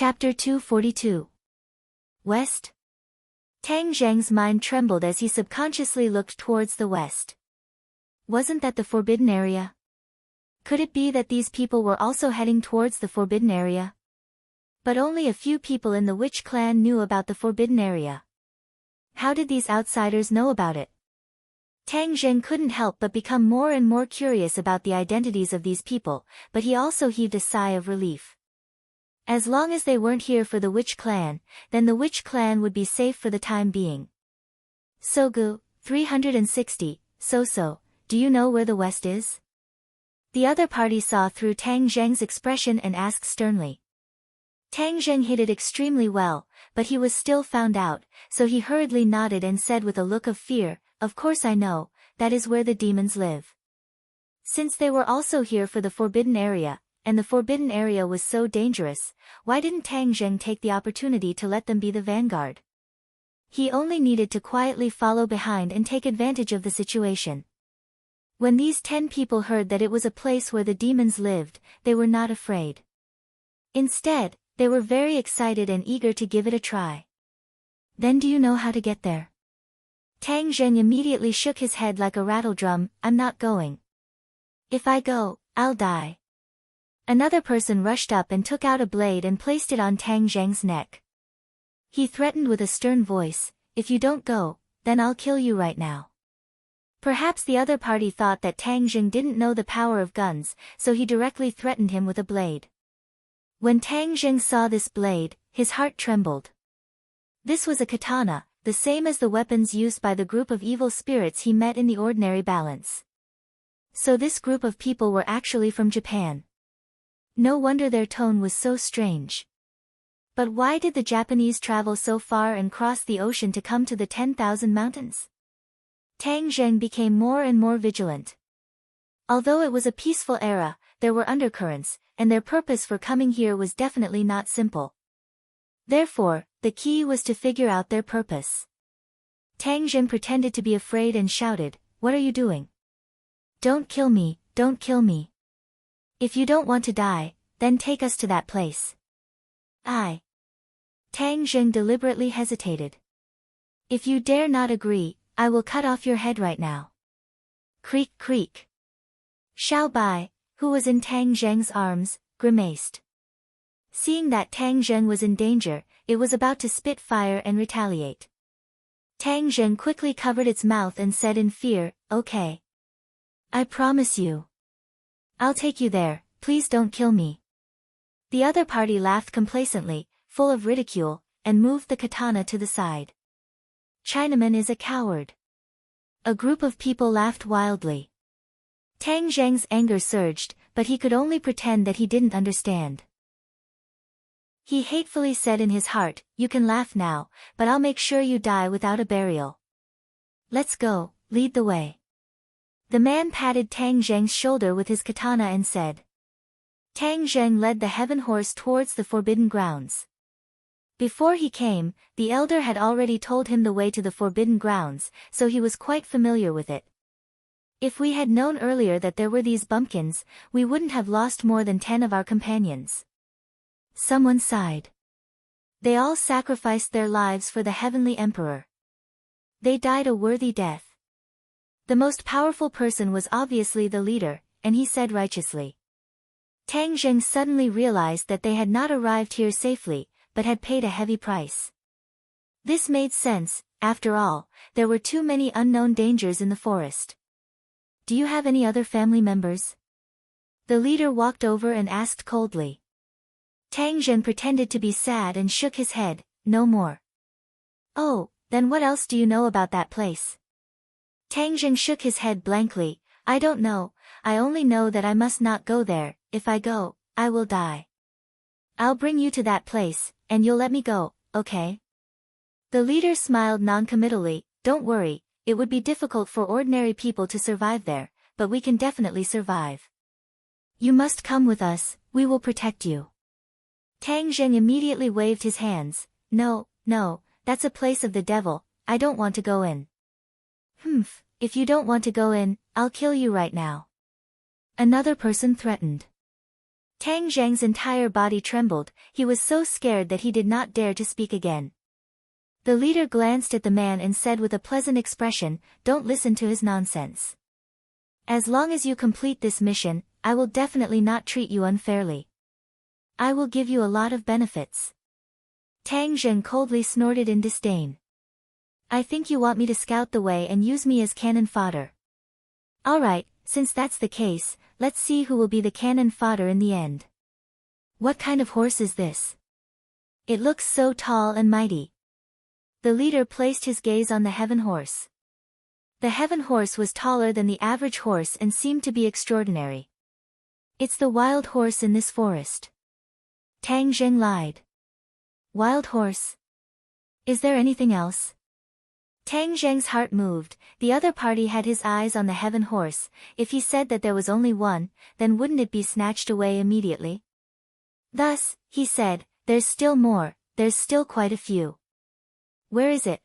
Chapter 242. West? Tang Zheng's mind trembled as he subconsciously looked towards the west. Wasn't that the forbidden area? Could it be that these people were also heading towards the forbidden area? But only a few people in the witch clan knew about the forbidden area. How did these outsiders know about it? Tang Zheng couldn't help but become more and more curious about the identities of these people, but he also heaved a sigh of relief. As long as they weren't here for the witch clan, then the witch clan would be safe for the time being. Sogu, 360, So, do you know where the west is? The other party saw through Tang Zheng's expression and asked sternly. Tang Zheng hid it extremely well, but he was still found out, so he hurriedly nodded and said with a look of fear, "Of course I know, that is where the demons live." Since they were also here for the forbidden area, and the forbidden area was so dangerous, why didn't Tang Zheng take the opportunity to let them be the vanguard? He only needed to quietly follow behind and take advantage of the situation. When these 10 people heard that it was a place where the demons lived, they were not afraid. Instead, they were very excited and eager to give it a try. Then do you know how to get there? Tang Zheng immediately shook his head like a rattledrum. "I'm not going. If I go, I'll die." Another person rushed up and took out a blade and placed it on Tang Zheng's neck. He threatened with a stern voice, "If you don't go, then I'll kill you right now." Perhaps the other party thought that Tang Zheng didn't know the power of guns, so he directly threatened him with a blade. When Tang Zheng saw this blade, his heart trembled. This was a katana, the same as the weapons used by the group of evil spirits he met in the ordinary balance. So this group of people were actually from Japan. No wonder their tone was so strange. But why did the Japanese travel so far and cross the ocean to come to the 10,000 mountains? Tang Zheng became more and more vigilant. Although it was a peaceful era, there were undercurrents, and their purpose for coming here was definitely not simple. Therefore, the key was to figure out their purpose. Tang Zheng pretended to be afraid and shouted, "What are you doing? Don't kill me, don't kill me. If you don't want to die, then take us to that place." Tang Zheng deliberately hesitated. "If you dare not agree, I will cut off your head right now." Creak creak. Xiao Bai, who was in Tang Zheng's arms, grimaced. Seeing that Tang Zheng was in danger, it was about to spit fire and retaliate. Tang Zheng quickly covered its mouth and said in fear, "Okay. I promise you. I'll take you there, please don't kill me." The other party laughed complacently, full of ridicule, and moved the katana to the side. "Chinaman is a coward." A group of people laughed wildly. Tang Zheng's anger surged, but he could only pretend that he didn't understand. He hatefully said in his heart, "You can laugh now, but I'll make sure you die without a burial. Let's go, lead the way." The man patted Tang Zheng's shoulder with his katana and said. Tang Zheng led the heaven horse towards the forbidden grounds. Before he came, the elder had already told him the way to the forbidden grounds, so he was quite familiar with it. If we had known earlier that there were these bumpkins, we wouldn't have lost more than 10 of our companions. Someone sighed. They all sacrificed their lives for the heavenly emperor. They died a worthy death. The most powerful person was obviously the leader, and he said righteously. Tang Zheng suddenly realized that they had not arrived here safely, but had paid a heavy price. This made sense. After all, there were too many unknown dangers in the forest. "Do you have any other family members?" The leader walked over and asked coldly. Tang Zheng pretended to be sad and shook his head, "No more." "Oh, then what else do you know about that place?" Tang Zheng shook his head blankly. "I don't know, I only know that I must not go there. If I go, I will die. I'll bring you to that place, and you'll let me go, okay?" The leader smiled noncommittally. "Don't worry, it would be difficult for ordinary people to survive there, but we can definitely survive. You must come with us, we will protect you." Tang Zheng immediately waved his hands. No, that's a place of the devil, I don't want to go in." If you don't want to go in, I'll kill you right now." Another person threatened. Tang Zheng's entire body trembled, he was so scared that he did not dare to speak again. The leader glanced at the man and said with a pleasant expression, "Don't listen to his nonsense. As long as you complete this mission, I will definitely not treat you unfairly. I will give you a lot of benefits." Tang Zheng coldly snorted in disdain. "I think you want me to scout the way and use me as cannon fodder. Alright, since that's the case, let's see who will be the cannon fodder in the end. What kind of horse is this? It looks so tall and mighty." The leader placed his gaze on the heaven horse. The heaven horse was taller than the average horse and seemed to be extraordinary. "It's the wild horse in this forest." Tang Zheng lied. "Wild horse? Is there anything else?" Tang Zheng's heart moved. The other party had his eyes on the heaven horse. If he said that there was only one, then wouldn't it be snatched away immediately? Thus, he said, "There's still more, there's still quite a few." "Where is it?"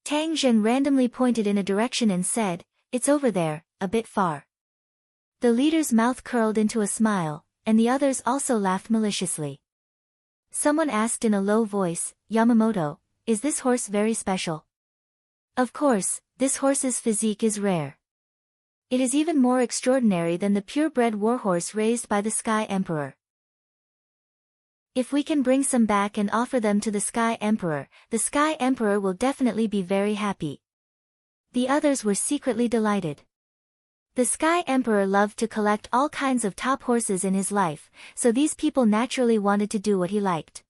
Tang Zheng randomly pointed in a direction and said, "It's over there, a bit far." The leader's mouth curled into a smile, and the others also laughed maliciously. Someone asked in a low voice, "Yamamoto, is this horse very special?" "Of course, this horse's physique is rare. It is even more extraordinary than the purebred warhorse raised by the Sky Emperor. If we can bring some back and offer them to the Sky Emperor will definitely be very happy." The others were secretly delighted. The Sky Emperor loved to collect all kinds of top horses in his life, so these people naturally wanted to do what he liked.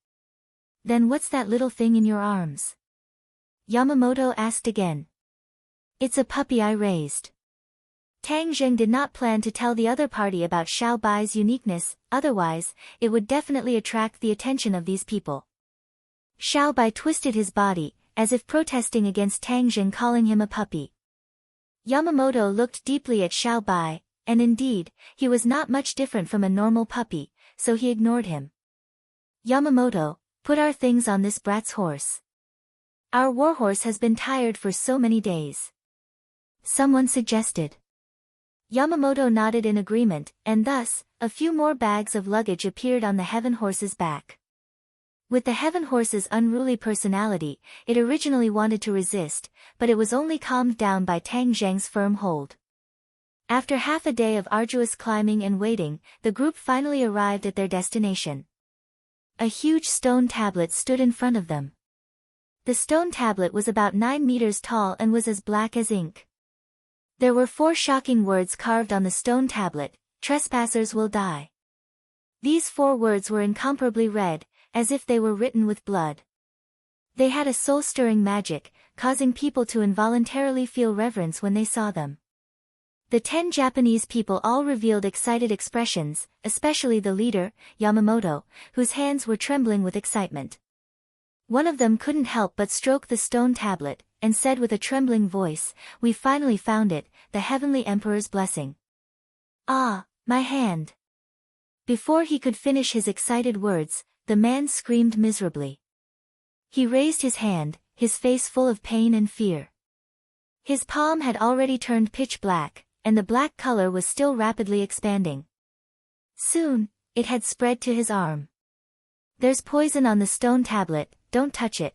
"Then what's that little thing in your arms?" Yamamoto asked again. "It's a puppy I raised." Tang Zheng did not plan to tell the other party about Xiao Bai's uniqueness, otherwise, it would definitely attract the attention of these people. Xiao Bai twisted his body, as if protesting against Tang Zheng calling him a puppy. Yamamoto looked deeply at Xiao Bai, and indeed, he was not much different from a normal puppy, so he ignored him. "Yamamoto, put our things on this brat's horse. Our warhorse has been tired for so many days," someone suggested. Yamamoto nodded in agreement, and thus, a few more bags of luggage appeared on the heaven horse's back. With the heaven horse's unruly personality, it originally wanted to resist, but it was only calmed down by Tang Zheng's firm hold. After half a day of arduous climbing and waiting, the group finally arrived at their destination. A huge stone tablet stood in front of them. The stone tablet was about 9 meters tall and was as black as ink. There were 4 shocking words carved on the stone tablet: "Trespassers will die." These 4 words were incomparably red, as if they were written with blood. They had a soul-stirring magic, causing people to involuntarily feel reverence when they saw them. The 10 Japanese people all revealed excited expressions, especially the leader, Yamamoto, whose hands were trembling with excitement. One of them couldn't help but stroke the stone tablet, and said with a trembling voice, "We finally found it, the Heavenly Emperor's blessing." "Ah, my hand!" Before he could finish his excited words, the man screamed miserably. He raised his hand, his face full of pain and fear. His palm had already turned pitch black, and the black color was still rapidly expanding. Soon, it had spread to his arm. "There's poison on the stone tablet, don't touch it."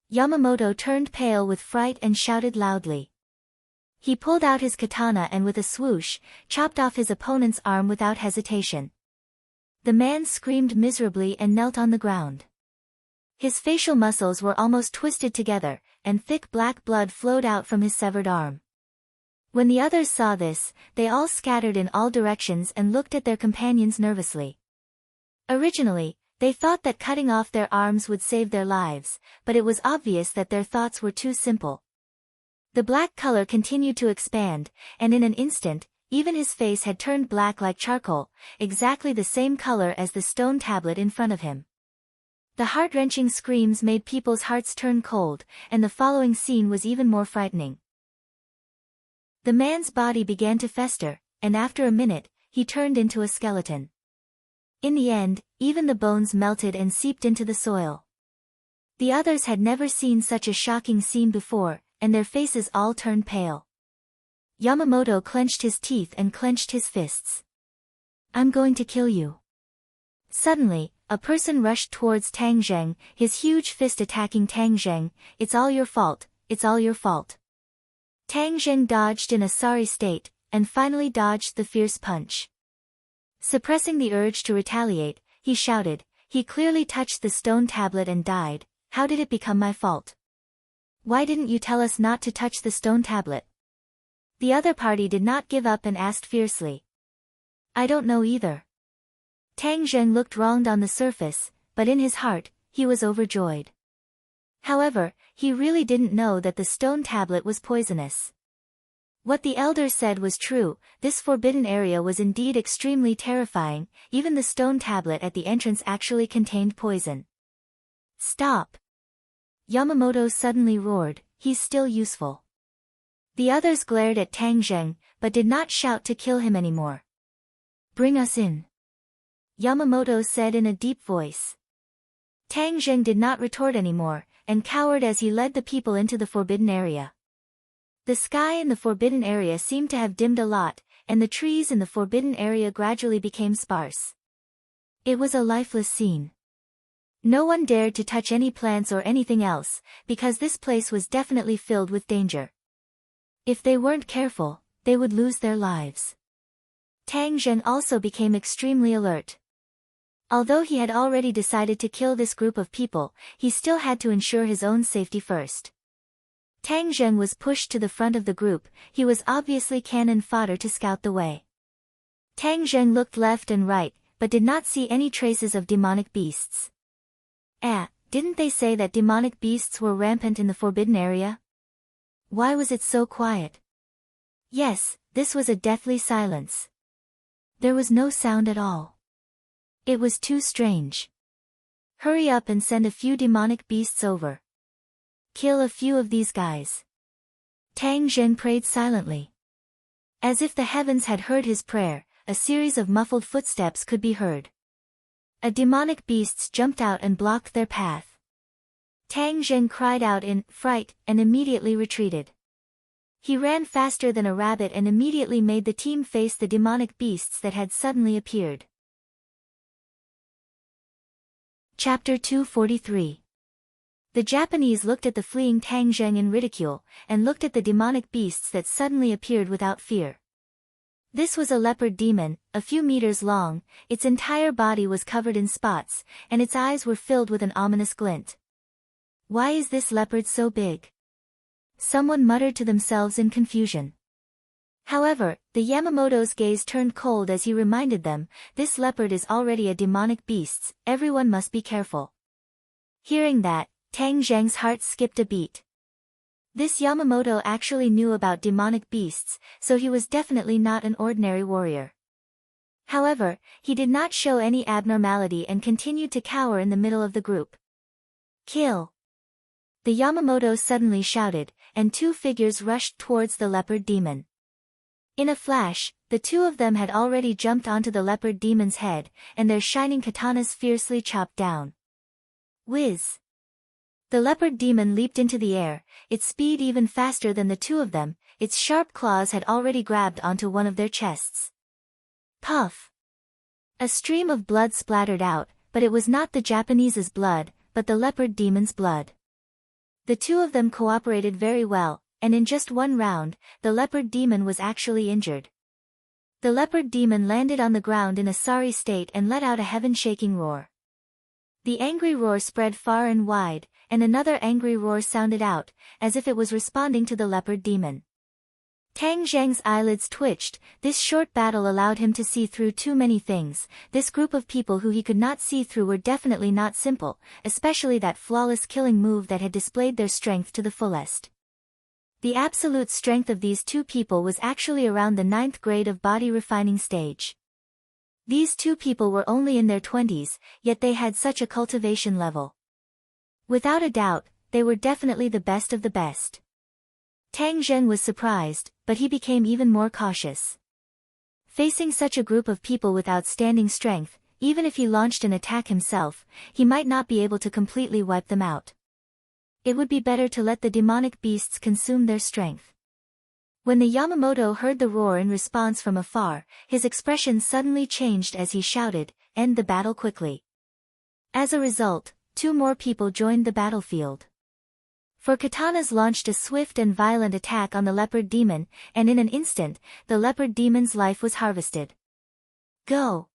Yamamoto turned pale with fright and shouted loudly. He pulled out his katana and with a swoosh, chopped off his opponent's arm without hesitation. The man screamed miserably and knelt on the ground. His facial muscles were almost twisted together, and thick black blood flowed out from his severed arm. When the others saw this, they all scattered in all directions and looked at their companions nervously. Originally, they thought that cutting off their arms would save their lives, but it was obvious that their thoughts were too simple. The black color continued to expand, and in an instant, even his face had turned black like charcoal, exactly the same color as the stone tablet in front of him. The heart-wrenching screams made people's hearts turn cold, and the following scene was even more frightening. The man's body began to fester, and after a minute, he turned into a skeleton. In the end, even the bones melted and seeped into the soil. The others had never seen such a shocking scene before, and their faces all turned pale. Yamamoto clenched his teeth and clenched his fists. I'm going to kill you. Suddenly, a person rushed towards Tang Zheng, his huge fist attacking Tang Zheng. It's all your fault, it's all your fault. Tang Zheng dodged in a sorry state, and finally dodged the fierce punch. Suppressing the urge to retaliate, he shouted, he clearly touched the stone tablet and died. How did it become my fault? Why didn't you tell us not to touch the stone tablet? The other party did not give up and asked fiercely. I don't know either. Tang Zheng looked wronged on the surface, but in his heart, he was overjoyed. However, he really didn't know that the stone tablet was poisonous. What the elder said was true, this forbidden area was indeed extremely terrifying, even the stone tablet at the entrance actually contained poison. Stop! Yamamoto suddenly roared, he's still useful. The others glared at Tang Zheng, but did not shout to kill him anymore. Bring us in. Yamamoto said in a deep voice. Tang Zheng did not retort anymore, and cowered as he led the people into the forbidden area. The sky in the forbidden area seemed to have dimmed a lot, and the trees in the forbidden area gradually became sparse. It was a lifeless scene. No one dared to touch any plants or anything else, because this place was definitely filled with danger. If they weren't careful, they would lose their lives. Tang Zheng also became extremely alert. Although he had already decided to kill this group of people, he still had to ensure his own safety first. Tang Zheng was pushed to the front of the group, he was obviously cannon fodder to scout the way. Tang Zheng looked left and right, but did not see any traces of demonic beasts. Didn't they say that demonic beasts were rampant in the forbidden area? Why was it so quiet? Yes, this was a deathly silence. There was no sound at all. It was too strange. Hurry up and send a few demonic beasts over. Kill a few of these guys. Tang Zheng prayed silently. As if the heavens had heard his prayer, a series of muffled footsteps could be heard. A demonic beasts jumped out and blocked their path. Tang Zheng cried out in fright and immediately retreated. He ran faster than a rabbit and immediately made the team face the demonic beasts that had suddenly appeared. Chapter 243. The Japanese looked at the fleeing Tang Zheng in ridicule, and looked at the demonic beasts that suddenly appeared without fear. This was a leopard demon, a few meters long, its entire body was covered in spots, and its eyes were filled with an ominous glint. Why is this leopard so big? Someone muttered to themselves in confusion. However, the Yamamoto's gaze turned cold as he reminded them, this leopard is already a demonic beast, everyone must be careful. Hearing that, Tang Zheng's heart skipped a beat. This Yamamoto actually knew about demonic beasts, so he was definitely not an ordinary warrior. However, he did not show any abnormality and continued to cower in the middle of the group. Kill! The Yamamoto suddenly shouted, and two figures rushed towards the leopard demon. In a flash, the two of them had already jumped onto the leopard demon's head, and their shining katanas fiercely chopped down. Whiz! The leopard demon leaped into the air, its speed even faster than the two of them, its sharp claws had already grabbed onto one of their chests. Puff! A stream of blood splattered out, but it was not the Japanese's blood, but the leopard demon's blood. The two of them cooperated very well, and in just one round, the leopard demon was actually injured. The leopard demon landed on the ground in a sorry state and let out a heaven-shaking roar. The angry roar spread far and wide, and another angry roar sounded out, as if it was responding to the leopard demon. Tang Zheng's eyelids twitched, this short battle allowed him to see through too many things, this group of people who he could not see through were definitely not simple, especially that flawless killing move that had displayed their strength to the fullest. The absolute strength of these two people was actually around the 9th grade of body refining stage. These two people were only in their 20s, yet they had such a cultivation level. Without a doubt, they were definitely the best of the best. Tang Zheng was surprised, but he became even more cautious. Facing such a group of people with outstanding strength, even if he launched an attack himself, he might not be able to completely wipe them out. It would be better to let the demonic beasts consume their strength. When the Yamamoto heard the roar in response from afar, his expression suddenly changed as he shouted, "End the battle quickly." As a result, 2 more people joined the battlefield. For katanas launched a swift and violent attack on the leopard demon, and in an instant, the leopard demon's life was harvested. "Go!"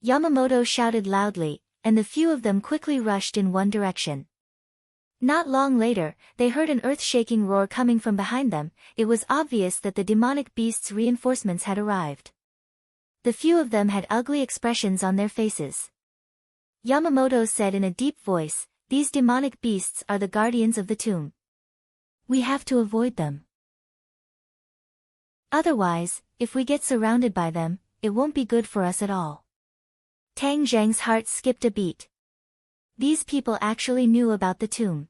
Yamamoto shouted loudly, and the few of them quickly rushed in one direction. Not long later, they heard an earth-shaking roar coming from behind them. It was obvious that the demonic beast's reinforcements had arrived. The few of them had ugly expressions on their faces. Yamamoto said in a deep voice, "These demonic beasts are the guardians of the tomb. We have to avoid them. Otherwise, if we get surrounded by them, it won't be good for us at all." Tang Zheng's heart skipped a beat. These people actually knew about the tomb.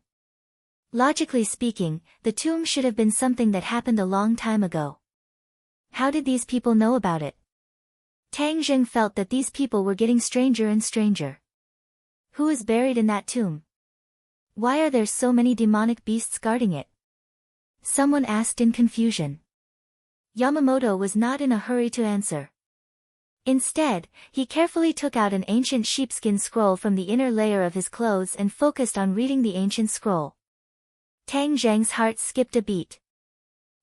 Logically speaking, the tomb should have been something that happened a long time ago. How did these people know about it? Tang Zheng felt that these people were getting stranger and stranger. Who is buried in that tomb? Why are there so many demonic beasts guarding it? Someone asked in confusion. Yamamoto was not in a hurry to answer. Instead, he carefully took out an ancient sheepskin scroll from the inner layer of his clothes and focused on reading the ancient scroll. Tang Zheng's heart skipped a beat.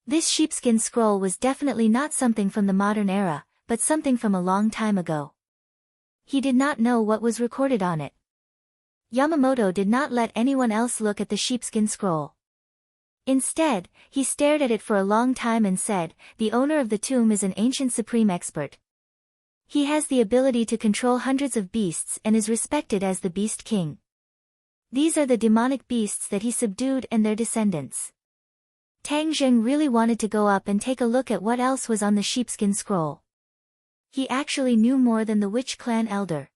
This sheepskin scroll was definitely not something from the modern era, but something from a long time ago. He did not know what was recorded on it. Yamamoto did not let anyone else look at the sheepskin scroll. Instead, he stared at it for a long time and said, "The owner of the tomb is an ancient supreme expert. He has the ability to control hundreds of beasts and is respected as the Beast King. These are the demonic beasts that he subdued and their descendants." Tang Zheng really wanted to go up and take a look at what else was on the sheepskin scroll. He actually knew more than the witch clan elder.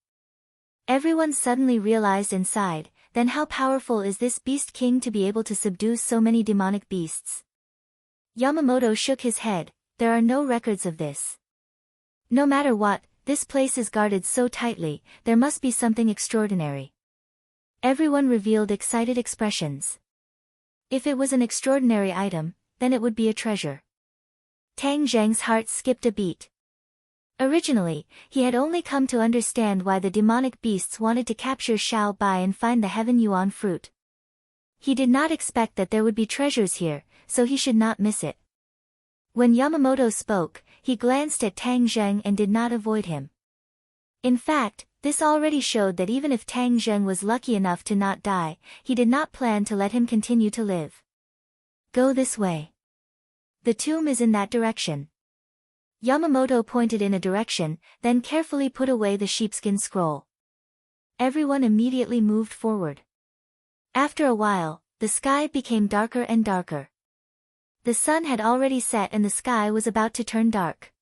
Everyone suddenly realized inside, then how powerful is this Beast King to be able to subdue so many demonic beasts? Yamamoto shook his head. There are no records of this. No matter what, this place is guarded so tightly, there must be something extraordinary. Everyone revealed excited expressions. If it was an extraordinary item, then it would be a treasure. Tang Zheng's heart skipped a beat. Originally, he had only come to understand why the demonic beasts wanted to capture Xiao Bai and find the Heaven Yuan fruit. He did not expect that there would be treasures here, so he should not miss it. When Yamamoto spoke, he glanced at Tang Zheng and did not avoid him. In fact, this already showed that even if Tang Zheng was lucky enough to not die, he did not plan to let him continue to live. "Go this way. The tomb is in that direction." Yamamoto pointed in a direction, then carefully put away the sheepskin scroll. Everyone immediately moved forward. After a while, the sky became darker and darker. The sun had already set and the sky was about to turn dark.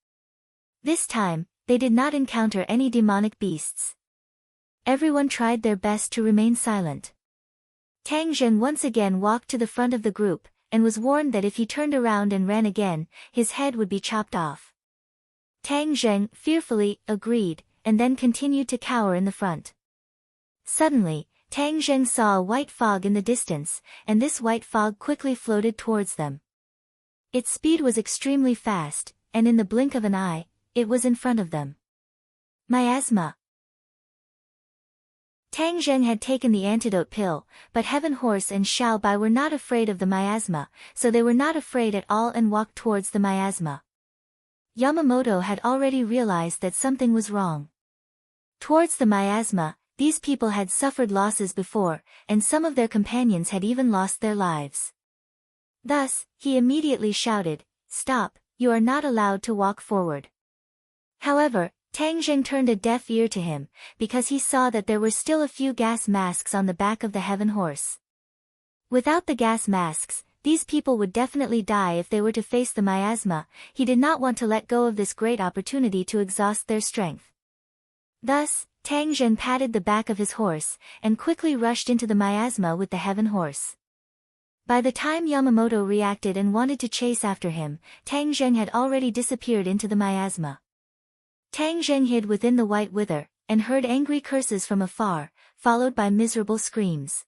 This time, they did not encounter any demonic beasts. Everyone tried their best to remain silent. Tang Zheng once again walked to the front of the group, and was warned that if he turned around and ran again, his head would be chopped off. Tang Zheng fearfully agreed, and then continued to cower in the front. Suddenly, Tang Zheng saw a white fog in the distance, and this white fog quickly floated towards them. Its speed was extremely fast, and in the blink of an eye, it was in front of them. Miasma. Tang Zheng had taken the antidote pill, but Heaven Horse and Xiao Bai were not afraid of the miasma, so they were not afraid at all and walked towards the miasma. Yamamoto had already realized that something was wrong. Towards the miasma, these people had suffered losses before, and some of their companions had even lost their lives. Thus, he immediately shouted, "Stop, you are not allowed to walk forward." However, Tang Zheng turned a deaf ear to him, because he saw that there were still a few gas masks on the back of the Heaven Horse. Without the gas masks, these people would definitely die if they were to face the miasma. He did not want to let go of this great opportunity to exhaust their strength. Thus, Tang Zheng patted the back of his horse, and quickly rushed into the miasma with the Heaven Horse. By the time Yamamoto reacted and wanted to chase after him, Tang Zheng had already disappeared into the miasma. Tang Zheng hid within the white wither, and heard angry curses from afar, followed by miserable screams.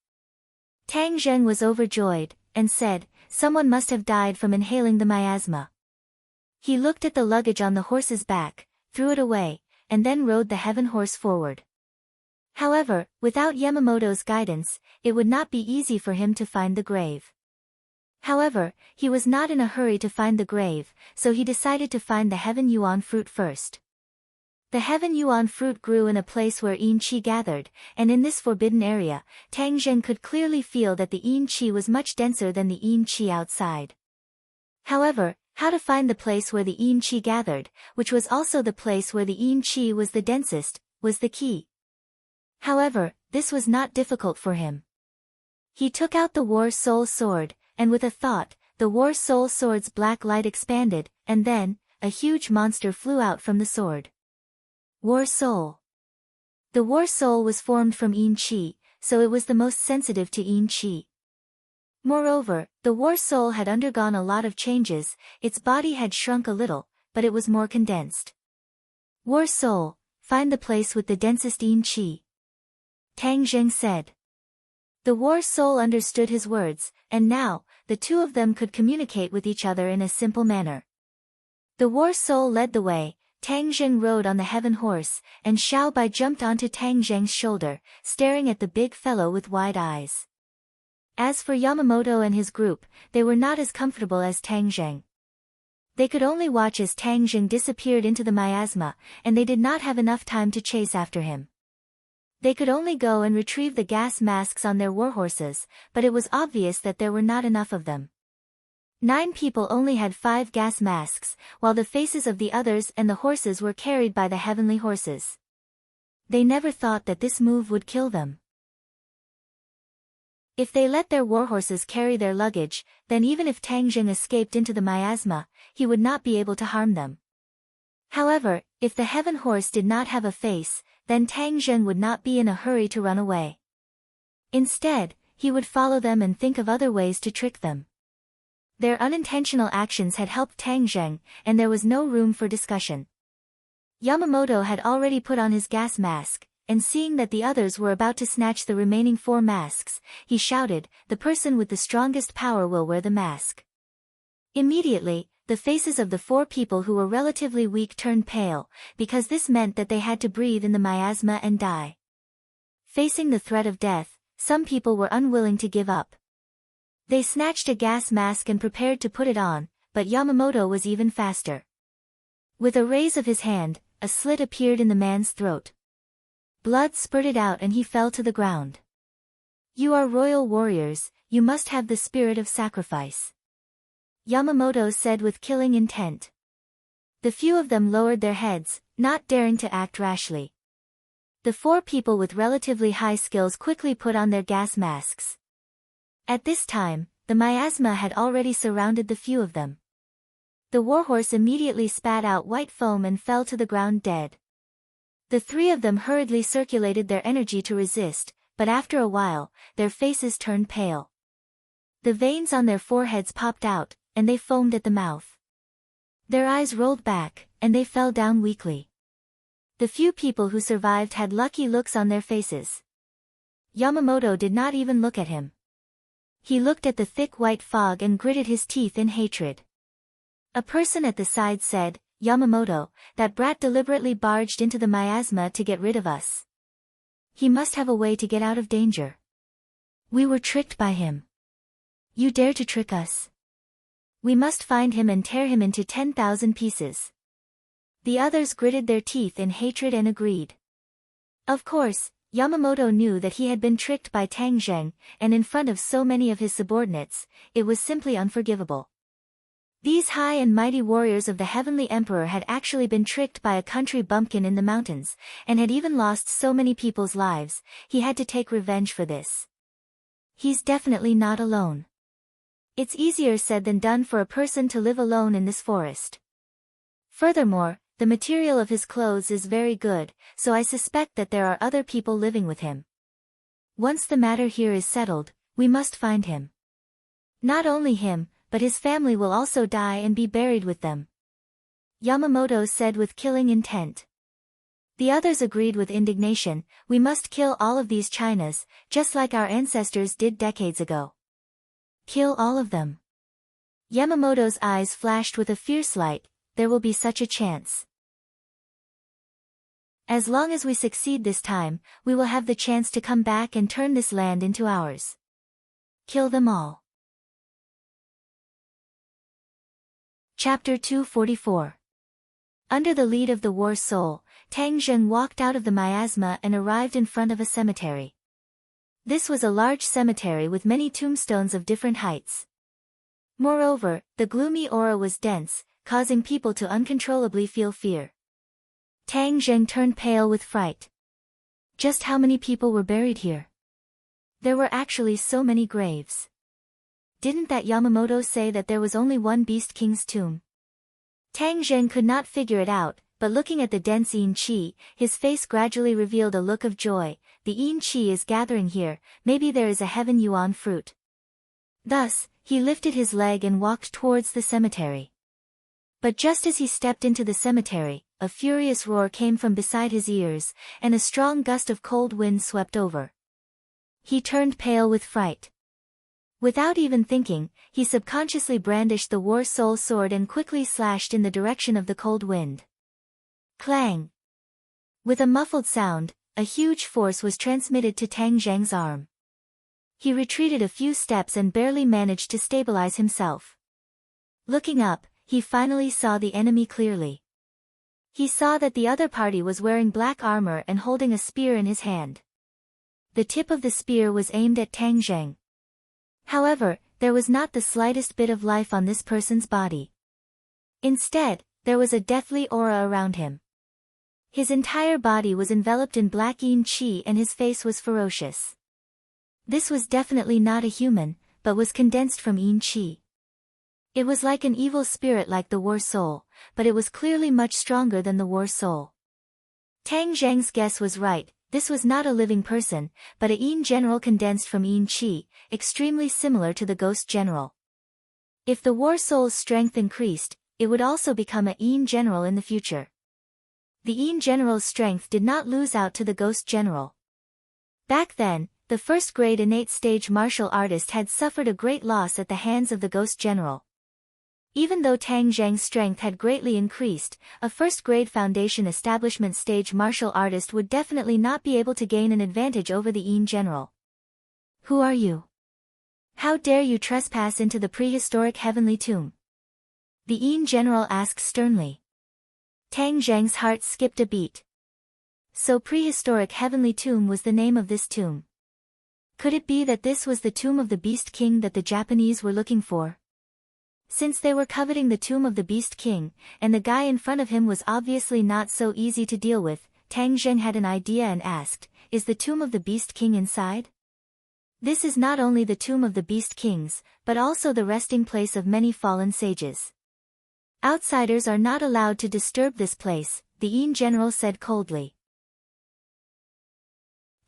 Tang Zheng was overjoyed, and said, "Someone must have died from inhaling the miasma." He looked at the luggage on the horse's back, threw it away, and then rode the heaven horse forward. However, without Yamamoto's guidance, it would not be easy for him to find the grave. However, he was not in a hurry to find the grave, so he decided to find the heaven yuan fruit first. The heaven yuan fruit grew in a place where yin qi gathered, and in this forbidden area, Tang Zheng could clearly feel that the yin qi was much denser than the yin qi outside. However, how to find the place where the yin qi gathered, which was also the place where the yin qi was the densest, was the key. However, this was not difficult for him. He took out the War Soul Sword, and with a thought, the War Soul Sword's black light expanded, and then, a huge monster flew out from the sword. War Soul. The War Soul was formed from yin qi, so it was the most sensitive to yin qi. Moreover, the War Soul had undergone a lot of changes, its body had shrunk a little, but it was more condensed. War Soul, find the place with the densest yin qi. Tang Zheng said. The War Soul understood his words, and now, the two of them could communicate with each other in a simple manner. The War Soul led the way, Tang Zheng rode on the heaven horse, and Xiao Bai jumped onto Tang Zheng's shoulder, staring at the big fellow with wide eyes. As for Yamamoto and his group, they were not as comfortable as Tang Zheng. They could only watch as Tang Zheng disappeared into the miasma, and they did not have enough time to chase after him. They could only go and retrieve the gas masks on their warhorses, but it was obvious that there were not enough of them. 9 people only had 5 gas masks, while the faces of the others and the horses were carried by the heavenly horses. They never thought that this move would kill them. If they let their warhorses carry their luggage, then even if Tang Zheng escaped into the miasma, he would not be able to harm them. However, if the heaven horse did not have a face, then Tang Zheng would not be in a hurry to run away. Instead, he would follow them and think of other ways to trick them. Their unintentional actions had helped Tang Zheng, and there was no room for discussion. Yamamoto had already put on his gas mask, and seeing that the others were about to snatch the remaining 4 masks, he shouted, "The person with the strongest power will wear the mask." Immediately, the faces of the 4 people who were relatively weak turned pale, because this meant that they had to breathe in the miasma and die. Facing the threat of death, some people were unwilling to give up. They snatched a gas mask and prepared to put it on, but Yamamoto was even faster. With a raise of his hand, a slit appeared in the man's throat. Blood spurted out and he fell to the ground. "You are royal warriors, you must have the spirit of sacrifice," Yamamoto said with killing intent. The few of them lowered their heads, not daring to act rashly. The 4 people with relatively high skills quickly put on their gas masks. At this time, the miasma had already surrounded the few of them. The warhorse immediately spat out white foam and fell to the ground dead. The 3 of them hurriedly circulated their energy to resist, but after a while, their faces turned pale. The veins on their foreheads popped out, and they foamed at the mouth. Their eyes rolled back, and they fell down weakly. The few people who survived had lucky looks on their faces. Yamamoto did not even look at him. He looked at the thick white fog and gritted his teeth in hatred. A person at the side said, "Yamamoto, that brat deliberately barged into the miasma to get rid of us. He must have a way to get out of danger. We were tricked by him. You dare to trick us? We must find him and tear him into 10,000 pieces." The others gritted their teeth in hatred and agreed. Of course, Yamamoto knew that he had been tricked by Tang Zheng, and in front of so many of his subordinates, it was simply unforgivable. These high and mighty warriors of the Heavenly Emperor had actually been tricked by a country bumpkin in the mountains, and had even lost so many people's lives. He had to take revenge for this. He's definitely not alone. It's easier said than done for a person to live alone in this forest. Furthermore, the material of his clothes is very good, so I suspect that there are other people living with him. Once the matter here is settled, we must find him. Not only him, but his family will also die and be buried with them," Yamamoto said with killing intent. The others agreed with indignation, "We must kill all of these Chinas, just like our ancestors did decades ago." Kill all of them. Yamamoto's eyes flashed with a fierce light. There will be such a chance. As long as we succeed this time, we will have the chance to come back and turn this land into ours. Kill them all. Chapter 244. Under the lead of the war soul, Tang Zheng walked out of the miasma and arrived in front of a cemetery. This was a large cemetery with many tombstones of different heights. Moreover, the gloomy aura was dense, causing people to uncontrollably feel fear. Tang Zheng turned pale with fright. Just how many people were buried here? There were actually so many graves. Didn't that Yamamoto say that there was only one Beast King's tomb? Tang Zheng could not figure it out, but looking at the dense yin qi, his face gradually revealed a look of joy. The yin qi is gathering here, maybe there is a heaven yuan fruit. Thus, he lifted his leg and walked towards the cemetery. But just as he stepped into the cemetery, a furious roar came from beside his ears, and a strong gust of cold wind swept over. He turned pale with fright. Without even thinking, he subconsciously brandished the war soul sword and quickly slashed in the direction of the cold wind. Clang! With a muffled sound, a huge force was transmitted to Tang Zheng's arm. He retreated a few steps and barely managed to stabilize himself. Looking up, he finally saw the enemy clearly. He saw that the other party was wearing black armor and holding a spear in his hand. The tip of the spear was aimed at Tang Zheng. However, there was not the slightest bit of life on this person's body. Instead, there was a deathly aura around him. His entire body was enveloped in black yin qi and his face was ferocious. This was definitely not a human, but was condensed from yin qi. It was like an evil spirit like the war soul, but it was clearly much stronger than the war soul. Tang Zheng's guess was right. This was not a living person, but a yin general condensed from yin qi, extremely similar to the ghost general. If the war soul's strength increased, it would also become a yin general in the future. The yin general's strength did not lose out to the ghost general. Back then, the first-grade innate stage martial artist had suffered a great loss at the hands of the ghost general. Even though Tang Zheng's strength had greatly increased, a first-grade foundation establishment stage martial artist would definitely not be able to gain an advantage over the yin general. Who are you? How dare you trespass into the prehistoric heavenly tomb? The yin general asked sternly. Tang Zheng's heart skipped a beat. So prehistoric heavenly tomb was the name of this tomb. Could it be that this was the tomb of the Beast King that the Japanese were looking for? Since they were coveting the tomb of the Beast King, and the guy in front of him was obviously not so easy to deal with, Tang Zheng had an idea and asked, "Is the tomb of the Beast King inside?" This is not only the tomb of the Beast Kings, but also the resting place of many fallen sages. Outsiders are not allowed to disturb this place, the yin general said coldly.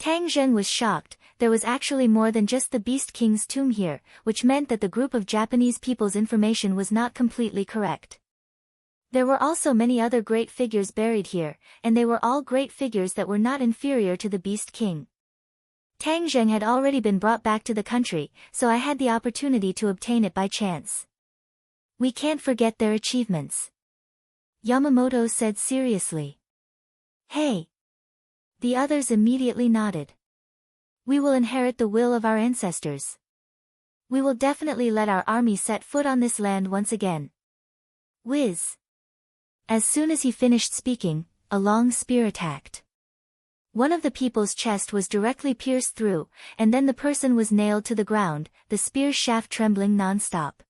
Tang Zheng was shocked. There was actually more than just the Beast King's tomb here, which meant that the group of Japanese people's information was not completely correct. There were also many other great figures buried here, and they were all great figures that were not inferior to the Beast King. Tang Zheng had already been brought back to the country, so I had the opportunity to obtain it by chance. We can't forget their achievements. Yamamoto said seriously. Hey! The others immediately nodded. We will inherit the will of our ancestors. We will definitely let our army set foot on this land once again. Whiz! As soon as he finished speaking, a long spear attacked. One of the people's chest was directly pierced through, and then the person was nailed to the ground, the spear shaft trembling non-stop.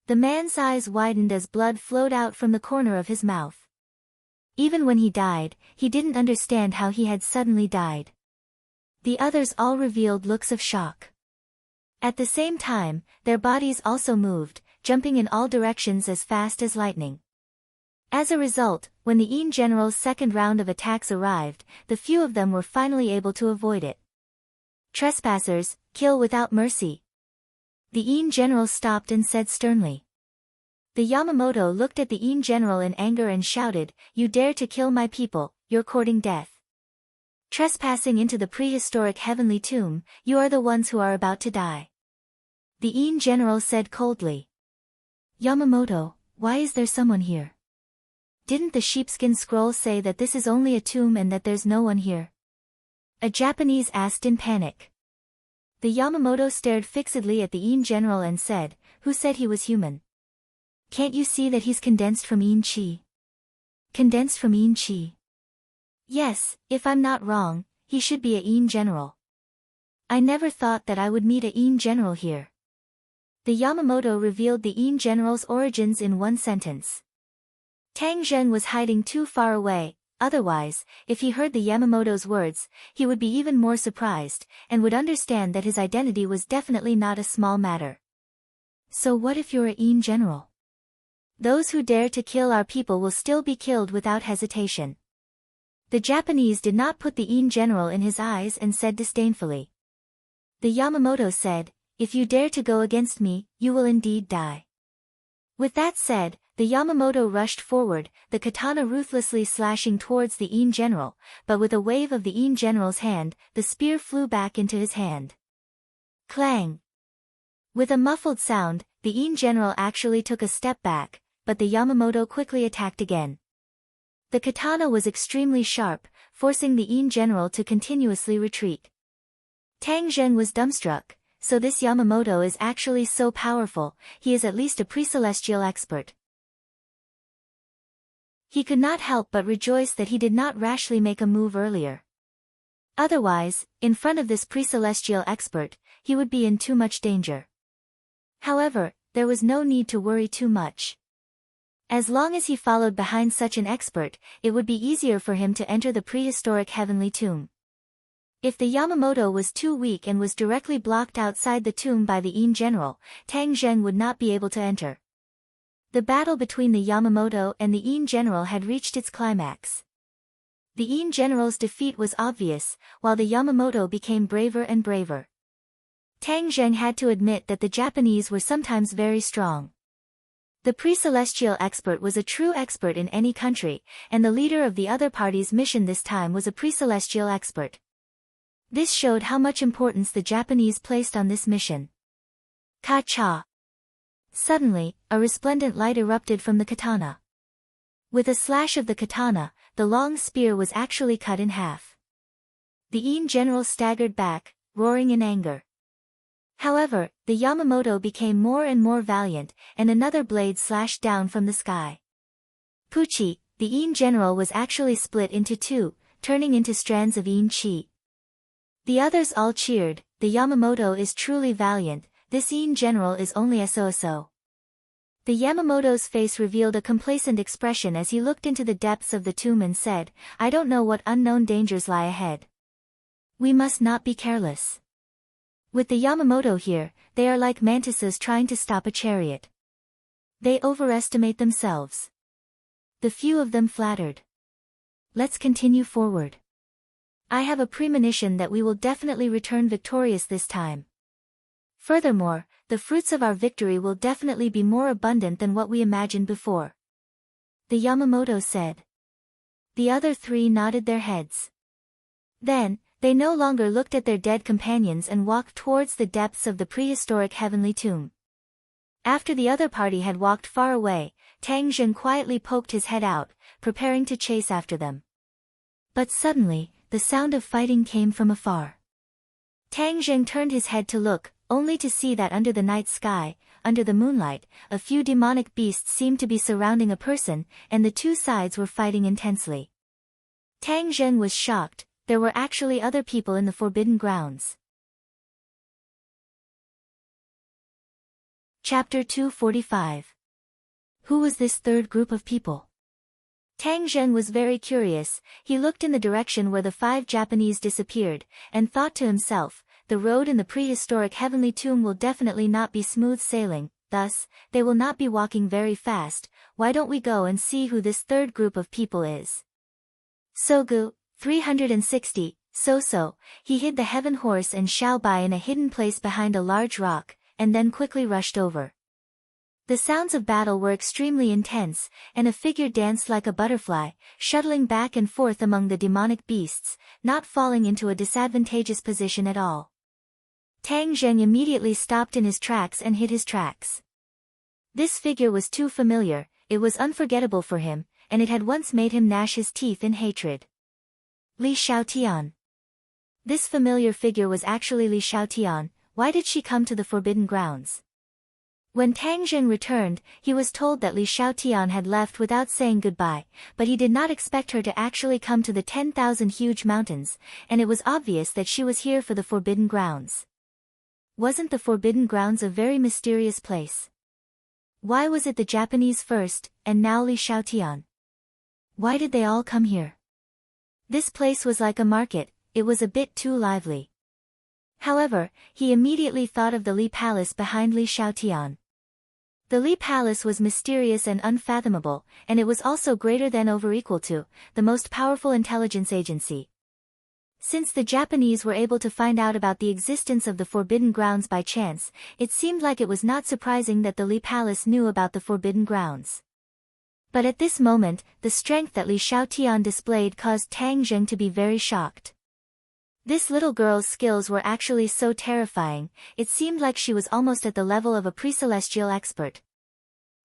The man's eyes widened as blood flowed out from the corner of his mouth. Even when he died, he didn't understand how he had suddenly died. The others all revealed looks of shock. At the same time, their bodies also moved, jumping in all directions as fast as lightning. As a result, when the yin general's second round of attacks arrived, the few of them were finally able to avoid it. Trespassers, kill without mercy. The yin general stopped and said sternly. The Yamamoto looked at the yin general in anger and shouted, "You dare to kill my people, you're courting death. Trespassing into the prehistoric heavenly tomb, you are the ones who are about to die." The Yin general said coldly. Yamamoto, why is there someone here? Didn't the sheepskin scroll say that this is only a tomb and that there's no one here? A Japanese asked in panic. The Yamamoto stared fixedly at the Yin general and said, who said he was human? Can't you see that he's condensed from Yin Chi? Condensed from Yin Chi. Yes, if I'm not wrong, he should be a Yin general. I never thought that I would meet a Yin general here. The Yamamoto revealed the Yin general's origins in one sentence. Tang Zheng was hiding too far away, otherwise, if he heard the Yamamoto's words, he would be even more surprised, and would understand that his identity was definitely not a small matter. So what if you're a Yin general? Those who dare to kill our people will still be killed without hesitation. The Japanese did not put the Yin general in his eyes and said disdainfully. The Yamamoto said, if you dare to go against me, you will indeed die. With that said, the Yamamoto rushed forward, the katana ruthlessly slashing towards the Yin general, but with a wave of the Yin general's hand, the spear flew back into his hand. Clang! With a muffled sound, the Yin general actually took a step back, but the Yamamoto quickly attacked again. The katana was extremely sharp, forcing the Yin general to continuously retreat. Tang Zheng was dumbstruck, so this Yamamoto is actually so powerful, he is at least a pre-celestial expert. He could not help but rejoice that he did not rashly make a move earlier. Otherwise, in front of this pre-celestial expert, he would be in too much danger. However, there was no need to worry too much. As long as he followed behind such an expert, it would be easier for him to enter the prehistoric heavenly tomb. If the Yamamoto was too weak and was directly blocked outside the tomb by the Yin general, Tang Zheng would not be able to enter. The battle between the Yamamoto and the Yin general had reached its climax. The Yin general's defeat was obvious, while the Yamamoto became braver and braver. Tang Zheng had to admit that the Japanese were sometimes very strong. The pre-celestial expert was a true expert in any country, and the leader of the other party's mission this time was a pre-celestial expert. This showed how much importance the Japanese placed on this mission. Ka-cha! Suddenly, a resplendent light erupted from the katana. With a slash of the katana, the long spear was actually cut in half. The Yin general staggered back, roaring in anger. However, the Yamamoto became more and more valiant, and another blade slashed down from the sky. Puchi, the Yin general was actually split into two, turning into strands of Yin chi. The others all cheered, the Yamamoto is truly valiant, this Yin general is only so-so. The Yamamoto's face revealed a complacent expression as he looked into the depths of the tomb and said, I don't know what unknown dangers lie ahead. We must not be careless. With the Yamamoto here, they are like mantises trying to stop a chariot. They overestimate themselves. The few of them flattered. Let's continue forward. I have a premonition that we will definitely return victorious this time. Furthermore, the fruits of our victory will definitely be more abundant than what we imagined before. The Yamamoto said. The other three nodded their heads. Then, they no longer looked at their dead companions and walked towards the depths of the prehistoric heavenly tomb. After the other party had walked far away, Tang Zheng quietly poked his head out, preparing to chase after them. But suddenly, the sound of fighting came from afar. Tang Zheng turned his head to look, only to see that under the night sky, under the moonlight, a few demonic beasts seemed to be surrounding a person, and the two sides were fighting intensely. Tang Zheng was shocked, there were actually other people in the forbidden grounds. Chapter 245. Who was this third group of people? Tang Zheng was very curious, he looked in the direction where the 5 Japanese disappeared, and thought to himself, the road in the prehistoric heavenly tomb will definitely not be smooth sailing, thus, they will not be walking very fast, why don't we go and see who this third group of people is? Sogu, 360, so, he hid the heaven horse and Xiaobai in a hidden place behind a large rock, and then quickly rushed over. The sounds of battle were extremely intense, and a figure danced like a butterfly, shuttling back and forth among the demonic beasts, not falling into a disadvantageous position at all. Tang Zheng immediately stopped in his tracks and hid his tracks. This figure was too familiar, it was unforgettable for him, and it had once made him gnash his teeth in hatred. Li Xiaotian. This familiar figure was actually Li Xiaotian. Why did she come to the Forbidden Grounds? When Tang Zheng returned, he was told that Li Xiaotian had left without saying goodbye, but he did not expect her to actually come to the 10,000 huge mountains, and it was obvious that she was here for the Forbidden Grounds. Wasn't the Forbidden Grounds a very mysterious place? Why was it the Japanese first, and now Li Xiaotian? Why did they all come here? This place was like a market, it was a bit too lively. However, he immediately thought of the Li Palace behind Li Xiaotian. The Li Palace was mysterious and unfathomable, and it was also greater than or equal to the most powerful intelligence agency. Since the Japanese were able to find out about the existence of the Forbidden Grounds by chance, it seemed like it was not surprising that the Li Palace knew about the Forbidden Grounds. But at this moment, the strength that Li Xiaotian displayed caused Tang Zheng to be very shocked. This little girl's skills were actually so terrifying, it seemed like she was almost at the level of a pre-celestial expert.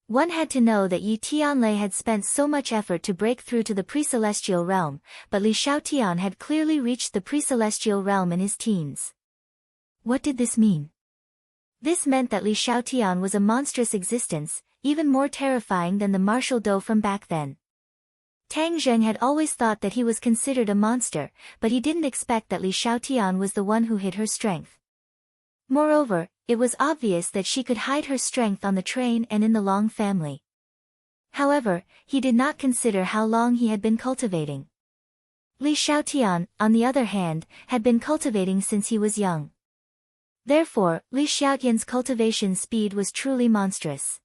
One had to know that Yi Tianlei had spent so much effort to break through to the pre-celestial realm, but Li Xiaotian had clearly reached the pre-celestial realm in his teens. What did this mean? This meant that Li Xiaotian was a monstrous existence, even more terrifying than the martial doe from back then. Tang Zheng had always thought that he was considered a monster, but he didn't expect that Li Xiaotian was the one who hid her strength. Moreover, it was obvious that she could hide her strength on the train and in the Long family. However, he did not consider how long he had been cultivating. Li Xiaotian, on the other hand, had been cultivating since he was young. Therefore, Li Xiaotian's cultivation speed was truly monstrous.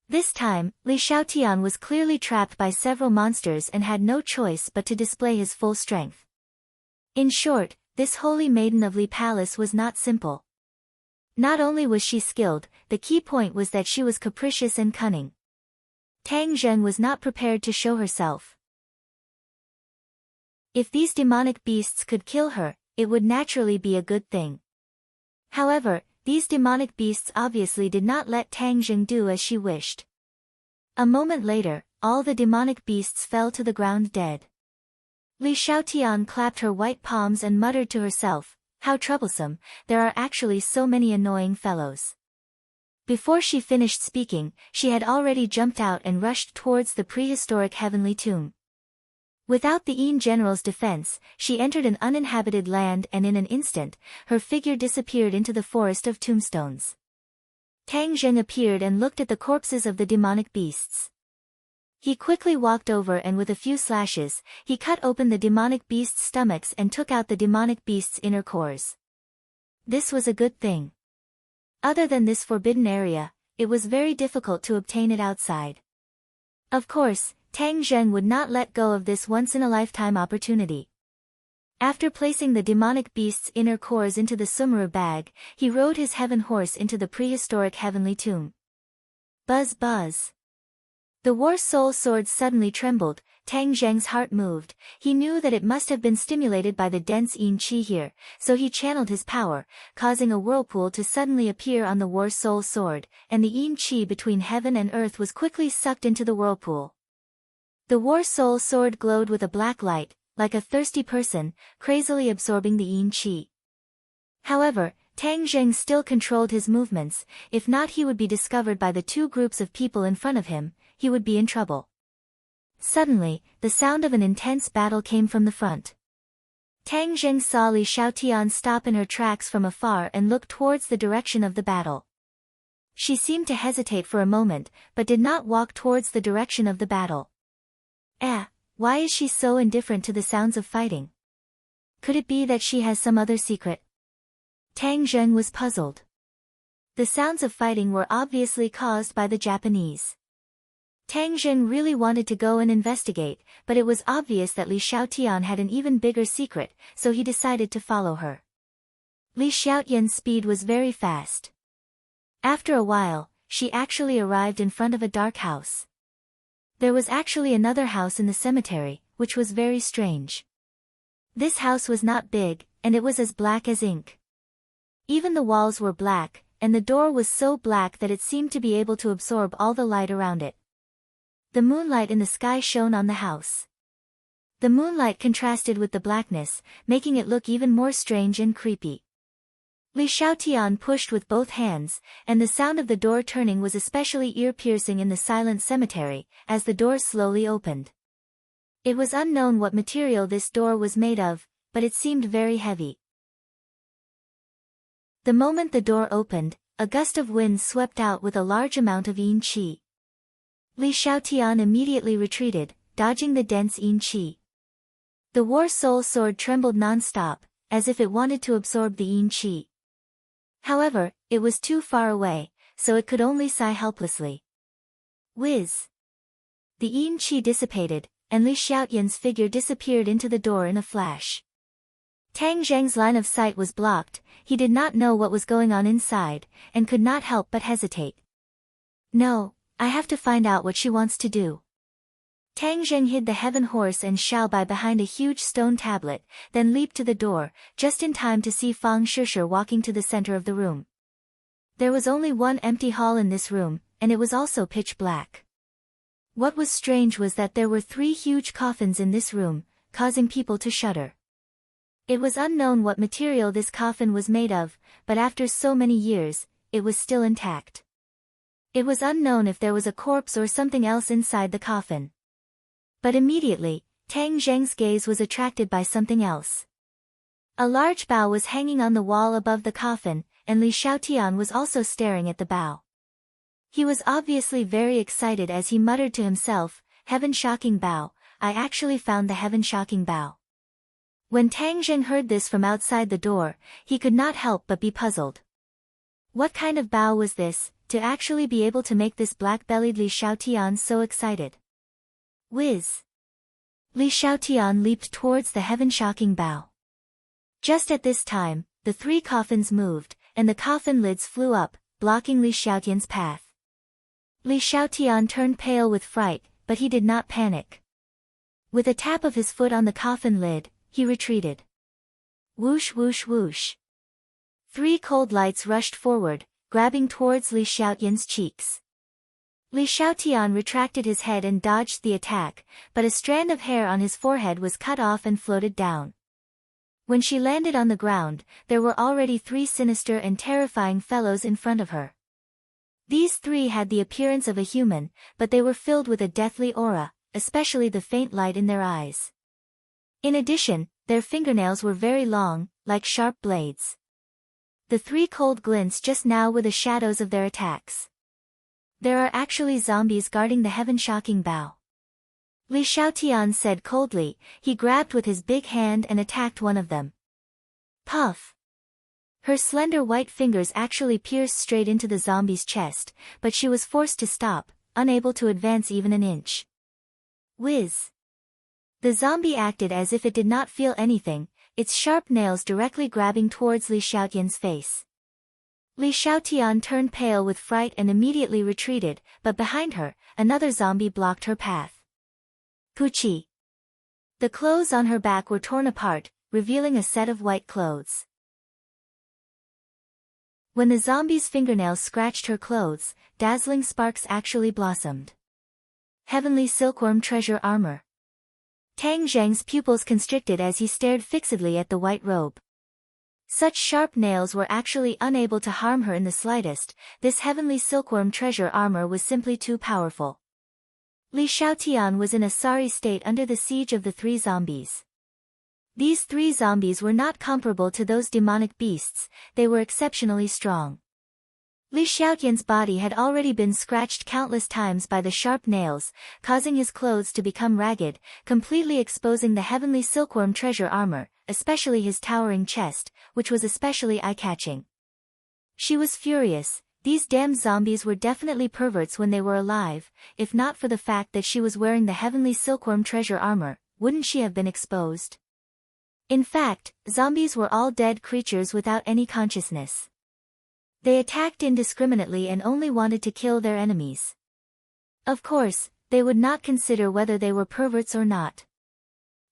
This time, Li Xiaotian was clearly trapped by several monsters and had no choice but to display his full strength. In short, this holy maiden of Li Palace was not simple. Not only was she skilled, the key point was that she was capricious and cunning. Tang Zheng was not prepared to show herself. If these demonic beasts could kill her, it would naturally be a good thing. However, these demonic beasts obviously did not let Tang Zheng do as she wished. A moment later, all the demonic beasts fell to the ground dead. Li Xiaotian clapped her white palms and muttered to herself, "How troublesome, there are actually so many annoying fellows." Before she finished speaking, she had already jumped out and rushed towards the prehistoric heavenly tomb. Without the Yin general's defense, she entered an uninhabited land and in an instant, her figure disappeared into the forest of tombstones. Tang Zheng appeared and looked at the corpses of the demonic beasts. He quickly walked over and with a few slashes, he cut open the demonic beasts' stomachs and took out the demonic beasts' inner cores. This was a good thing. Other than this forbidden area, it was very difficult to obtain it outside. Of course, Tang Zheng would not let go of this once-in-a-lifetime opportunity. After placing the demonic beast's inner cores into the Sumru bag, he rode his heaven horse into the prehistoric heavenly tomb. Buzz buzz. The war soul sword suddenly trembled, Tang Zheng's heart moved, he knew that it must have been stimulated by the dense yin qi here, so he channeled his power, causing a whirlpool to suddenly appear on the war soul sword, and the yin qi between heaven and earth was quickly sucked into the whirlpool. The war soul sword glowed with a black light, like a thirsty person, crazily absorbing the yin qi. However, Tang Zheng still controlled his movements, if not he would be discovered by the two groups of people in front of him, he would be in trouble. Suddenly, the sound of an intense battle came from the front. Tang Zheng saw Li Xiaotian stop in her tracks from afar and look towards the direction of the battle. She seemed to hesitate for a moment, but did not walk towards the direction of the battle. Why is she so indifferent to the sounds of fighting? Could it be that she has some other secret? Tang Zheng was puzzled. The sounds of fighting were obviously caused by the Japanese. Tang Zheng really wanted to go and investigate, but it was obvious that Li Xiaotian had an even bigger secret, so he decided to follow her. Li Xiaotian's speed was very fast. After a while, she actually arrived in front of a dark house. There was actually another house in the cemetery, which was very strange. This house was not big, and it was as black as ink. Even the walls were black, and the door was so black that it seemed to be able to absorb all the light around it. The moonlight in the sky shone on the house. The moonlight contrasted with the blackness, making it look even more strange and creepy. Li Xiaotian pushed with both hands, and the sound of the door turning was especially ear-piercing in the silent cemetery, as the door slowly opened. It was unknown what material this door was made of, but it seemed very heavy. The moment the door opened, a gust of wind swept out with a large amount of yin qi. Li Xiaotian immediately retreated, dodging the dense yin qi. The war soul sword trembled non-stop, as if it wanted to absorb the yin qi. However, it was too far away, so it could only sigh helplessly. Whiz! The yin qi dissipated, and Li Xiaotian's figure disappeared into the door in a flash. Tang Zheng's line of sight was blocked, he did not know what was going on inside, and could not help but hesitate. No, I have to find out what she wants to do. Tang Zheng hid the heaven horse and Xiaobai behind a huge stone tablet, then leaped to the door, just in time to see Fang Shishir walking to the center of the room. There was only one empty hall in this room, and it was also pitch black. What was strange was that there were 3 huge coffins in this room, causing people to shudder. It was unknown what material this coffin was made of, but after so many years, it was still intact. It was unknown if there was a corpse or something else inside the coffin. But immediately, Tang Zheng's gaze was attracted by something else. A large bough was hanging on the wall above the coffin, and Li Xiaotian was also staring at the bough. He was obviously very excited as he muttered to himself, "Heaven-shocking bough, I actually found the heaven-shocking bough." When Tang Zheng heard this from outside the door, he could not help but be puzzled. What kind of bough was this, to actually be able to make this black-bellied Li Xiaotian so excited? Whiz! Li Xiaotian leaped towards the heaven-shocking bough. Just at this time, the 3 coffins moved, and the coffin lids flew up, blocking Li Xiaotian's path. Li Xiaotian turned pale with fright, but he did not panic. With a tap of his foot on the coffin lid, he retreated. Whoosh whoosh whoosh. 3 cold lights rushed forward, grabbing towards Li Xiaotian's cheeks. Li Xiaotian retracted his head and dodged the attack, but a strand of hair on his forehead was cut off and floated down. When she landed on the ground, there were already 3 sinister and terrifying fellows in front of her. These 3 had the appearance of a human, but they were filled with a deathly aura, especially the faint light in their eyes. In addition, their fingernails were very long, like sharp blades. The 3 cold glints just now were the shadows of their attacks. There are actually zombies guarding the heaven-shocking bough. Li Xiaotian said coldly, he grabbed with his big hand and attacked one of them. Puff! Her slender white fingers actually pierced straight into the zombie's chest, but she was forced to stop, unable to advance even an inch. Whiz! The zombie acted as if it did not feel anything, its sharp nails directly grabbing towards Li Xiaotian's face. Li Xiaotian turned pale with fright and immediately retreated, but behind her, another zombie blocked her path. Puchi! The clothes on her back were torn apart, revealing a set of white clothes. When the zombie's fingernails scratched her clothes, dazzling sparks actually blossomed. Heavenly silkworm treasure armor. Tang Zheng's pupils constricted as he stared fixedly at the white robe. Such sharp nails were actually unable to harm her in the slightest, this heavenly silkworm treasure armor was simply too powerful. Li Xiaotian was in a sorry state under the siege of the 3 zombies. These 3 zombies were not comparable to those demonic beasts, they were exceptionally strong. Li Xiaotian's body had already been scratched countless times by the sharp nails, causing his clothes to become ragged, completely exposing the heavenly silkworm treasure armor, especially his towering chest, which was especially eye-catching. She was furious, these damned zombies were definitely perverts when they were alive, if not for the fact that she was wearing the heavenly silkworm treasure armor, wouldn't she have been exposed? In fact, zombies were all dead creatures without any consciousness. They attacked indiscriminately and only wanted to kill their enemies. Of course, they would not consider whether they were perverts or not.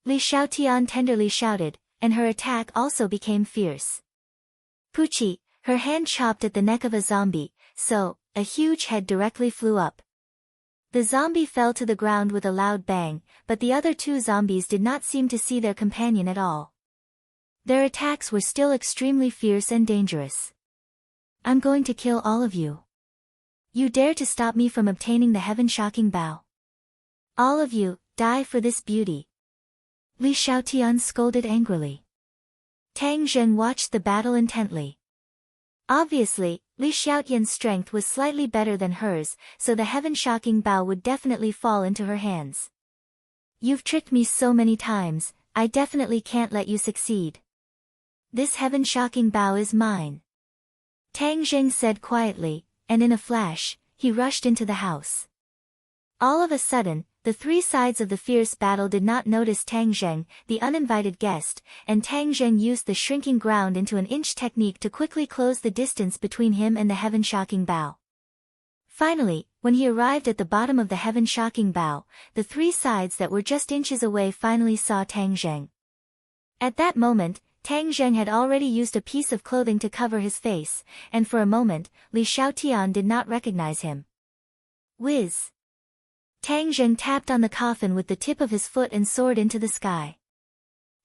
Li Xiaotian tenderly shouted, and her attack also became fierce. Puchi, Her hand chopped at the neck of a zombie, so, a huge head directly flew up. The zombie fell to the ground with a loud bang, but the other two zombies did not seem to see their companion at all. Their attacks were still extremely fierce and dangerous. I'm going to kill all of you. You dare to stop me from obtaining the heaven-shocking bow. All of you, die for this beauty. Li Xiaotian scolded angrily. Tang Zheng watched the battle intently. Obviously, Li Xiaotian's strength was slightly better than hers, so the heaven-shocking bow would definitely fall into her hands. You've tricked me so many times, I definitely can't let you succeed. This heaven-shocking bow is mine. Tang Zheng said quietly, and in a flash, he rushed into the house. All of a sudden, the three sides of the fierce battle did not notice Tang Zheng, the uninvited guest, and Tang Zheng used the shrinking ground into an inch technique to quickly close the distance between him and the heaven-shocking bow. Finally, when he arrived at the bottom of the heaven-shocking bow, the three sides that were just inches away finally saw Tang Zheng. At that moment, Tang Zheng had already used a piece of clothing to cover his face, and for a moment, Li Xiaotian did not recognize him. Whiz! Tang Zheng tapped on the coffin with the tip of his foot and soared into the sky.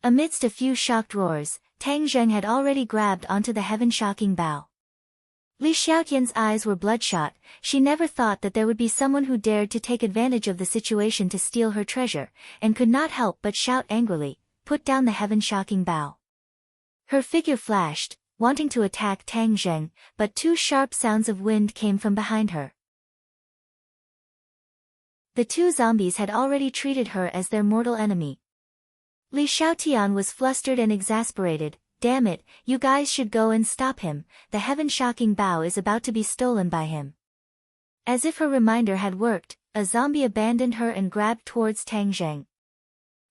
Amidst a few shocked roars, Tang Zheng had already grabbed onto the heaven-shocking bow. Li Xiaotian's eyes were bloodshot. She never thought that there would be someone who dared to take advantage of the situation to steal her treasure, and could not help but shout angrily, "Put down the heaven-shocking bow." Her figure flashed, wanting to attack Tang Zheng, but two sharp sounds of wind came from behind her. The two zombies had already treated her as their mortal enemy. Li Xiaotian was flustered and exasperated. Damn it, you guys should go and stop him, the heaven-shocking bow is about to be stolen by him. As if her reminder had worked, a zombie abandoned her and grabbed towards Tang Zheng.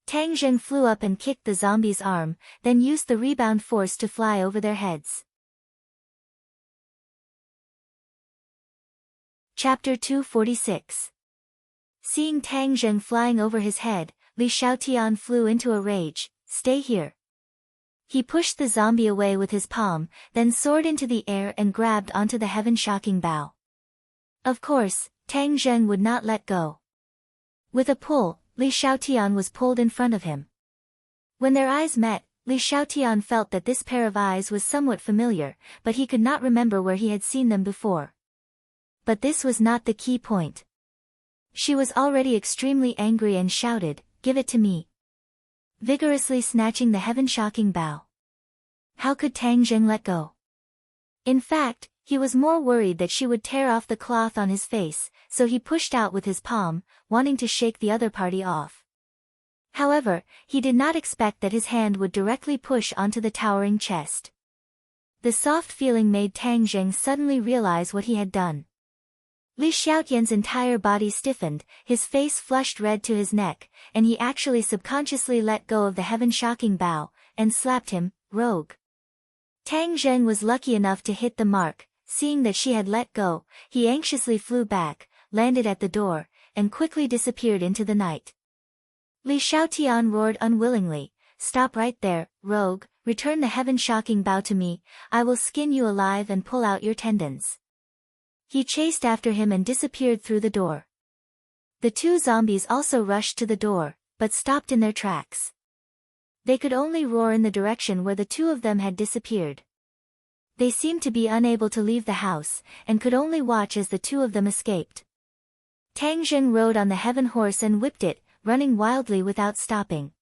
Tang Zheng flew up and kicked the zombie's arm, then used the rebound force to fly over their heads. Chapter 246. Seeing Tang Zheng flying over his head, Li Xiaotian flew into a rage. Stay here. He pushed the zombie away with his palm, then soared into the air and grabbed onto the heaven-shocking bow. Of course, Tang Zheng would not let go. With a pull, Li Xiaotian was pulled in front of him. When their eyes met, Li Xiaotian felt that this pair of eyes was somewhat familiar, but he could not remember where he had seen them before. But this was not the key point. She was already extremely angry and shouted, "Give it to me!" vigorously snatching the heaven-shocking bow. How could Tang Zheng let go? In fact, he was more worried that she would tear off the cloth on his face, so he pushed out with his palm, wanting to shake the other party off. However, he did not expect that his hand would directly push onto the towering chest. The soft feeling made Tang Zheng suddenly realize what he had done. Li Xiaotian's entire body stiffened, his face flushed red to his neck, and he actually subconsciously let go of the heaven-shocking bow, and slapped him, "Rogue." Tang Zheng was lucky enough to hit the mark. Seeing that she had let go, he anxiously flew back, landed at the door, and quickly disappeared into the night. Li Xiaotian roared unwillingly, "Stop right there, rogue, return the heaven-shocking bow to me, I will skin you alive and pull out your tendons." He chased after him and disappeared through the door. The two zombies also rushed to the door, but stopped in their tracks. They could only roar in the direction where the two of them had disappeared. They seemed to be unable to leave the house, and could only watch as the two of them escaped. Tang Zheng rode on the heaven horse and whipped it, running wildly without stopping.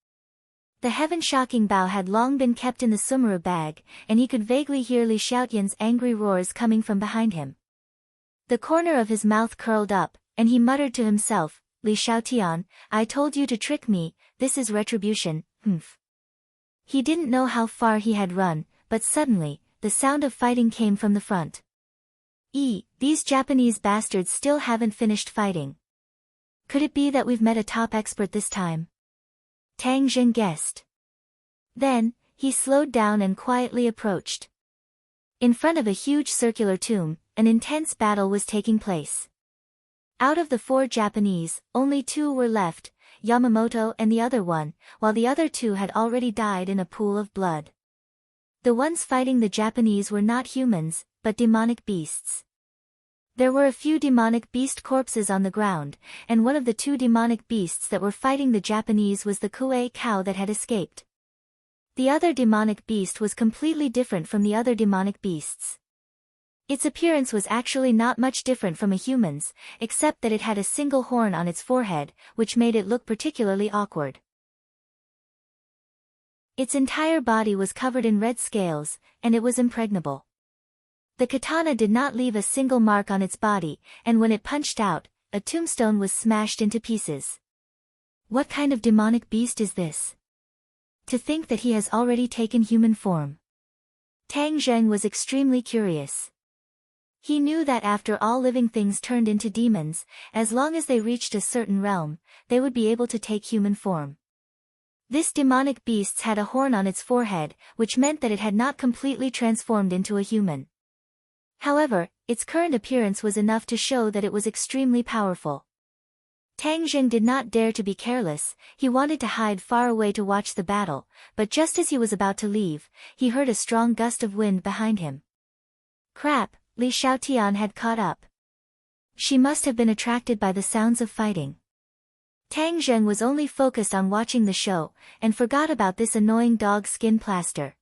The heaven-shocking bow had long been kept in the sumuru bag, and he could vaguely hear Li Xiaotian's angry roars coming from behind him. The corner of his mouth curled up, and he muttered to himself, "Li Xiaotian, I told you to trick me, this is retribution, humph." He didn't know how far he had run, but suddenly, the sound of fighting came from the front. These Japanese bastards still haven't finished fighting. Could it be that we've met a top expert this time? Tang Zheng guessed. Then, he slowed down and quietly approached. In front of a huge circular tomb, an intense battle was taking place. Out of the 4 Japanese, only 2 were left, Yamamoto and the other one, while the other 2 had already died in a pool of blood. The ones fighting the Japanese were not humans, but demonic beasts. There were a few demonic beast corpses on the ground, and one of the two demonic beasts that were fighting the Japanese was the Kuei cow that had escaped. The other demonic beast was completely different from the other demonic beasts. Its appearance was actually not much different from a human's, except that it had a single horn on its forehead, which made it look particularly awkward. Its entire body was covered in red scales, and it was impregnable. The katana did not leave a single mark on its body, and when it punched out, a tombstone was smashed into pieces. What kind of demonic beast is this? To think that he has already taken human form. Tang Zheng was extremely curious. He knew that after all living things turned into demons, as long as they reached a certain realm, they would be able to take human form. This demonic beast had a horn on its forehead, which meant that it had not completely transformed into a human. However, its current appearance was enough to show that it was extremely powerful. Tang Zheng did not dare to be careless. He wanted to hide far away to watch the battle, but just as he was about to leave, he heard a strong gust of wind behind him. Crap, Li Xiaotian had caught up. She must have been attracted by the sounds of fighting. Tang Zheng was only focused on watching the show, and forgot about this annoying dog skin plaster.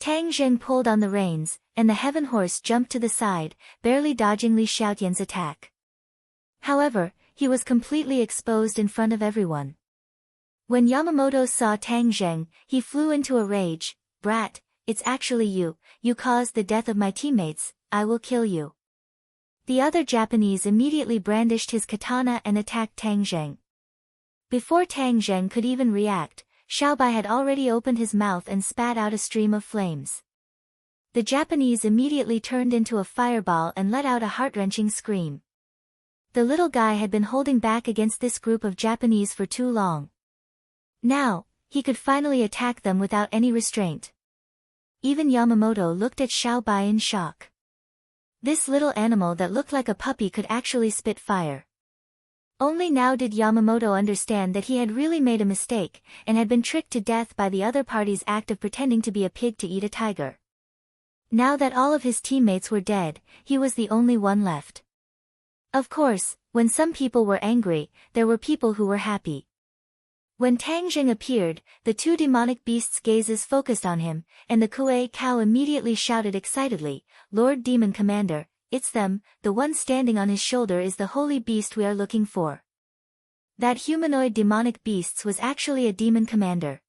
Tang Zheng pulled on the reins, and the heaven horse jumped to the side, barely dodging Li Xiaotian's attack. However, he was completely exposed in front of everyone. When Yamamoto saw Tang Zheng, he flew into a rage. "Brat, it's actually you. You caused the death of my teammates. I will kill you." The other Japanese immediately brandished his katana and attacked Tang Zheng. Before Tang Zheng could even react, Xiaobai had already opened his mouth and spat out a stream of flames. The Japanese immediately turned into a fireball and let out a heart-wrenching scream. The little guy had been holding back against this group of Japanese for too long. Now, he could finally attack them without any restraint. Even Yamamoto looked at Xiaobai in shock. This little animal that looked like a puppy could actually spit fire. Only now did Yamamoto understand that he had really made a mistake, and had been tricked to death by the other party's act of pretending to be a pig to eat a tiger. Now that all of his teammates were dead, he was the only one left. Of course, when some people were angry, there were people who were happy. When Tang Zheng appeared, the two demonic beasts' gazes focused on him, and the Kuei cow immediately shouted excitedly, "Lord Demon Commander, it's them, the one standing on his shoulder is the holy beast we are looking for." That humanoid demonic beast was actually a demon commander.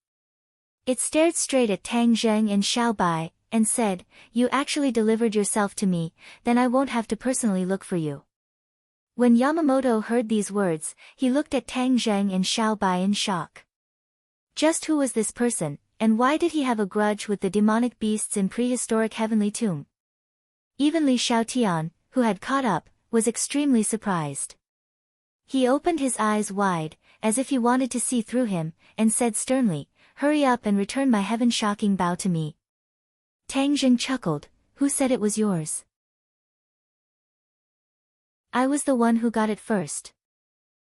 It stared straight at Tang Zheng and Xiaobai, and said, "You actually delivered yourself to me, then I won't have to personally look for you." When Yamamoto heard these words, he looked at Tang Zheng and Xiaobai in shock. Just who was this person, and why did he have a grudge with the demonic beasts in prehistoric heavenly tomb? Even Li Xiaotian, who had caught up, was extremely surprised. He opened his eyes wide, as if he wanted to see through him, and said sternly, "Hurry up and return my heaven-shocking bow to me." Tang Zheng chuckled, "Who said it was yours?" "I was the one who got it first."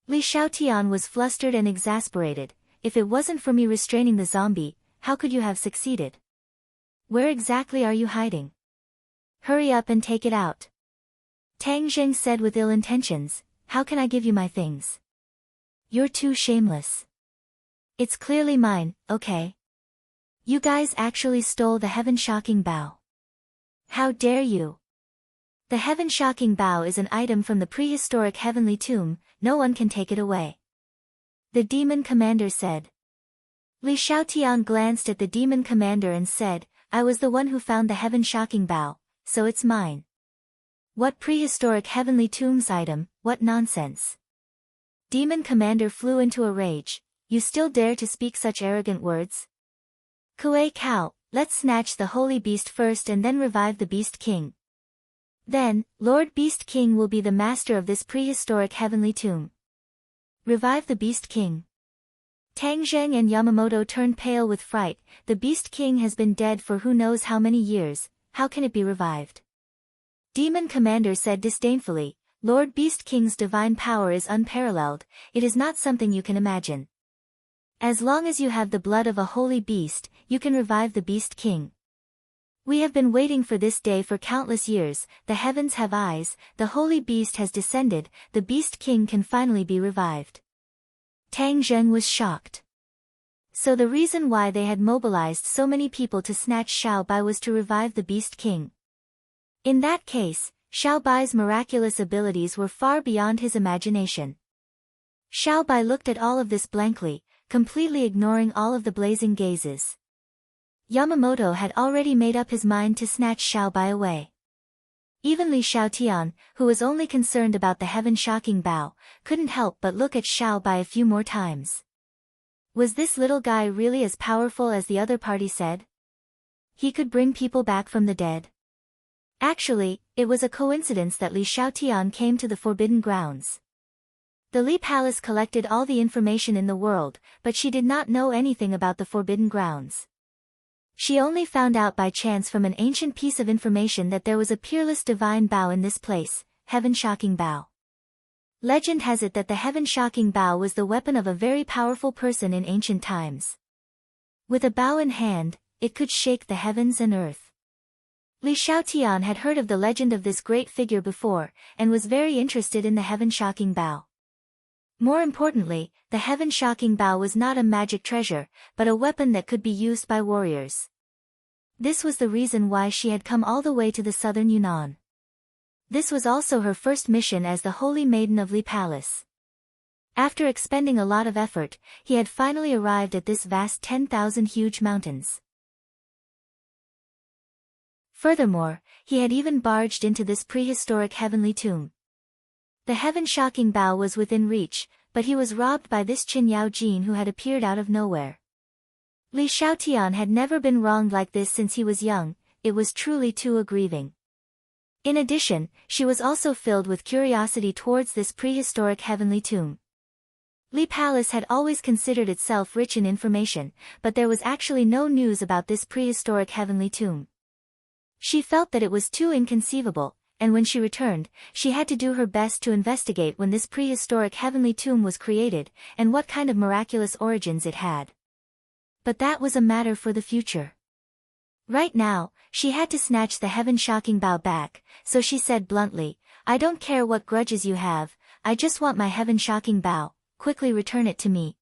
Li Xiaotian was flustered and exasperated. "If it wasn't for me restraining the zombie, how could you have succeeded? Where exactly are you hiding? Hurry up and take it out." Tang Zheng said with ill intentions, "How can I give you my things? You're too shameless. It's clearly mine, okay? You guys actually stole the heaven-shocking bow. How dare you? The heaven-shocking bow is an item from the prehistoric heavenly tomb, no one can take it away," the demon commander said. Li Xiaotian glanced at the demon commander and said, "I was the one who found the heaven-shocking bow, so it's mine." What prehistoric heavenly tombs item, what nonsense. Demon commander flew into a rage. "You still dare to speak such arrogant words? Kuei cow, let's snatch the holy beast first and then revive the beast king. Then, Lord Beast King will be the master of this prehistoric heavenly tomb." Revive the Beast King. Tang Zheng and Yamamoto turned pale with fright. The Beast King has been dead for who knows how many years, how can it be revived? Demon Commander said disdainfully, "Lord Beast King's divine power is unparalleled, it is not something you can imagine. As long as you have the blood of a holy beast, you can revive the Beast King. We have been waiting for this day for countless years, the heavens have eyes, the holy beast has descended, the beast king can finally be revived. Tang Zheng was shocked. So the reason why they had mobilized so many people to snatch Xiao Bai was to revive the beast king. In that case, Xiao Bai's miraculous abilities were far beyond his imagination. Xiao Bai looked at all of this blankly, completely ignoring all of the blazing gazes. Yamamoto had already made up his mind to snatch Xiao Bai away. Even Li Xiaotian, who was only concerned about the heaven-shocking bow, couldn't help but look at Xiao Bai a few more times. Was this little guy really as powerful as the other party said? He could bring people back from the dead. Actually, it was a coincidence that Li Xiaotian came to the Forbidden Grounds. The Li Palace collected all the information in the world, but she did not know anything about the Forbidden Grounds. She only found out by chance from an ancient piece of information that there was a peerless divine bow in this place, heaven-shocking bow. Legend has it that the heaven-shocking bow was the weapon of a very powerful person in ancient times. With a bow in hand, it could shake the heavens and earth. Li Xiaotian had heard of the legend of this great figure before, and was very interested in the heaven-shocking bow. More importantly, the heaven-shocking bow was not a magic treasure, but a weapon that could be used by warriors. This was the reason why she had come all the way to the southern Yunnan. This was also her first mission as the Holy Maiden of Li Palace. After expending a lot of effort, he had finally arrived at this vast 10,000 huge mountains. Furthermore, he had even barged into this prehistoric heavenly tomb. The heaven-shocking bow was within reach, but he was robbed by this Qin Yao Jin who had appeared out of nowhere. Li Xiaotian had never been wronged like this since he was young, it was truly too grieving. In addition, she was also filled with curiosity towards this prehistoric heavenly tomb. Li Palace had always considered itself rich in information, but there was actually no news about this prehistoric heavenly tomb. She felt that it was too inconceivable, and when she returned, she had to do her best to investigate when this prehistoric heavenly tomb was created, and what kind of miraculous origins it had. But that was a matter for the future. Right now, she had to snatch the heaven-shocking bow back, so she said bluntly, "I don't care what grudges you have, I just want my heaven-shocking bow, quickly return it to me."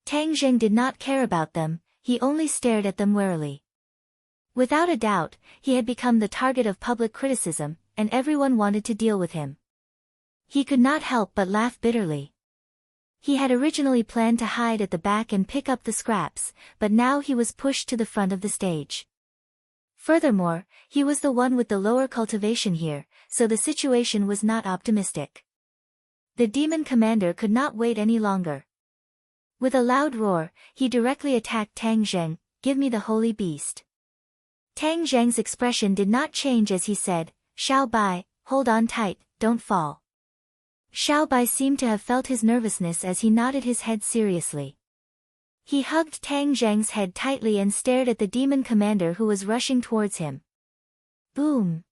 Tang Zheng did not care about them, he only stared at them warily. Without a doubt, he had become the target of public criticism, and everyone wanted to deal with him. He could not help but laugh bitterly. He had originally planned to hide at the back and pick up the scraps, but now he was pushed to the front of the stage. Furthermore, he was the one with the lower cultivation here, so the situation was not optimistic. The demon commander could not wait any longer. With a loud roar, he directly attacked Tang Zheng, "Give me the holy beast." Tang Zheng's expression did not change as he said, "Xiao Bai, hold on tight, don't fall." Xiao Bai seemed to have felt his nervousness as he nodded his head seriously. He hugged Tang Zheng's head tightly and stared at the demon commander who was rushing towards him. Boom!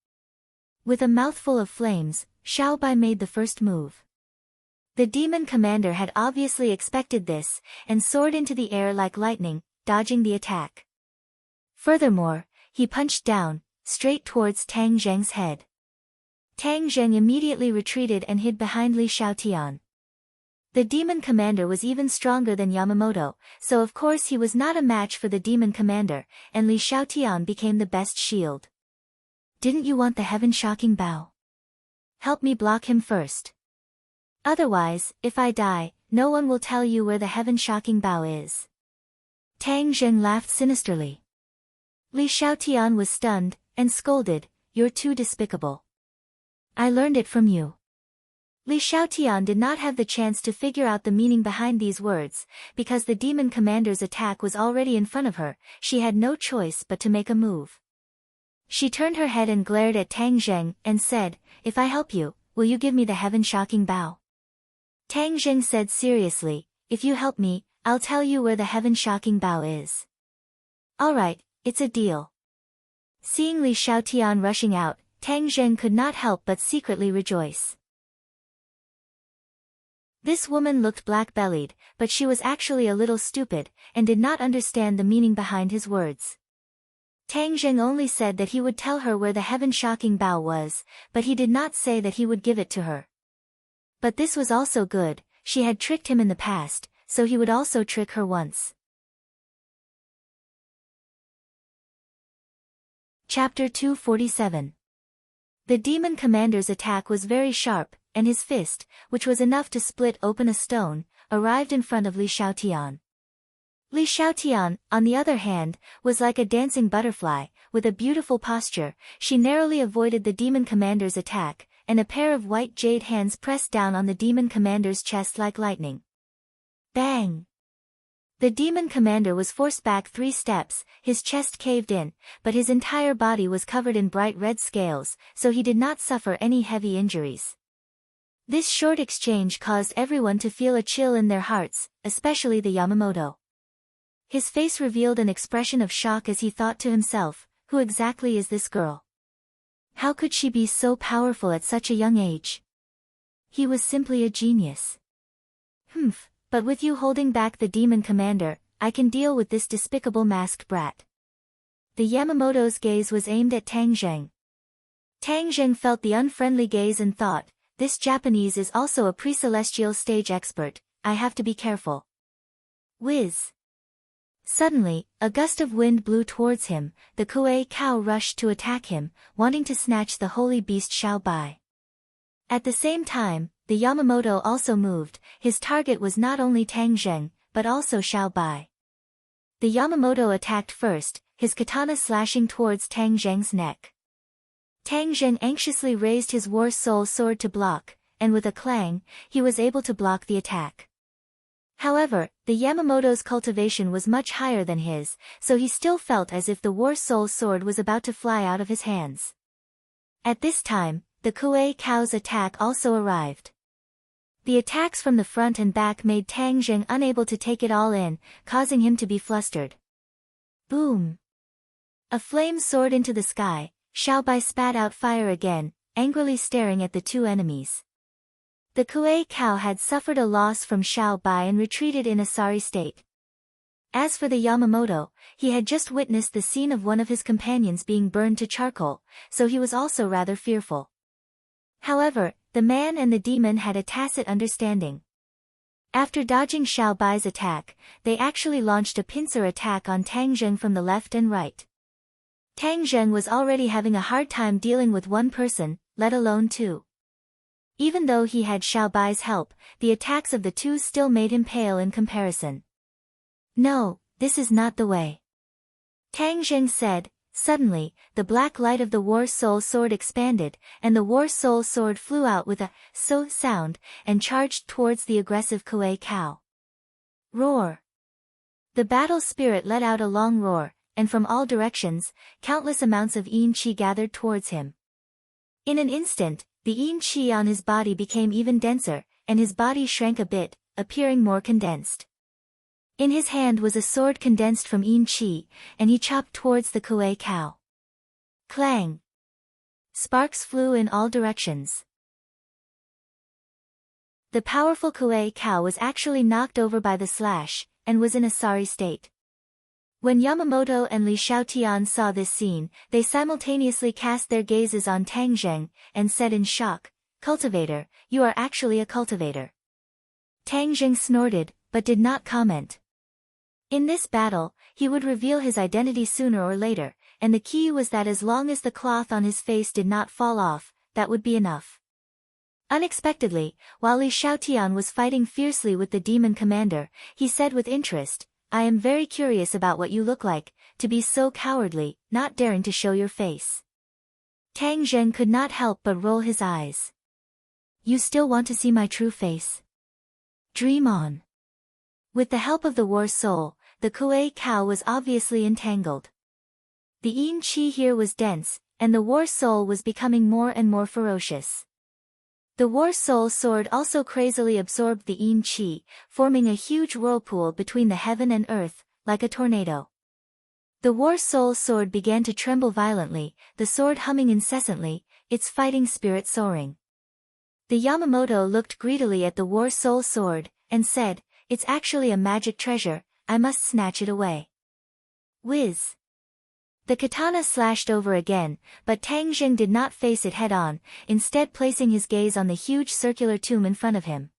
With a mouthful of flames, Xiao Bai made the first move. The demon commander had obviously expected this, and soared into the air like lightning, dodging the attack. Furthermore, he punched down, straight towards Tang Zheng's head. Tang Zheng immediately retreated and hid behind Li Xiaotian. The demon commander was even stronger than Yamamoto, so of course he was not a match for the demon commander, and Li Xiaotian became the best shield. "Didn't you want the heaven-shocking bow? Help me block him first. Otherwise, if I die, no one will tell you where the heaven-shocking bow is." Tang Zheng laughed sinisterly. Li Xiaotian was stunned, and scolded, "You're too despicable. I learned it from you." Li Xiaotian did not have the chance to figure out the meaning behind these words, because the demon commander's attack was already in front of her, she had no choice but to make a move. She turned her head and glared at Tang Zheng, and said, "If I help you, will you give me the heaven-shocking bow?" Tang Zheng said seriously, "If you help me, I'll tell you where the heaven-shocking bow is." "Alright, it's a deal." Seeing Li Xiaotian rushing out, Tang Zheng could not help but secretly rejoice. This woman looked black-bellied, but she was actually a little stupid, and did not understand the meaning behind his words. Tang Zheng only said that he would tell her where the heaven-shocking bow was, but he did not say that he would give it to her. But this was also good, she had tricked him in the past, so he would also trick her once. Chapter 247. The demon commander's attack was very sharp, and his fist, which was enough to split open a stone, arrived in front of Li Xiaotian. Li Xiaotian, on the other hand, was like a dancing butterfly, with a beautiful posture. She narrowly avoided the demon commander's attack, and a pair of white jade hands pressed down on the demon commander's chest like lightning. Bang! The demon commander was forced back 3 steps, his chest caved in, but his entire body was covered in bright red scales, so he did not suffer any heavy injuries. This short exchange caused everyone to feel a chill in their hearts, especially the Yamamoto. His face revealed an expression of shock as he thought to himself, who exactly is this girl? How could she be so powerful at such a young age? He was simply a genius. But with you holding back the demon commander, I can deal with this despicable masked brat. The Yamamoto's gaze was aimed at Tang Zheng. Tang Zheng felt the unfriendly gaze and thought, this Japanese is also a pre-celestial stage expert, I have to be careful. Whiz! Suddenly, a gust of wind blew towards him, the Kuei cow rushed to attack him, wanting to snatch the holy beast Xiao Bai. At the same time, the Yamamoto also moved, his target was not only Tang Zheng, but also Xiao Bai. The Yamamoto attacked first, his katana slashing towards Tang Zheng's neck. Tang Zheng anxiously raised his war soul sword to block, and with a clang, he was able to block the attack. However, the Yamamoto's cultivation was much higher than his, so he still felt as if the war soul sword was about to fly out of his hands. At this time, the Kuei cow's attack also arrived. The attacks from the front and back made Tang Zheng unable to take it all in, causing him to be flustered. Boom! A flame soared into the sky, Xiao Bai spat out fire again, angrily staring at the 2 enemies. The Kuei cow had suffered a loss from Xiao Bai and retreated in a sorry state. As for the Yamamoto, he had just witnessed the scene of one of his companions being burned to charcoal, so he was also rather fearful. However, the man and the demon had a tacit understanding. After dodging Xiao Bai's attack, they actually launched a pincer attack on Tang Zheng from the left and right. Tang Zheng was already having a hard time dealing with one person, let alone 2. Even though he had Xiao Bai's help, the attacks of the 2 still made him pale in comparison. No, this is not the way. Tang Zheng said. Suddenly, the black light of the war soul sword expanded, and the war soul sword flew out with a so sound, and charged towards the aggressive Kuei cow. Roar! The battle spirit let out a long roar, and from all directions, countless amounts of yin qi gathered towards him. In an instant, the yin qi on his body became even denser, and his body shrank a bit, appearing more condensed. In his hand was a sword condensed from yin qi, and he chopped towards the Kuei cow. Clang! Sparks flew in all directions. The powerful Kuei cow was actually knocked over by the slash, and was in a sorry state. When Yamamoto and Li Xiaotian saw this scene, they simultaneously cast their gazes on Tang Zheng, and said in shock, "Cultivator, you are actually a cultivator." Tang Zheng snorted, but did not comment. In this battle, he would reveal his identity sooner or later, and the key was that as long as the cloth on his face did not fall off, that would be enough. Unexpectedly, while Li Xiaotian was fighting fiercely with the demon commander, he said with interest, "I am very curious about what you look like, to be so cowardly, not daring to show your face." Tang Zheng could not help but roll his eyes. "You still want to see my true face? Dream on." With the help of the war soul, the Kuei cow was obviously entangled. The yin qi here was dense, and the war soul was becoming more and more ferocious. The war soul sword also crazily absorbed the yin qi, forming a huge whirlpool between the heaven and earth, like a tornado. The war soul sword began to tremble violently, the sword humming incessantly, its fighting spirit soaring. The Yamamoto looked greedily at the war soul sword, and said, "It's actually a magic treasure, I must snatch it away." Whiz! The katana slashed over again, but Tang Jing did not face it head-on, instead placing his gaze on the huge circular tomb in front of him.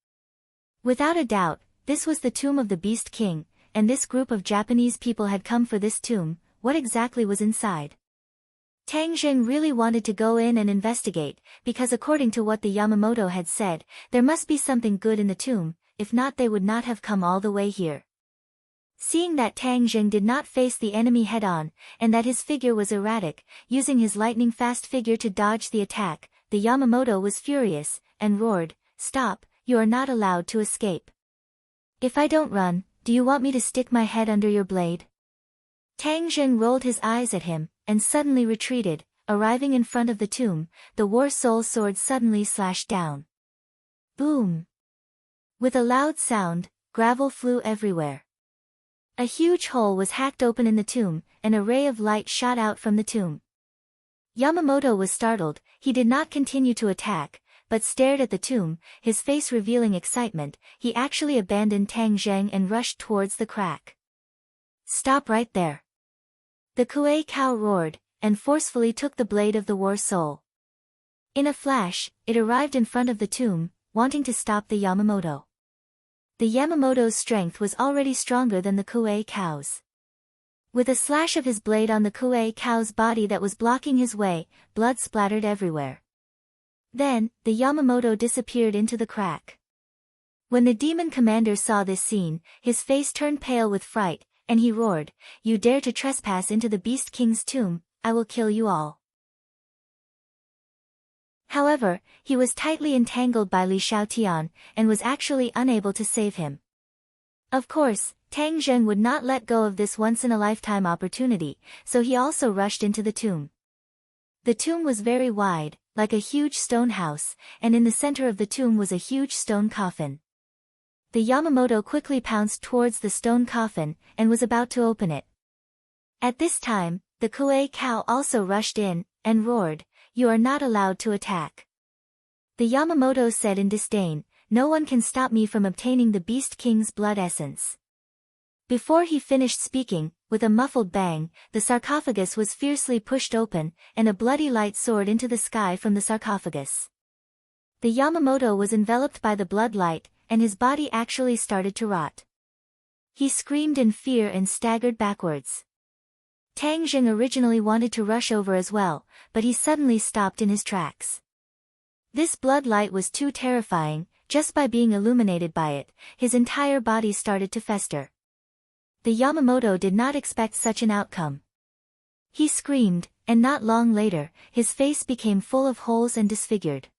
Without a doubt, this was the tomb of the Beast King, and this group of Japanese people had come for this tomb. What exactly was inside? Tang Jing really wanted to go in and investigate, because according to what the Yamamoto had said, there must be something good in the tomb, if not they would not have come all the way here. Seeing that Tang Jing did not face the enemy head-on, and that his figure was erratic, using his lightning-fast figure to dodge the attack, the Yamamoto was furious, and roared, "Stop, you are not allowed to escape. If I don't run, do you want me to stick my head under your blade?" Tang Jing rolled his eyes at him, and suddenly retreated, arriving in front of the tomb. The War Soul sword suddenly slashed down. Boom! With a loud sound, gravel flew everywhere. A huge hole was hacked open in the tomb, and a ray of light shot out from the tomb. Yamamoto was startled. He did not continue to attack, but stared at the tomb, his face revealing excitement. He actually abandoned Tang Jing and rushed towards the crack. "Stop right there!" The Kuei cow roared, and forcefully took the blade of the War Soul. In a flash, it arrived in front of the tomb, wanting to stop the Yamamoto. The Yamamoto's strength was already stronger than the Kuei cow's. With a slash of his blade on the Kuei cow's body that was blocking his way, blood splattered everywhere. Then, the Yamamoto disappeared into the crack. When the demon commander saw this scene, his face turned pale with fright, and he roared, "You dare to trespass into the Beast King's tomb, I will kill you all." However, he was tightly entangled by Li Xiaotian, and was actually unable to save him. Of course, Tang Jing would not let go of this once-in-a-lifetime opportunity, so he also rushed into the tomb. The tomb was very wide, like a huge stone house, and in the center of the tomb was a huge stone coffin. The Yamamoto quickly pounced towards the stone coffin, and was about to open it. At this time, the Kuei cow also rushed in, and roared, "You are not allowed to attack." The Yamamoto said in disdain, "No one can stop me from obtaining the Beast King's blood essence." Before he finished speaking, with a muffled bang, the sarcophagus was fiercely pushed open, and a bloody light soared into the sky from the sarcophagus. The Yamamoto was enveloped by the blood light, and his body actually started to rot. He screamed in fear and staggered backwards. Tang Jing originally wanted to rush over as well, but he suddenly stopped in his tracks. This blood light was too terrifying. Just by being illuminated by it, his entire body started to fester. The Yamamoto did not expect such an outcome. He screamed, and not long later, his face became full of holes and disfigured.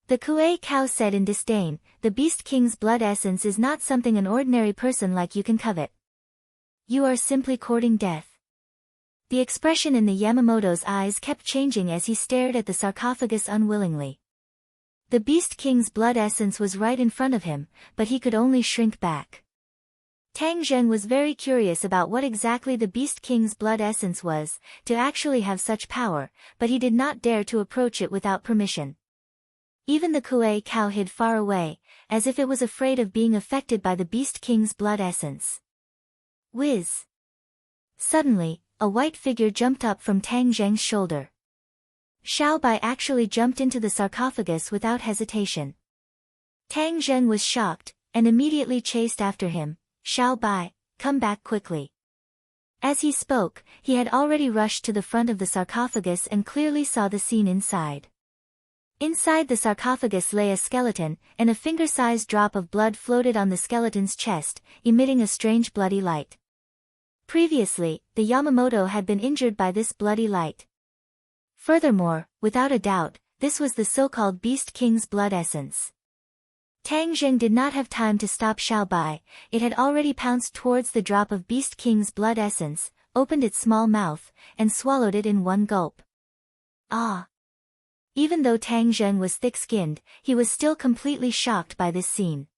The Kuei cow said in disdain, "The Beast King's blood essence is not something an ordinary person like you can covet. You are simply courting death." The expression in the Yamamoto's eyes kept changing as he stared at the sarcophagus unwillingly. The Beast King's blood essence was right in front of him, but he could only shrink back. Tang Jing was very curious about what exactly the Beast King's blood essence was, to actually have such power, but he did not dare to approach it without permission. Even the Kuei cow hid far away, as if it was afraid of being affected by the Beast King's blood essence. Whiz! Suddenly, a white figure jumped up from Tang Jing's shoulder. Xiao Bai actually jumped into the sarcophagus without hesitation. Tang Jing was shocked, and immediately chased after him. "Xiao Bai, come back quickly." As he spoke, he had already rushed to the front of the sarcophagus and clearly saw the scene inside. Inside the sarcophagus lay a skeleton, and a finger-sized drop of blood floated on the skeleton's chest, emitting a strange bloody light. Previously, the Yamamoto had been injured by this bloody light. Furthermore, without a doubt, this was the so-called Beast King's blood essence. Tang Jing did not have time to stop Xiao Bai. It had already pounced towards the drop of Beast King's blood essence, opened its small mouth, and swallowed it in one gulp. Ah! Even though Tang Jing was thick-skinned, he was still completely shocked by this scene.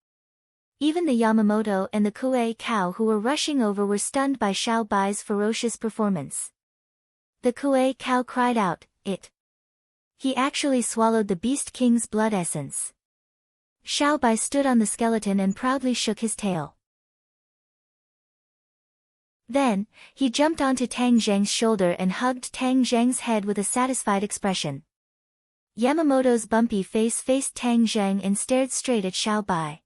Even the Yamamoto and the Kuei cow who were rushing over were stunned by Xiao Bai's ferocious performance. The Kuei cow cried out, "It!" He actually swallowed the Beast King's blood essence. Xiao Bai stood on the skeleton and proudly shook his tail. Then, he jumped onto Tang Zheng's shoulder and hugged Tang Zheng's head with a satisfied expression. Yamamoto's bumpy face faced Tang Zheng and stared straight at Xiao Bai.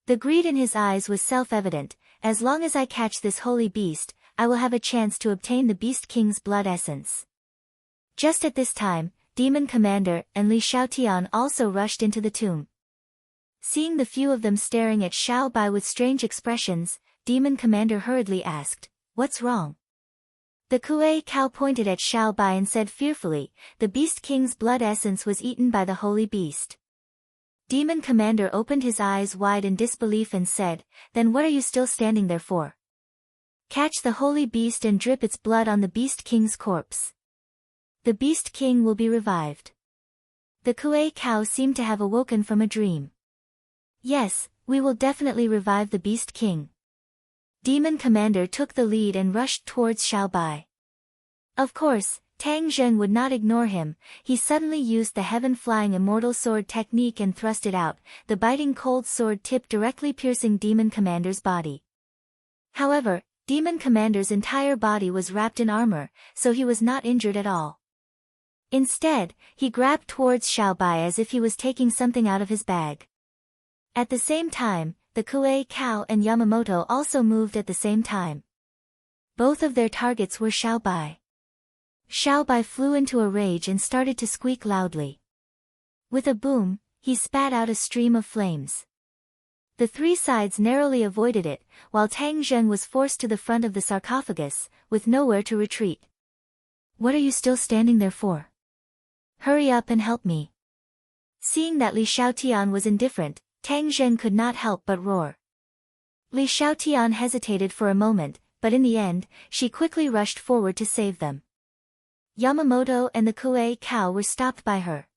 The greed in his eyes was self-evident. As long as I catch this holy beast, I will have a chance to obtain the Beast King's blood essence. Just at this time, Demon Commander and Li Xiaotian also rushed into the tomb. Seeing the few of them staring at Xiao Bai with strange expressions, Demon Commander hurriedly asked, "What's wrong?" The Kuei cow pointed at Xiao Bai and said fearfully, "The Beast King's blood essence was eaten by the holy beast." Demon Commander opened his eyes wide in disbelief and said, "Then what are you still standing there for? Catch the holy beast and drip its blood on the Beast King's corpse. The Beast King will be revived." The Kuei cow seemed to have awoken from a dream. "Yes, we will definitely revive the Beast King." Demon Commander took the lead and rushed towards Xiao Bai. Of course, Tang Zheng would not ignore him. He suddenly used the heaven-flying immortal sword technique and thrust it out, the biting cold sword tip directly piercing Demon Commander's body. However, Demon Commander's entire body was wrapped in armor, so he was not injured at all. Instead, he grabbed towards Xiao Bai as if he was taking something out of his bag. At the same time, the Kuei cow and Yamamoto also moved at the same time. Both of their targets were Xiao Bai. Xiao Bai flew into a rage and started to squeak loudly. With a boom, he spat out a stream of flames. The three sides narrowly avoided it, while Tang Zheng was forced to the front of the sarcophagus, with nowhere to retreat. "What are you still standing there for? Hurry up and help me." Seeing that Li Xiaotian was indifferent, Tang Zheng could not help but roar. Li Xiaotian hesitated for a moment, but in the end, she quickly rushed forward to save them. Yamamoto and the Kuei cow were stopped by her.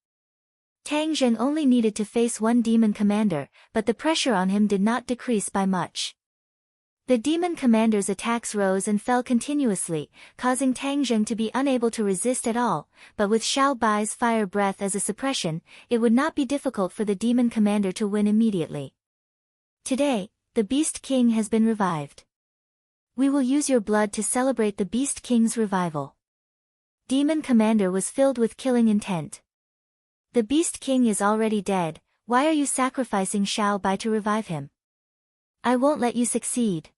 Tang Zheng only needed to face one Demon Commander, but the pressure on him did not decrease by much. The Demon Commander's attacks rose and fell continuously, causing Tang Zheng to be unable to resist at all, but with Xiao Bai's fire breath as a suppression, it would not be difficult for the Demon Commander to win immediately. "Today, the Beast King has been revived. We will use your blood to celebrate the Beast King's revival." Demon Commander was filled with killing intent. "The Beast King is already dead, why are you sacrificing Xiao Bai to revive him? I won't let you succeed."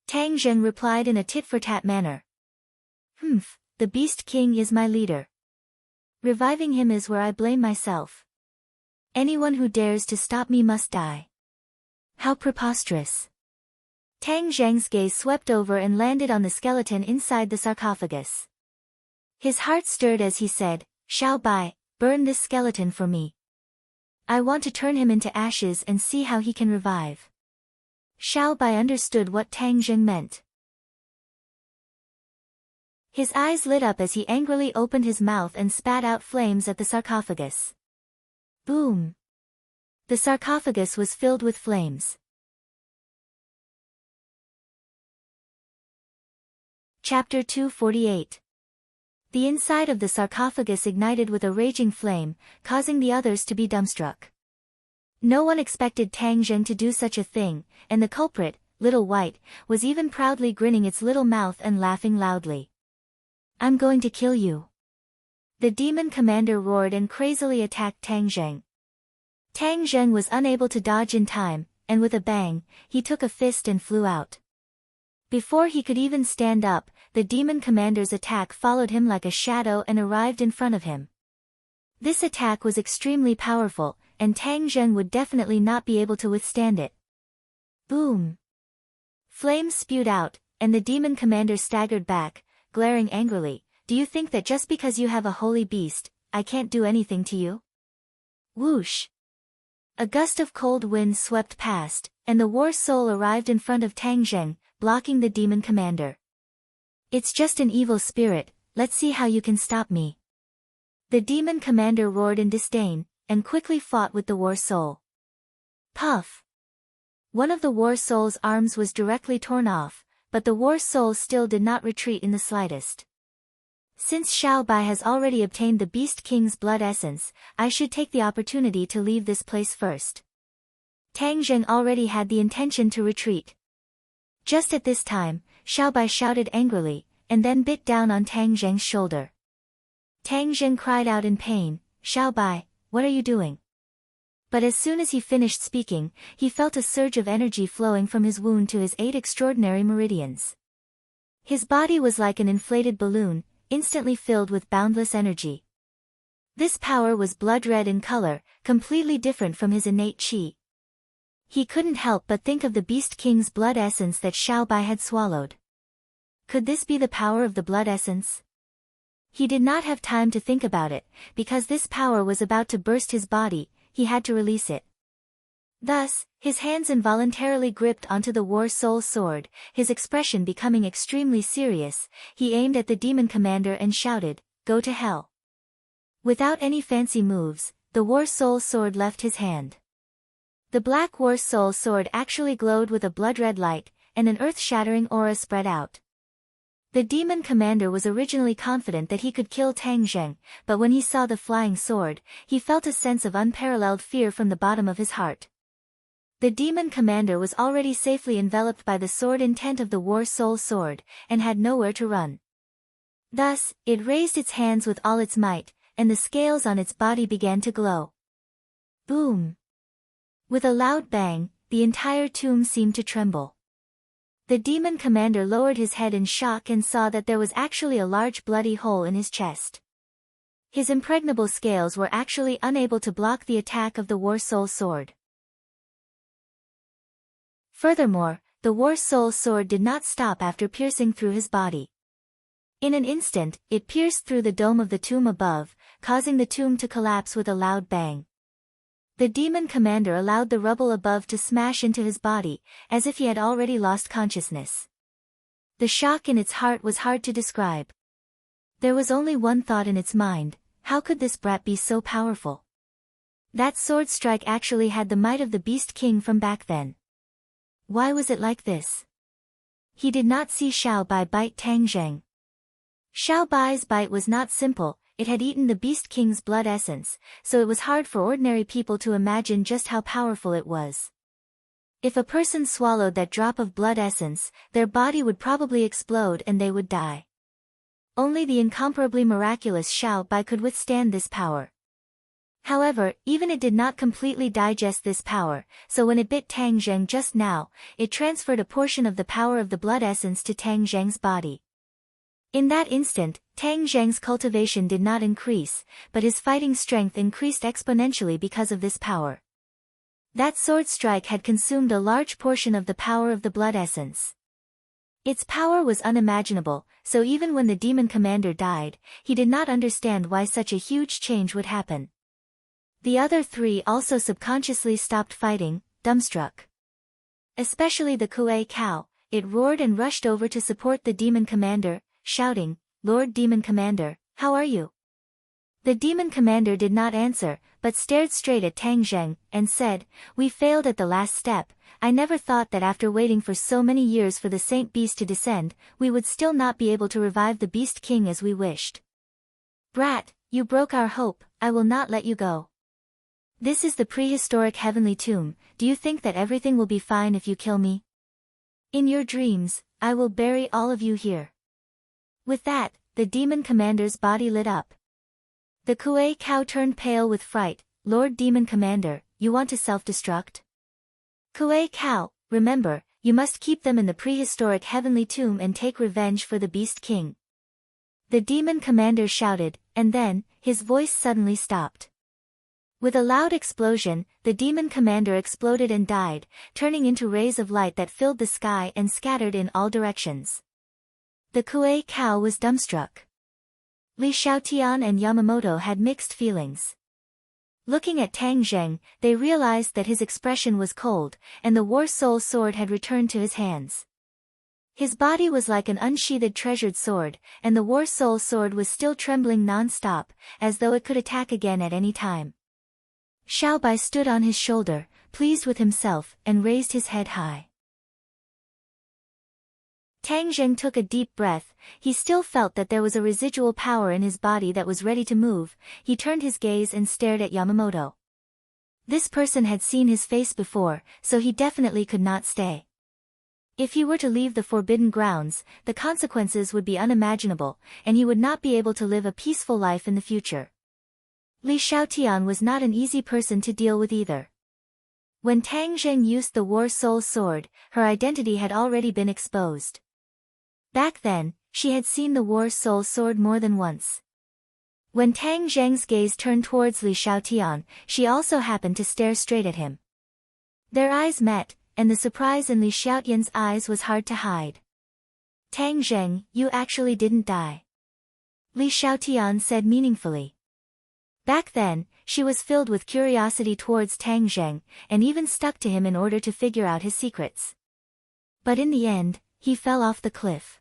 Tang Zheng replied in a tit-for-tat manner. The Beast King is my leader. Reviving him is where I blame myself. Anyone who dares to stop me must die." How preposterous. Tang Zheng's gaze swept over and landed on the skeleton inside the sarcophagus. His heart stirred as he said, "Xiao Bai, burn this skeleton for me. I want to turn him into ashes and see how he can revive." Xiao Bai understood what Tang Zheng meant. His eyes lit up as he angrily opened his mouth and spat out flames at the sarcophagus. Boom! The sarcophagus was filled with flames. Chapter 248. The inside of the sarcophagus ignited with a raging flame, causing the others to be dumbstruck. No one expected Tang Zheng to do such a thing, and the culprit, Little White, was even proudly grinning its little mouth and laughing loudly. "I'm going to kill you." The Demon Commander roared and crazily attacked Tang Zheng. Tang Zheng was unable to dodge in time, and with a bang, he took a fist and flew out. Before he could even stand up, the Demon Commander's attack followed him like a shadow and arrived in front of him. This attack was extremely powerful, and Tang Zheng would definitely not be able to withstand it. Boom! Flames spewed out, and the Demon Commander staggered back, glaring angrily. "Do you think that just because you have a holy beast, I can't do anything to you?" Whoosh! A gust of cold wind swept past, and the War Soul arrived in front of Tang Zheng, blocking the Demon Commander. "It's just an evil spirit, let's see how you can stop me." The Demon Commander roared in disdain, and quickly fought with the War Soul. Puff! One of the War Soul's arms was directly torn off, but the War Soul still did not retreat in the slightest. "Since Xiao Bai has already obtained the Beast King's blood essence, I should take the opportunity to leave this place first." Tang Zheng already had the intention to retreat. Just at this time, Xiaobai shouted angrily, and then bit down on Tang Zheng's shoulder. Tang Zheng cried out in pain, "Xiaobai, what are you doing?" But as soon as he finished speaking, he felt a surge of energy flowing from his wound to his 8 extraordinary meridians. His body was like an inflated balloon, instantly filled with boundless energy. This power was blood red in color, completely different from his innate qi. He couldn't help but think of the Beast King's blood essence that Xiaobai had swallowed. Could this be the power of the blood essence? He did not have time to think about it, because this power was about to burst his body. He had to release it. Thus, his hands involuntarily gripped onto the War Soul Sword, his expression becoming extremely serious. He aimed at the demon commander and shouted, "Go to hell." Without any fancy moves, the War Soul Sword left his hand. The black War Soul Sword actually glowed with a blood-red light, and an earth-shattering aura spread out. The demon commander was originally confident that he could kill Tang Zheng, but when he saw the flying sword, he felt a sense of unparalleled fear from the bottom of his heart. The demon commander was already safely enveloped by the sword intent of the War Soul Sword, and had nowhere to run. Thus, it raised its hands with all its might, and the scales on its body began to glow. Boom! With a loud bang, the entire tomb seemed to tremble. The demon commander lowered his head in shock and saw that there was actually a large bloody hole in his chest. His impregnable scales were actually unable to block the attack of the War Soul Sword. Furthermore, the War Soul Sword did not stop after piercing through his body. In an instant, it pierced through the dome of the tomb above, causing the tomb to collapse with a loud bang. The demon commander allowed the rubble above to smash into his body, as if he had already lost consciousness. The shock in its heart was hard to describe. There was only one thought in its mind: how could this brat be so powerful? That sword strike actually had the might of the Beast King from back then. Why was it like this? He did not see Xiaobai bite Tang Zheng. Xiaobai's bite was not simple. It had eaten the Beast King's blood essence, so it was hard for ordinary people to imagine just how powerful it was. If a person swallowed that drop of blood essence, their body would probably explode and they would die. Only the incomparably miraculous Xiaobai could withstand this power. However, even it did not completely digest this power, so when it bit Tang Zheng just now, it transferred a portion of the power of the blood essence to Tang Zheng's body. In that instant, Tang Zheng's cultivation did not increase, but his fighting strength increased exponentially because of this power. That sword strike had consumed a large portion of the power of the blood essence. Its power was unimaginable, so even when the demon commander died, he did not understand why such a huge change would happen. The other three also subconsciously stopped fighting, dumbstruck. Especially the Kuei cow. It roared and rushed over to support the demon commander, shouting, "Lord Demon Commander, how are you?" The demon commander did not answer, but stared straight at Tang Zheng, and said, "We failed at the last step. I never thought that after waiting for so many years for the Saint Beast to descend, we would still not be able to revive the Beast King as we wished. Brat, you broke our hope, I will not let you go. This is the prehistoric heavenly tomb. Do you think that everything will be fine if you kill me? In your dreams, I will bury all of you here." With that, the demon commander's body lit up. The Kuei cow turned pale with fright. "Lord Demon Commander, you want to self-destruct?" "Kuei cow, remember, you must keep them in the prehistoric heavenly tomb and take revenge for the Beast King." The demon commander shouted, and then, his voice suddenly stopped. With a loud explosion, the demon commander exploded and died, turning into rays of light that filled the sky and scattered in all directions. The Kuei cow was dumbstruck. Li Xiaotian and Yamamoto had mixed feelings. Looking at Tang Zheng, they realized that his expression was cold, and the War Soul Sword had returned to his hands. His body was like an unsheathed treasured sword, and the War Soul Sword was still trembling non-stop, as though it could attack again at any time. Xiaobai stood on his shoulder, pleased with himself, and raised his head high. Tang Zheng took a deep breath. He still felt that there was a residual power in his body that was ready to move. He turned his gaze and stared at Yamamoto. This person had seen his face before, so he definitely could not stay. If he were to leave the forbidden grounds, the consequences would be unimaginable, and he would not be able to live a peaceful life in the future. Li Xiaotian was not an easy person to deal with either. When Tang Zheng used the War Soul Sword, her identity had already been exposed. Back then, she had seen the War Soul Sword more than once. When Tang Zheng's gaze turned towards Li Xiaotian, she also happened to stare straight at him. Their eyes met, and the surprise in Li Xiaotian's eyes was hard to hide. Tang Zheng, you actually didn't die. Li Xiaotian said meaningfully. Back then, she was filled with curiosity towards Tang Zheng, and even stuck to him in order to figure out his secrets. But in the end, he fell off the cliff.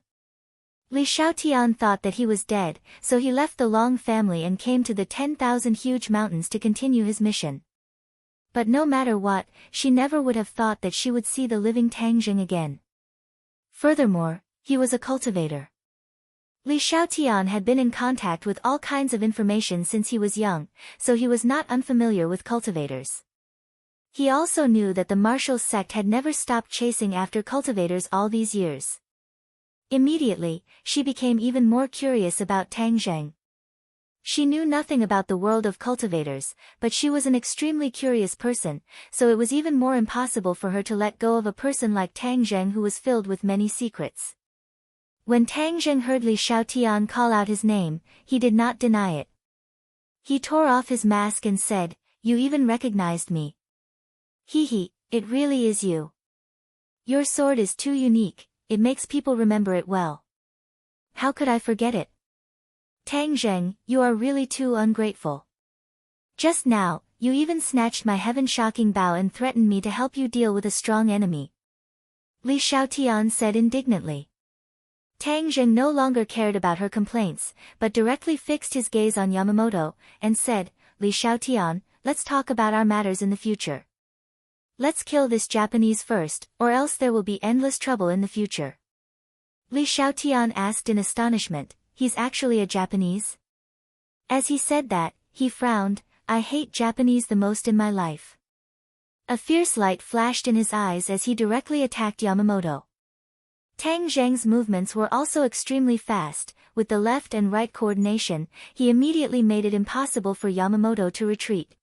Li Xiaotian thought that he was dead, so he left the Long family and came to the 10,000 huge mountains to continue his mission. But no matter what, she never would have thought that she would see the living Tang Zheng again. Furthermore, he was a cultivator. Li Xiaotian had been in contact with all kinds of information since he was young, so he was not unfamiliar with cultivators. He also knew that the martial sect had never stopped chasing after cultivators all these years. Immediately, she became even more curious about Tang Zheng. She knew nothing about the world of cultivators, but she was an extremely curious person, so it was even more impossible for her to let go of a person like Tang Zheng who was filled with many secrets. When Tang Zheng heard Li Xiaotian call out his name, he did not deny it. He tore off his mask and said, "You even recognized me. He, it really is you. Your sword is too unique, it makes people remember it well. How could I forget it? Tang Zheng, you are really too ungrateful. Just now, you even snatched my heaven-shocking bow and threatened me to help you deal with a strong enemy." Li Xiaotian said indignantly. Tang Zheng no longer cared about her complaints, but directly fixed his gaze on Yamamoto, and said, "Li Xiaotian, let's talk about our matters in the future. Let's kill this Japanese first, or else there will be endless trouble in the future." Li Xiaotian asked in astonishment, "He's actually a Japanese?" As he said that, he frowned, "I hate Japanese the most in my life." A fierce light flashed in his eyes as he directly attacked Yamamoto. Tang Zheng's movements were also extremely fast, with the left and right coordination, he immediately made it impossible for Yamamoto to retreat.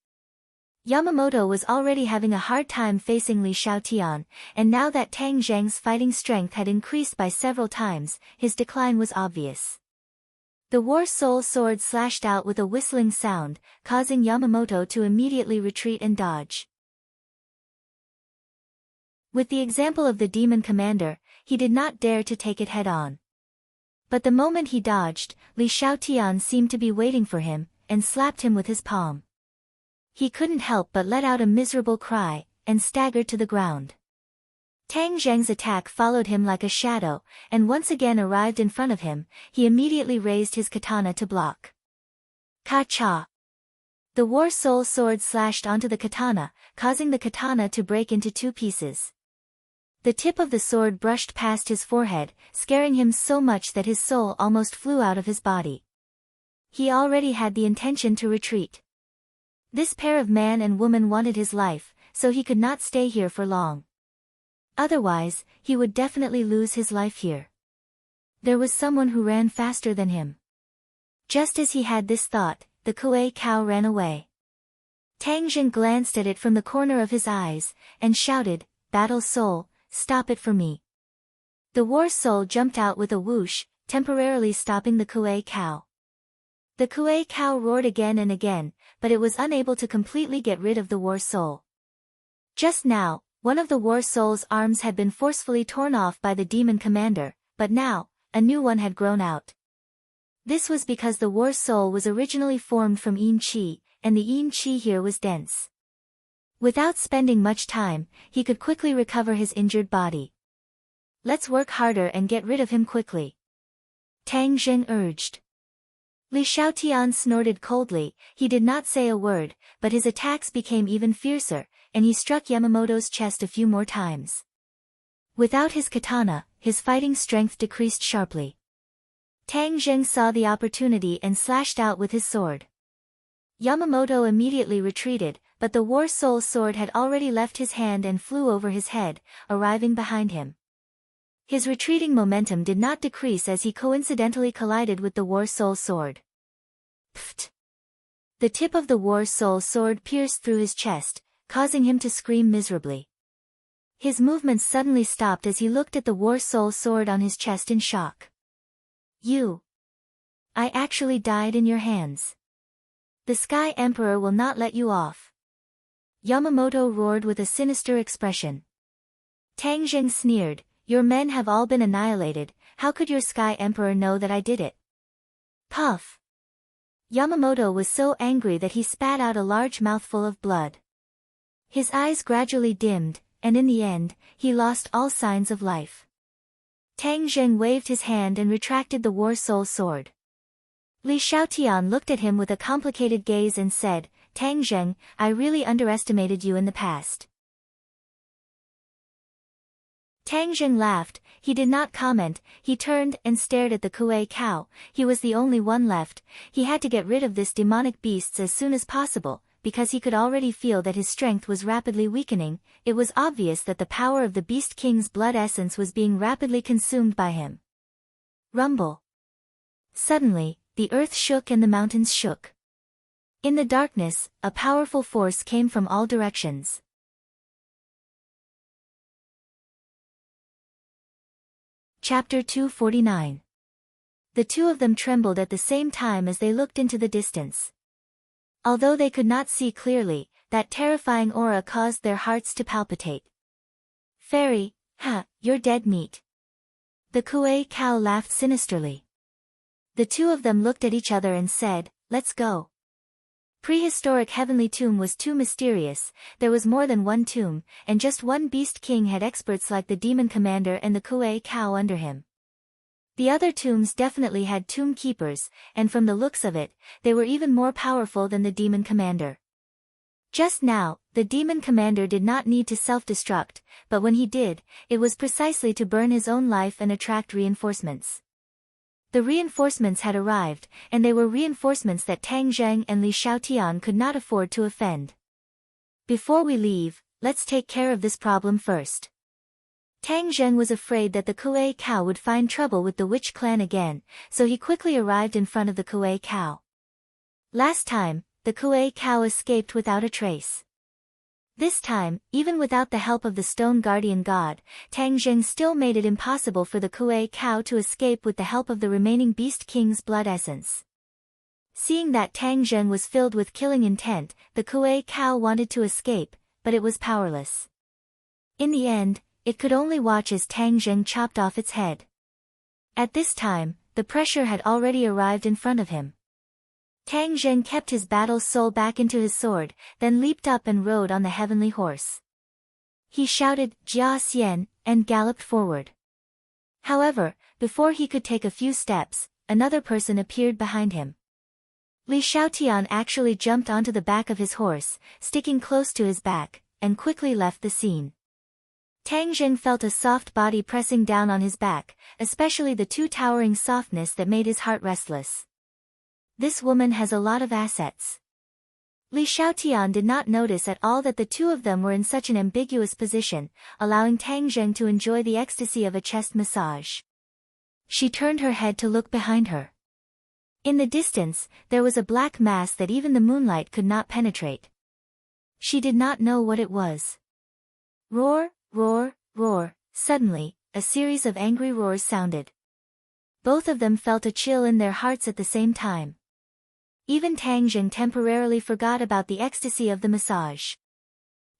Yamamoto was already having a hard time facing Li Xiaotian, and now that Tang Zheng's fighting strength had increased by several times, his decline was obvious. The War Soul Sword slashed out with a whistling sound, causing Yamamoto to immediately retreat and dodge. With the example of the demon commander, he did not dare to take it head-on. But the moment he dodged, Li Xiaotian seemed to be waiting for him, and slapped him with his palm. He couldn't help but let out a miserable cry, and staggered to the ground. Tang Zheng's attack followed him like a shadow, and once again arrived in front of him, he immediately raised his katana to block. Ka-cha! The War Soul Sword slashed onto the katana, causing the katana to break into two pieces. The tip of the sword brushed past his forehead, scaring him so much that his soul almost flew out of his body. He already had the intention to retreat. This pair of man and woman wanted his life, so he could not stay here for long. Otherwise, he would definitely lose his life here. There was someone who ran faster than him. Just as he had this thought, the Kuei cow ran away. Tang Zheng glanced at it from the corner of his eyes, and shouted, "Battle Soul, stop it for me." The War Soul jumped out with a whoosh, temporarily stopping the Kuei cow. The Kuei cow roared again and again, but it was unable to completely get rid of the War Soul. Just now, one of the War Soul's arms had been forcefully torn off by the demon commander, but now, a new one had grown out. This was because the War Soul was originally formed from Yin Qi, and the Yin Qi here was dense. Without spending much time, he could quickly recover his injured body. "Let's work harder and get rid of him quickly," Tang Zheng urged. Li Xiaotian snorted coldly, he did not say a word, but his attacks became even fiercer, and he struck Yamamoto's chest a few more times. Without his katana, his fighting strength decreased sharply. Tang Zheng saw the opportunity and slashed out with his sword. Yamamoto immediately retreated, but the War Soul sword had already left his hand and flew over his head, arriving behind him. His retreating momentum did not decrease as he coincidentally collided with the War Soul sword. Pfft! The tip of the War Soul sword pierced through his chest, causing him to scream miserably. His movements suddenly stopped as he looked at the War Soul sword on his chest in shock. I actually died in your hands. The Sky Emperor will not let you off. Yamamoto roared with a sinister expression. Tang Zheng sneered, your men have all been annihilated, how could your Sky Emperor know that I did it? Puff! Yamamoto was so angry that he spat out a large mouthful of blood. His eyes gradually dimmed, and in the end, he lost all signs of life. Tang Zheng waved his hand and retracted the War Soul sword. Li Xiaotian looked at him with a complicated gaze and said, Tang Zheng, I really underestimated you in the past. Tang Zheng laughed, he did not comment, he turned and stared at the Kuei cow, he was the only one left, he had to get rid of this demonic beast as soon as possible, because he could already feel that his strength was rapidly weakening, it was obvious that the power of the Beast King's blood essence was being rapidly consumed by him. Rumble. Suddenly, the earth shook and the mountains shook. In the darkness, a powerful force came from all directions. Chapter 249. The two of them trembled at the same time as they looked into the distance. Although they could not see clearly, that terrifying aura caused their hearts to palpitate. Fairy, you're dead meat. The Kuei cow laughed sinisterly. The two of them looked at each other and said, let's go. Prehistoric heavenly tomb was too mysterious, there was more than one tomb, and just one beast king had experts like the demon commander and the Kuei cow under him. The other tombs definitely had tomb keepers, and from the looks of it, they were even more powerful than the demon commander. Just now, the demon commander did not need to self-destruct, but when he did, it was precisely to burn his own life and attract reinforcements. The reinforcements had arrived, and they were reinforcements that Tang Zheng and Li Xiaotian could not afford to offend. Before we leave, let's take care of this problem first. Tang Zheng was afraid that the Kuei cow would find trouble with the witch clan again, so he quickly arrived in front of the Kuei cow. Last time, the Kuei cow escaped without a trace. This time, even without the help of the stone guardian god, Tang Zheng still made it impossible for the Kuei cow to escape with the help of the remaining Beast King's blood essence. Seeing that Tang Zheng was filled with killing intent, the Kuei cow wanted to escape, but it was powerless. In the end, it could only watch as Tang Zheng chopped off its head. At this time, the pressure had already arrived in front of him. Tang Zheng kept his battle soul back into his sword, then leaped up and rode on the heavenly horse. He shouted, Jia Xian, and galloped forward. However, before he could take a few steps, another person appeared behind him. Li Xiaotian actually jumped onto the back of his horse, sticking close to his back, and quickly left the scene. Tang Zheng felt a soft body pressing down on his back, especially the too towering softness that made his heart restless. This woman has a lot of assets. Li Xiaotian did not notice at all that the two of them were in such an ambiguous position, allowing Tang Zheng to enjoy the ecstasy of a chest massage. She turned her head to look behind her. In the distance, there was a black mass that even the moonlight could not penetrate. She did not know what it was. Roar, roar, roar, suddenly, a series of angry roars sounded. Both of them felt a chill in their hearts at the same time. Even Tang Zheng temporarily forgot about the ecstasy of the massage.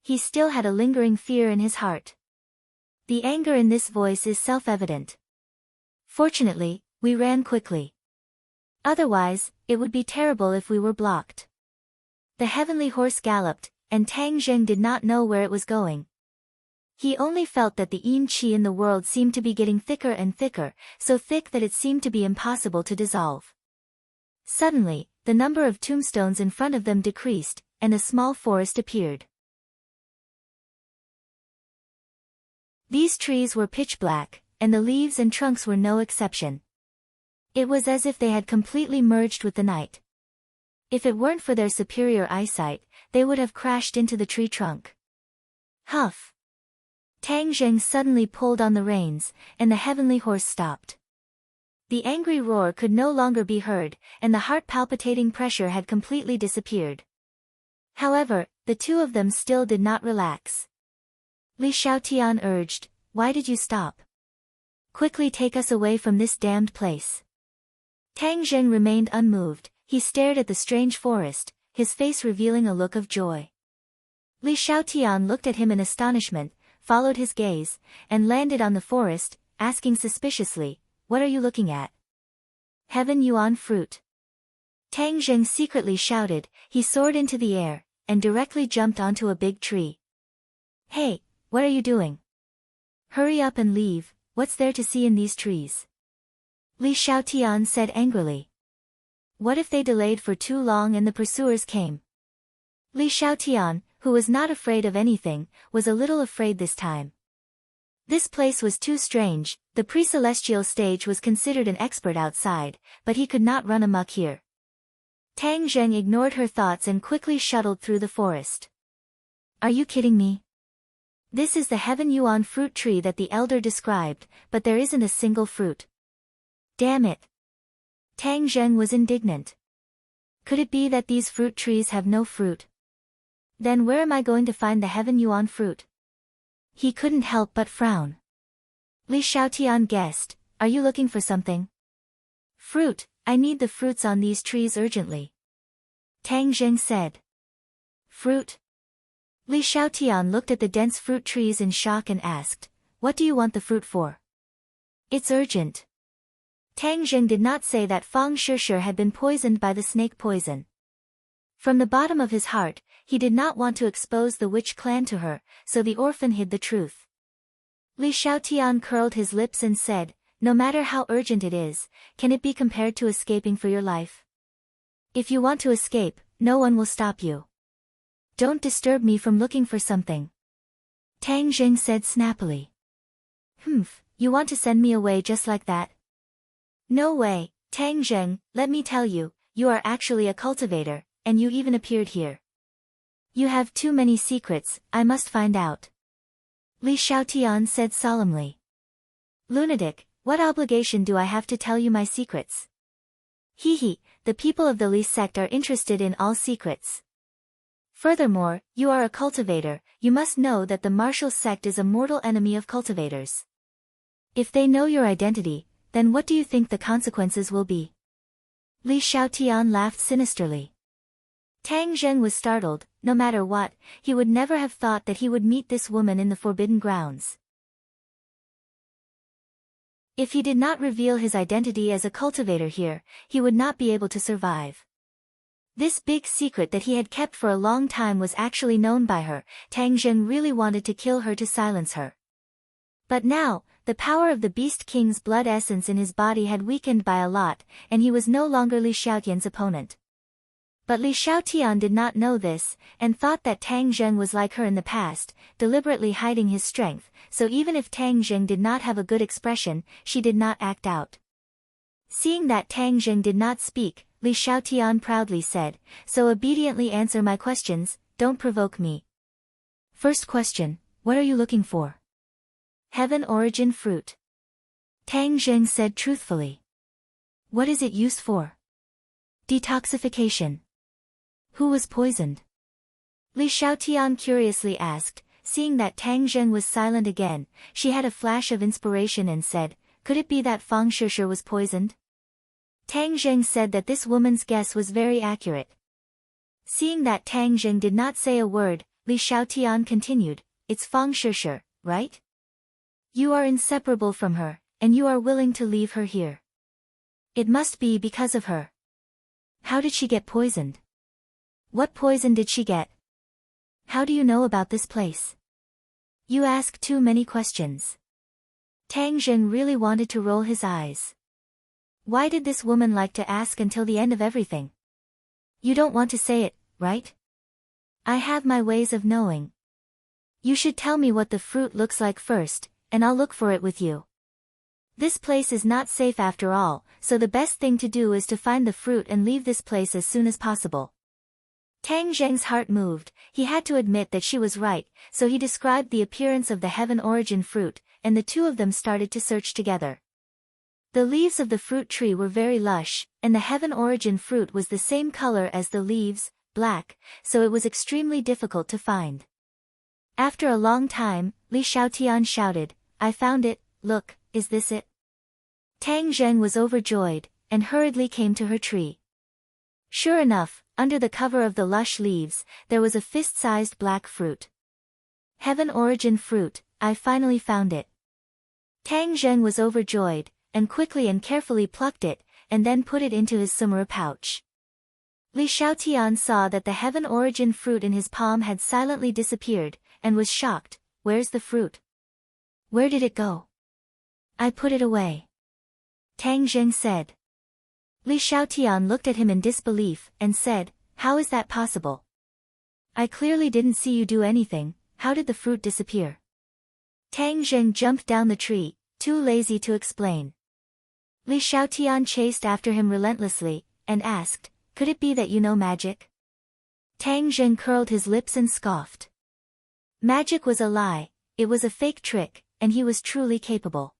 He still had a lingering fear in his heart. The anger in this voice is self-evident. Fortunately, we ran quickly. Otherwise, it would be terrible if we were blocked. The heavenly horse galloped, and Tang Zheng did not know where it was going. He only felt that the yin qi in the world seemed to be getting thicker and thicker, so thick that it seemed to be impossible to dissolve. Suddenly, the number of tombstones in front of them decreased, and a small forest appeared. These trees were pitch black, and the leaves and trunks were no exception. It was as if they had completely merged with the night. If it weren't for their superior eyesight, they would have crashed into the tree trunk. Huff! Tang Zheng suddenly pulled on the reins, and the heavenly horse stopped. The angry roar could no longer be heard, and the heart-palpitating pressure had completely disappeared. However, the two of them still did not relax. Li Xiaotian urged, "Why did you stop? Quickly take us away from this damned place." Tang Zheng remained unmoved. He stared at the strange forest, his face revealing a look of joy. Li Xiaotian looked at him in astonishment, followed his gaze, and landed on the forest, asking suspiciously, "What are you looking at?" "Heaven Yuan fruit." Tang Zheng secretly shouted. He soared into the air, and directly jumped onto a big tree. "Hey, what are you doing? Hurry up and leave, what's there to see in these trees?" Li Xiaotian said angrily. What if they delayed for too long and the pursuers came? Li Xiaotian, who was not afraid of anything, was a little afraid this time. This place was too strange. The pre-celestial stage was considered an expert outside, but he could not run amok here. Tang Zheng ignored her thoughts and quickly shuttled through the forest. "Are you kidding me? This is the Heaven Yuan fruit tree that the elder described, but there isn't a single fruit. Damn it!" Tang Zheng was indignant. Could it be that these fruit trees have no fruit? Then where am I going to find the Heaven Yuan fruit? He couldn't help but frown. Li Xiaotian guessed, "Are you looking for something?" "Fruit, I need the fruits on these trees urgently." Tang Zheng said. "Fruit?" Li Xiaotian looked at the dense fruit trees in shock and asked, "What do you want the fruit for?" "It's urgent." Tang Zheng did not say that Fang Shishir had been poisoned by the snake poison. From the bottom of his heart, he did not want to expose the witch clan to her, so the orphan hid the truth. Li Xiaotian curled his lips and said, "No matter how urgent it is, can it be compared to escaping for your life? If you want to escape, no one will stop you. Don't disturb me from looking for something." Tang Zheng said snappily. "Humph, you want to send me away just like that?" "No way, Tang Zheng, let me tell you, you are actually a cultivator, and you even appeared here. You have too many secrets, I must find out." Li Xiaotian said solemnly. "Lunatic, what obligation do I have to tell you my secrets? Hee, the people of the Li sect are interested in all secrets. Furthermore, you are a cultivator, you must know that the martial sect is a mortal enemy of cultivators. If they know your identity, then what do you think the consequences will be?" Li Xiaotian laughed sinisterly. Tang Zheng was startled. No matter what, he would never have thought that he would meet this woman in the forbidden grounds. If he did not reveal his identity as a cultivator here, he would not be able to survive. This big secret that he had kept for a long time was actually known by her. Tang Zheng really wanted to kill her to silence her. But now, the power of the Beast King's blood essence in his body had weakened by a lot, and he was no longer Li Xiaotian's opponent. But Li Xiaotian did not know this, and thought that Tang Zheng was like her in the past, deliberately hiding his strength, so even if Tang Zheng did not have a good expression, she did not act out. Seeing that Tang Zheng did not speak, Li Xiaotian proudly said, "So obediently answer my questions, don't provoke me. First question, what are you looking for?" "Heaven origin fruit." Tang Zheng said truthfully. "What is it used for?" "Detoxification." "Who was poisoned?" Li Xiaotian curiously asked. Seeing that Tang Zheng was silent again, she had a flash of inspiration and said, "Could it be that Fang Shishir was poisoned?" Tang Zheng said that this woman's guess was very accurate. Seeing that Tang Zheng did not say a word, Li Xiaotian continued, "It's Fang Shishir, right? You are inseparable from her, and you are willing to leave her here. It must be because of her. How did she get poisoned? What poison did she get? How do you know about this place? You ask too many questions." Tang Zheng really wanted to roll his eyes. Why did this woman like to ask until the end of everything? You don't want to say it, right? I have my ways of knowing. You should tell me what the fruit looks like first, and I'll look for it with you. This place is not safe after all, so the best thing to do is to find the fruit and leave this place as soon as possible. Tang Zheng's heart moved. He had to admit that she was right, so he described the appearance of the heaven origin fruit, and the two of them started to search together. The leaves of the fruit tree were very lush, and the heaven origin fruit was the same color as the leaves, black, so it was extremely difficult to find. After a long time, Li Xiaotian shouted, "I found it, look, is this it?" Tang Zheng was overjoyed, and hurriedly came to her tree. Sure enough, under the cover of the lush leaves, there was a fist-sized black fruit. Heaven origin fruit, I finally found it. Tang Zheng was overjoyed, and quickly and carefully plucked it, and then put it into his sumera pouch. Li Xiaotian saw that the heaven origin fruit in his palm had silently disappeared, and was shocked. "Where's the fruit? Where did it go?" "I put it away," Tang Zheng said. Li Xiaotian looked at him in disbelief, and said, "How is that possible? I clearly didn't see you do anything. How did the fruit disappear?" Tang Zheng jumped down the tree, too lazy to explain. Li Xiaotian chased after him relentlessly, and asked, "Could it be that you know magic?" Tang Zheng curled his lips and scoffed. Magic was a lie, it was a fake trick, and he was truly capable.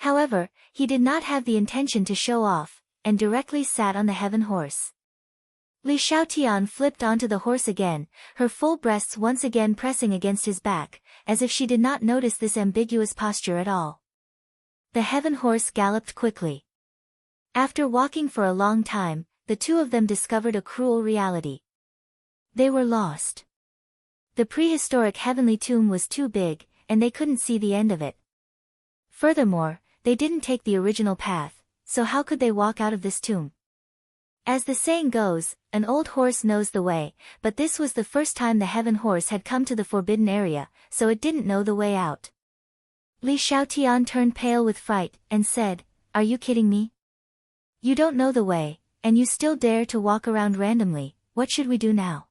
However, he did not have the intention to show off, and directly sat on the heaven horse. Li Xiaotian flipped onto the horse again, her full breasts once again pressing against his back, as if she did not notice this ambiguous posture at all. The heaven horse galloped quickly. After walking for a long time, the two of them discovered a cruel reality. They were lost. The prehistoric heavenly tomb was too big, and they couldn't see the end of it. Furthermore, they didn't take the original path, so how could they walk out of this tomb? As the saying goes, an old horse knows the way, but this was the first time the heaven horse had come to the forbidden area, so it didn't know the way out. Li Xiaotian turned pale with fright, and said, "Are you kidding me? You don't know the way, and you still dare to walk around randomly. What should we do now?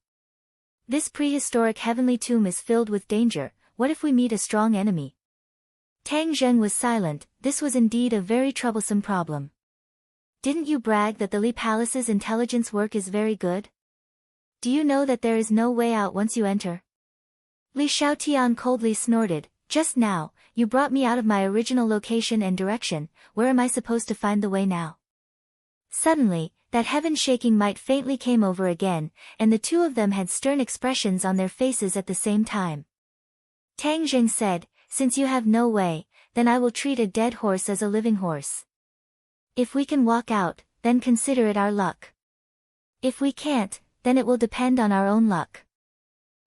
This prehistoric heavenly tomb is filled with danger. What if we meet a strong enemy?" Tang Zheng was silent. This was indeed a very troublesome problem. "Didn't you brag that the Li Palace's intelligence work is very good? Do you know that there is no way out once you enter?" Li Xiaotian coldly snorted, "Just now, you brought me out of my original location and direction. Where am I supposed to find the way now?" Suddenly, that heaven-shaking might faintly came over again, and the two of them had stern expressions on their faces at the same time. Tang Zheng said, "Since you have no way, then I will treat a dead horse as a living horse. If we can walk out, then consider it our luck. If we can't, then it will depend on our own luck."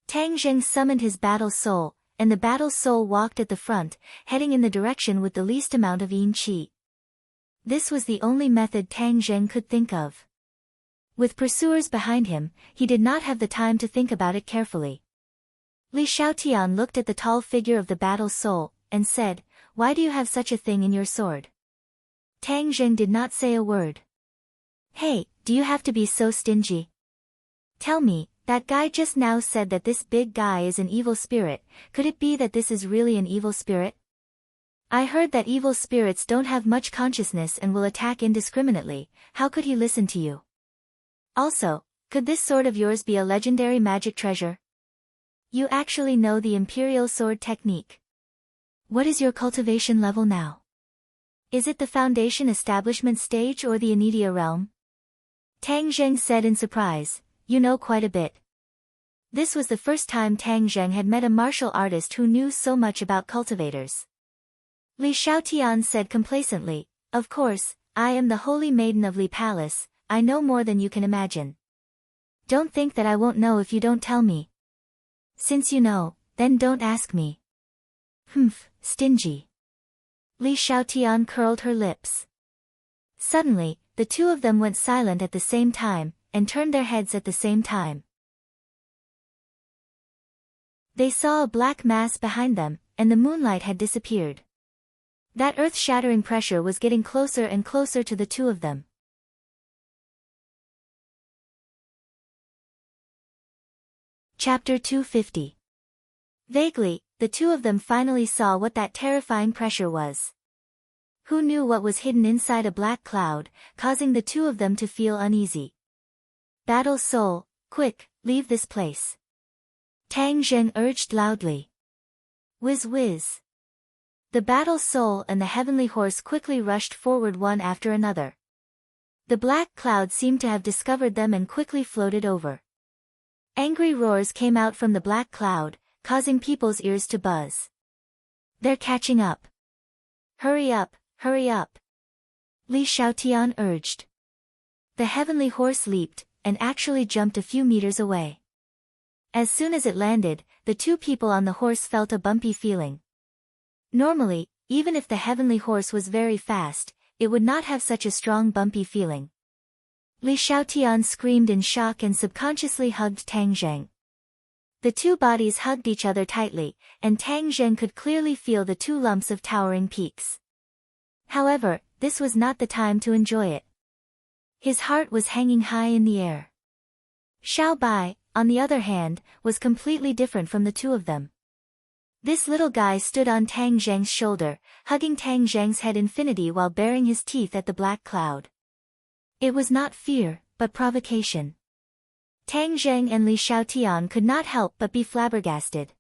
Tang Zheng summoned his battle soul, and the battle soul walked at the front, heading in the direction with the least amount of yin qi. This was the only method Tang Zheng could think of. With pursuers behind him, he did not have the time to think about it carefully. Li Xiaotian looked at the tall figure of the battle soul, and said, "Why do you have such a thing in your sword?" Tang Zheng did not say a word. "Hey, do you have to be so stingy? Tell me, that guy just now said that this big guy is an evil spirit. Could it be that this is really an evil spirit? I heard that evil spirits don't have much consciousness and will attack indiscriminately. How could he listen to you? Also, could this sword of yours be a legendary magic treasure? You actually know the imperial sword technique. What is your cultivation level now? Is it the foundation establishment stage or the Anidia realm?" Tang Zheng said in surprise, "You know quite a bit." This was the first time Tang Zheng had met a martial artist who knew so much about cultivators. Li Xiaotian said complacently, "Of course, I am the holy maiden of Li Palace. I know more than you can imagine. Don't think that I won't know if you don't tell me. Since you know, then don't ask me." "Humph, stingy." Li Xiaotian curled her lips. Suddenly, the two of them went silent at the same time, and turned their heads at the same time. They saw a black mass behind them, and the moonlight had disappeared. That earth-shattering pressure was getting closer and closer to the two of them. Chapter 250. Vaguely, the two of them finally saw what that terrifying pressure was. Who knew what was hidden inside a black cloud, causing the two of them to feel uneasy? Battle soul, quick, leave this place. Tang Zheng urged loudly. Whiz whiz. The battle soul and the heavenly horse quickly rushed forward one after another. The black cloud seemed to have discovered them and quickly floated over. Angry roars came out from the black cloud, causing people's ears to buzz. They're catching up. Hurry up, hurry up. Li Xiaotian urged. The heavenly horse leaped, and actually jumped a few meters away. As soon as it landed, the two people on the horse felt a bumpy feeling. Normally, even if the heavenly horse was very fast, it would not have such a strong bumpy feeling. Li Xiaotian screamed in shock and subconsciously hugged Tang Zheng. The two bodies hugged each other tightly, and Tang Zheng could clearly feel the two lumps of towering peaks. However, this was not the time to enjoy it. His heart was hanging high in the air. Xiao Bai, on the other hand, was completely different from the two of them. This little guy stood on Tang Zheng's shoulder, hugging Tang Zheng's head infinity while baring his teeth at the black cloud. It was not fear, but provocation. Tang Zheng and Li Xiaotian could not help but be flabbergasted.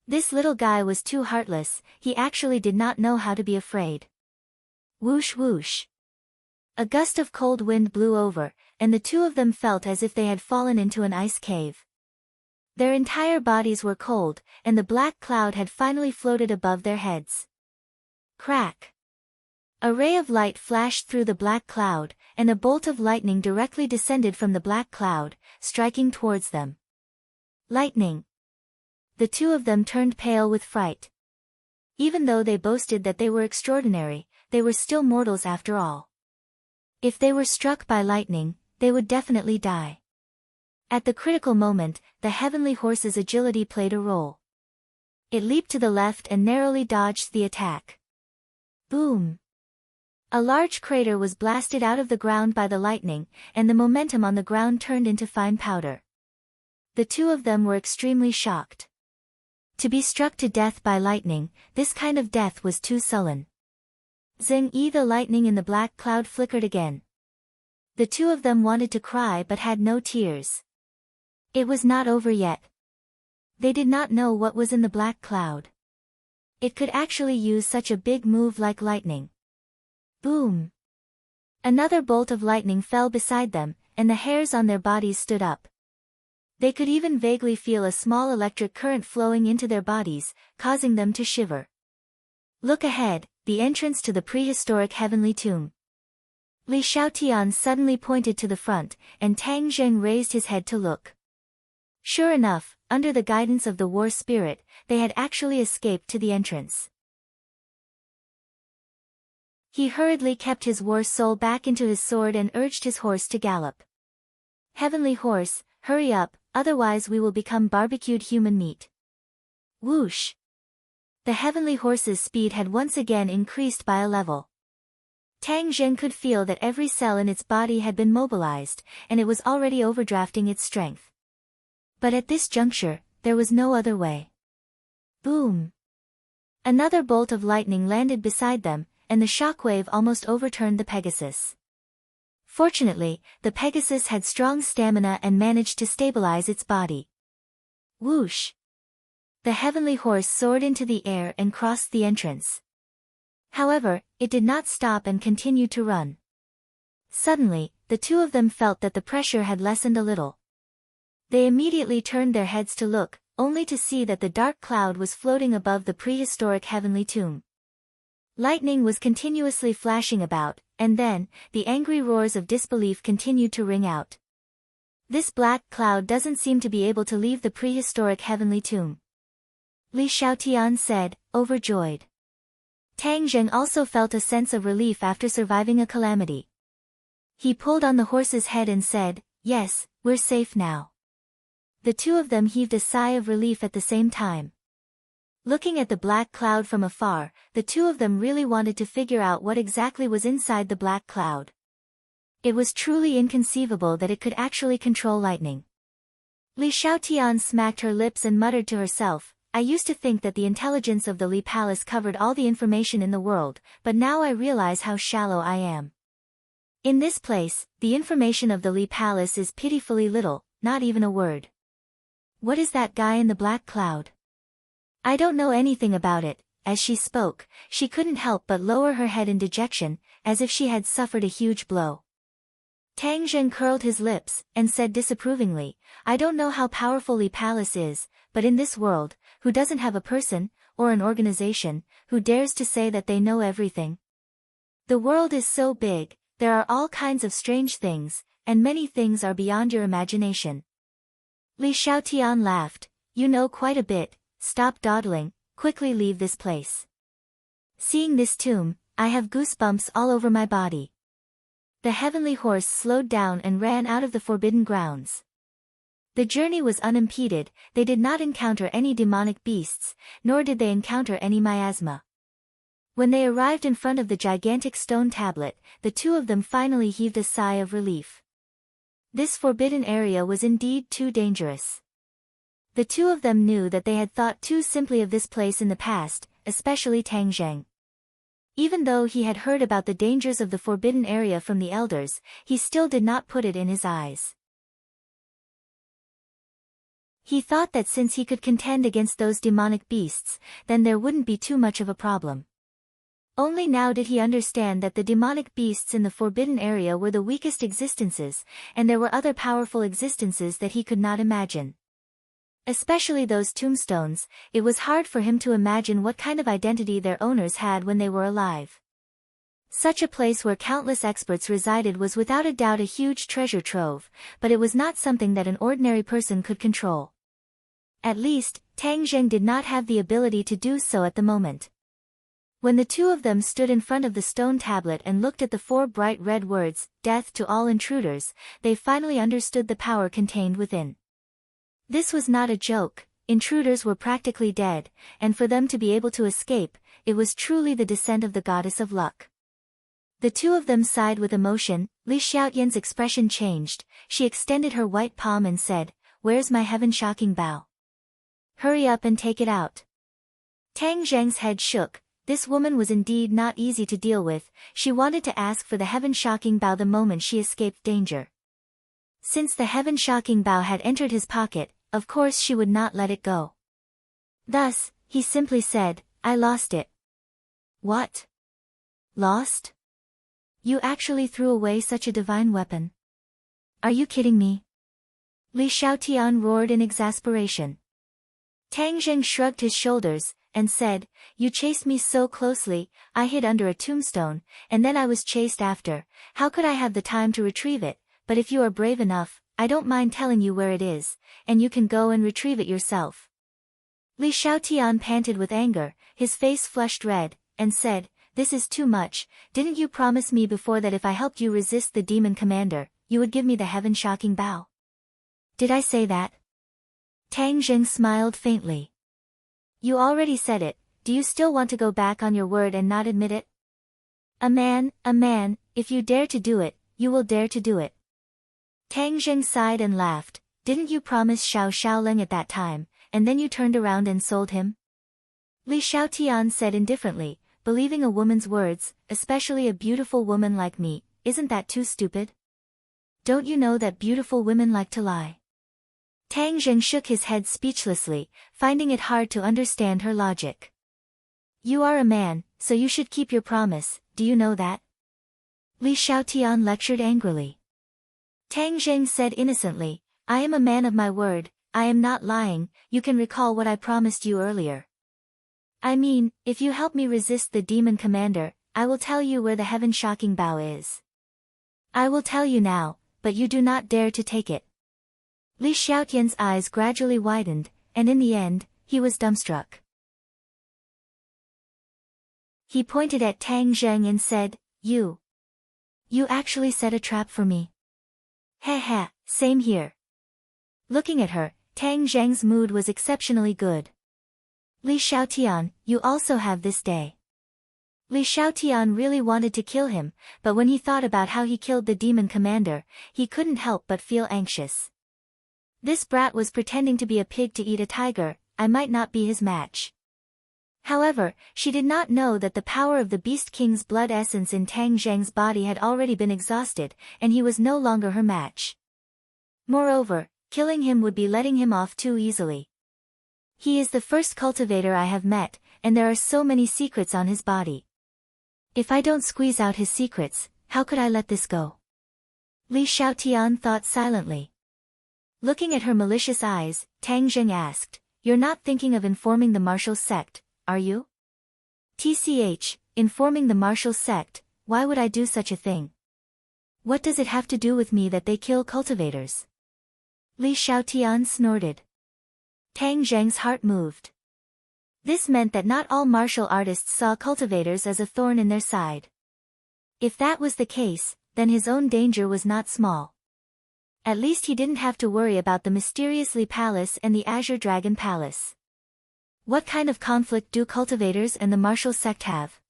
This little guy was too heartless, he actually did not know how to be afraid. Whoosh whoosh. A gust of cold wind blew over, and the two of them felt as if they had fallen into an ice cave. Their entire bodies were cold, and the black cloud had finally floated above their heads. Crack! A ray of light flashed through the black cloud, and a bolt of lightning directly descended from the black cloud, striking towards them. Lightning! The two of them turned pale with fright. Even though they boasted that they were extraordinary, they were still mortals after all. If they were struck by lightning, they would definitely die. At the critical moment, the heavenly horse's agility played a role. It leaped to the left and narrowly dodged the attack. Boom! A large crater was blasted out of the ground by the lightning, and the momentum on the ground turned into fine powder. The two of them were extremely shocked. To be struck to death by lightning, this kind of death was too sullen. Zing-yi, the lightning in the black cloud flickered again. The two of them wanted to cry but had no tears. It was not over yet. They did not know what was in the black cloud. It could actually use such a big move like lightning. Boom! Another bolt of lightning fell beside them, and the hairs on their bodies stood up. They could even vaguely feel a small electric current flowing into their bodies, causing them to shiver. Look ahead, the entrance to the prehistoric heavenly tomb. Li Xiaotian suddenly pointed to the front, and Tang Zheng raised his head to look. Sure enough, under the guidance of the war spirit, they had actually escaped to the entrance. He hurriedly kept his war soul back into his sword and urged his horse to gallop. Heavenly horse, hurry up, otherwise we will become barbecued human meat. Whoosh! The heavenly horse's speed had once again increased by a level. Tang Zheng could feel that every cell in its body had been mobilized, and it was already overdrafting its strength. But at this juncture, there was no other way. Boom! Another bolt of lightning landed beside them, and the shockwave almost overturned the Pegasus. Fortunately, the Pegasus had strong stamina and managed to stabilize its body. Whoosh! The heavenly horse soared into the air and crossed the entrance. However, it did not stop and continued to run. Suddenly, the two of them felt that the pressure had lessened a little. They immediately turned their heads to look, only to see that the dark cloud was floating above the prehistoric heavenly tomb. Lightning was continuously flashing about, and then, the angry roars of disbelief continued to ring out. This black cloud doesn't seem to be able to leave the prehistoric heavenly tomb. Li Xiaotian said, overjoyed. Tang Zheng also felt a sense of relief after surviving a calamity. He pulled on the horse's head and said, yes, we're safe now. The two of them heaved a sigh of relief at the same time. Looking at the black cloud from afar, the two of them really wanted to figure out what exactly was inside the black cloud. It was truly inconceivable that it could actually control lightning. Li Xiaotian smacked her lips and muttered to herself, I used to think that the intelligence of the Li Palace covered all the information in the world, but now I realize how shallow I am. In this place, the information of the Li Palace is pitifully little, not even a word. What is that guy in the black cloud? I don't know anything about it. As she spoke, she couldn't help but lower her head in dejection, as if she had suffered a huge blow. Tang Zheng curled his lips, and said disapprovingly, I don't know how powerful Li Palace is, but in this world, who doesn't have a person, or an organization, who dares to say that they know everything? The world is so big, there are all kinds of strange things, and many things are beyond your imagination. Li Xiaotian laughed, you know quite a bit, stop dawdling, quickly leave this place. Seeing this tomb, I have goosebumps all over my body. The heavenly horse slowed down and ran out of the forbidden grounds. The journey was unimpeded, they did not encounter any demonic beasts, nor did they encounter any miasma. When they arrived in front of the gigantic stone tablet, the two of them finally heaved a sigh of relief. This forbidden area was indeed too dangerous. The two of them knew that they had thought too simply of this place in the past, especially Tang Zheng. Even though he had heard about the dangers of the forbidden area from the elders, he still did not put it in his eyes. He thought that since he could contend against those demonic beasts, then there wouldn't be too much of a problem. Only now did he understand that the demonic beasts in the forbidden area were the weakest existences, and there were other powerful existences that he could not imagine. Especially those tombstones, it was hard for him to imagine what kind of identity their owners had when they were alive. Such a place where countless experts resided was without a doubt a huge treasure trove, but it was not something that an ordinary person could control. At least, Tang Zheng did not have the ability to do so at the moment. When the two of them stood in front of the stone tablet and looked at the 4 bright red words, "Death to all intruders," they finally understood the power contained within. This was not a joke, intruders were practically dead, and for them to be able to escape, it was truly the descent of the goddess of luck. The two of them sighed with emotion. Li Xiaotian's expression changed, she extended her white palm and said, "Where's my heaven-shocking bow? Hurry up and take it out." Tang Zheng's head shook. This woman was indeed not easy to deal with, she wanted to ask for the heaven-shocking bow the moment she escaped danger. Since the heaven-shocking bow had entered his pocket, of course she would not let it go. Thus, he simply said, "I lost it." "What? Lost? You actually threw away such a divine weapon? Are you kidding me?" Li Xiaotian roared in exasperation. Tang Zheng shrugged his shoulders, and said, "You chased me so closely, I hid under a tombstone, and then I was chased after. How could I have the time to retrieve it? But if you are brave enough, I don't mind telling you where it is, and you can go and retrieve it yourself." Li Xiaotian panted with anger, his face flushed red, and said, "This is too much. Didn't you promise me before that if I helped you resist the demon commander, you would give me the heaven-shocking bow?" "Did I say that?" Tang Zheng smiled faintly. "You already said it, do you still want to go back on your word and not admit it? A man, if you dare to do it, you will dare to do it." Tang Zheng sighed and laughed, "Didn't you promise Xiao Xiaoleng at that time, and then you turned around and sold him?" Li Xiaotian said indifferently, "Believing a woman's words, especially a beautiful woman like me, isn't that too stupid? Don't you know that beautiful women like to lie?" Tang Zheng shook his head speechlessly, finding it hard to understand her logic. "You are a man, so you should keep your promise, do you know that?" Li Xiaotian lectured angrily. Tang Zheng said innocently, "I am a man of my word, I am not lying, you can recall what I promised you earlier. I mean, if you help me resist the demon commander, I will tell you where the heaven-shocking bow is. I will tell you now, but you do not dare to take it." Li Xiaotian's eyes gradually widened, and in the end, he was dumbstruck. He pointed at Tang Zheng and said, You actually set a trap for me." "Heh, same here." Looking at her, Tang Zheng's mood was exceptionally good. "Li Xiaotian, you also have this day." Li Xiaotian really wanted to kill him, but when he thought about how he killed the demon commander, he couldn't help but feel anxious. This brat was pretending to be a pig to eat a tiger, I might not be his match. However, she did not know that the power of the Beast King's blood essence in Tang Zheng's body had already been exhausted, and he was no longer her match. Moreover, killing him would be letting him off too easily. He is the first cultivator I have met, and there are so many secrets on his body. If I don't squeeze out his secrets, how could I let this go? Li Xiaotian thought silently. Looking at her malicious eyes, Tang Zheng asked, "You're not thinking of informing the martial sect, are you?" "TCH, informing the martial sect, why would I do such a thing? What does it have to do with me that they kill cultivators?" Li Xiaotian snorted. Tang Zheng's heart moved. This meant that not all martial artists saw cultivators as a thorn in their side. If that was the case, then his own danger was not small. At least he didn't have to worry about the Mysterious Li Palace and the Azure Dragon Palace. What kind of conflict do cultivators and the martial sect have?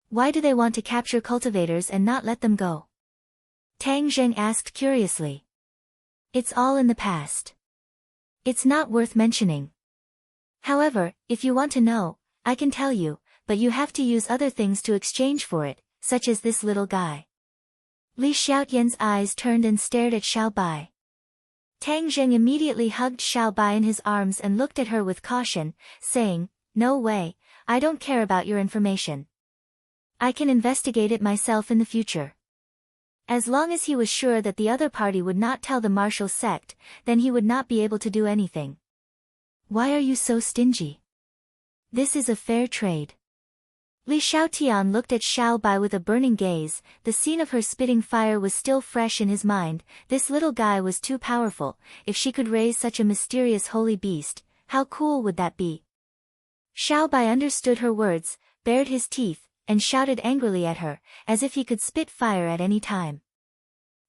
Why do they want to capture cultivators and not let them go? Tang Zheng asked curiously. It's all in the past. It's not worth mentioning. However, if you want to know, I can tell you, but you have to use other things to exchange for it, such as this little guy. Li Xiaotian's eyes turned and stared at Xiao Bai. Tang Zheng immediately hugged Xiao Bai in his arms and looked at her with caution, saying, "No way, I don't care about your information. I can investigate it myself in the future." As long as he was sure that the other party would not tell the martial sect, then he would not be able to do anything. Why are you so stingy? This is a fair trade. Li Xiaotian looked at Xiao Bai with a burning gaze. The scene of her spitting fire was still fresh in his mind. This little guy was too powerful. If she could raise such a mysterious holy beast, how cool would that be? Xiao Bai understood her words, bared his teeth, and shouted angrily at her, as if he could spit fire at any time.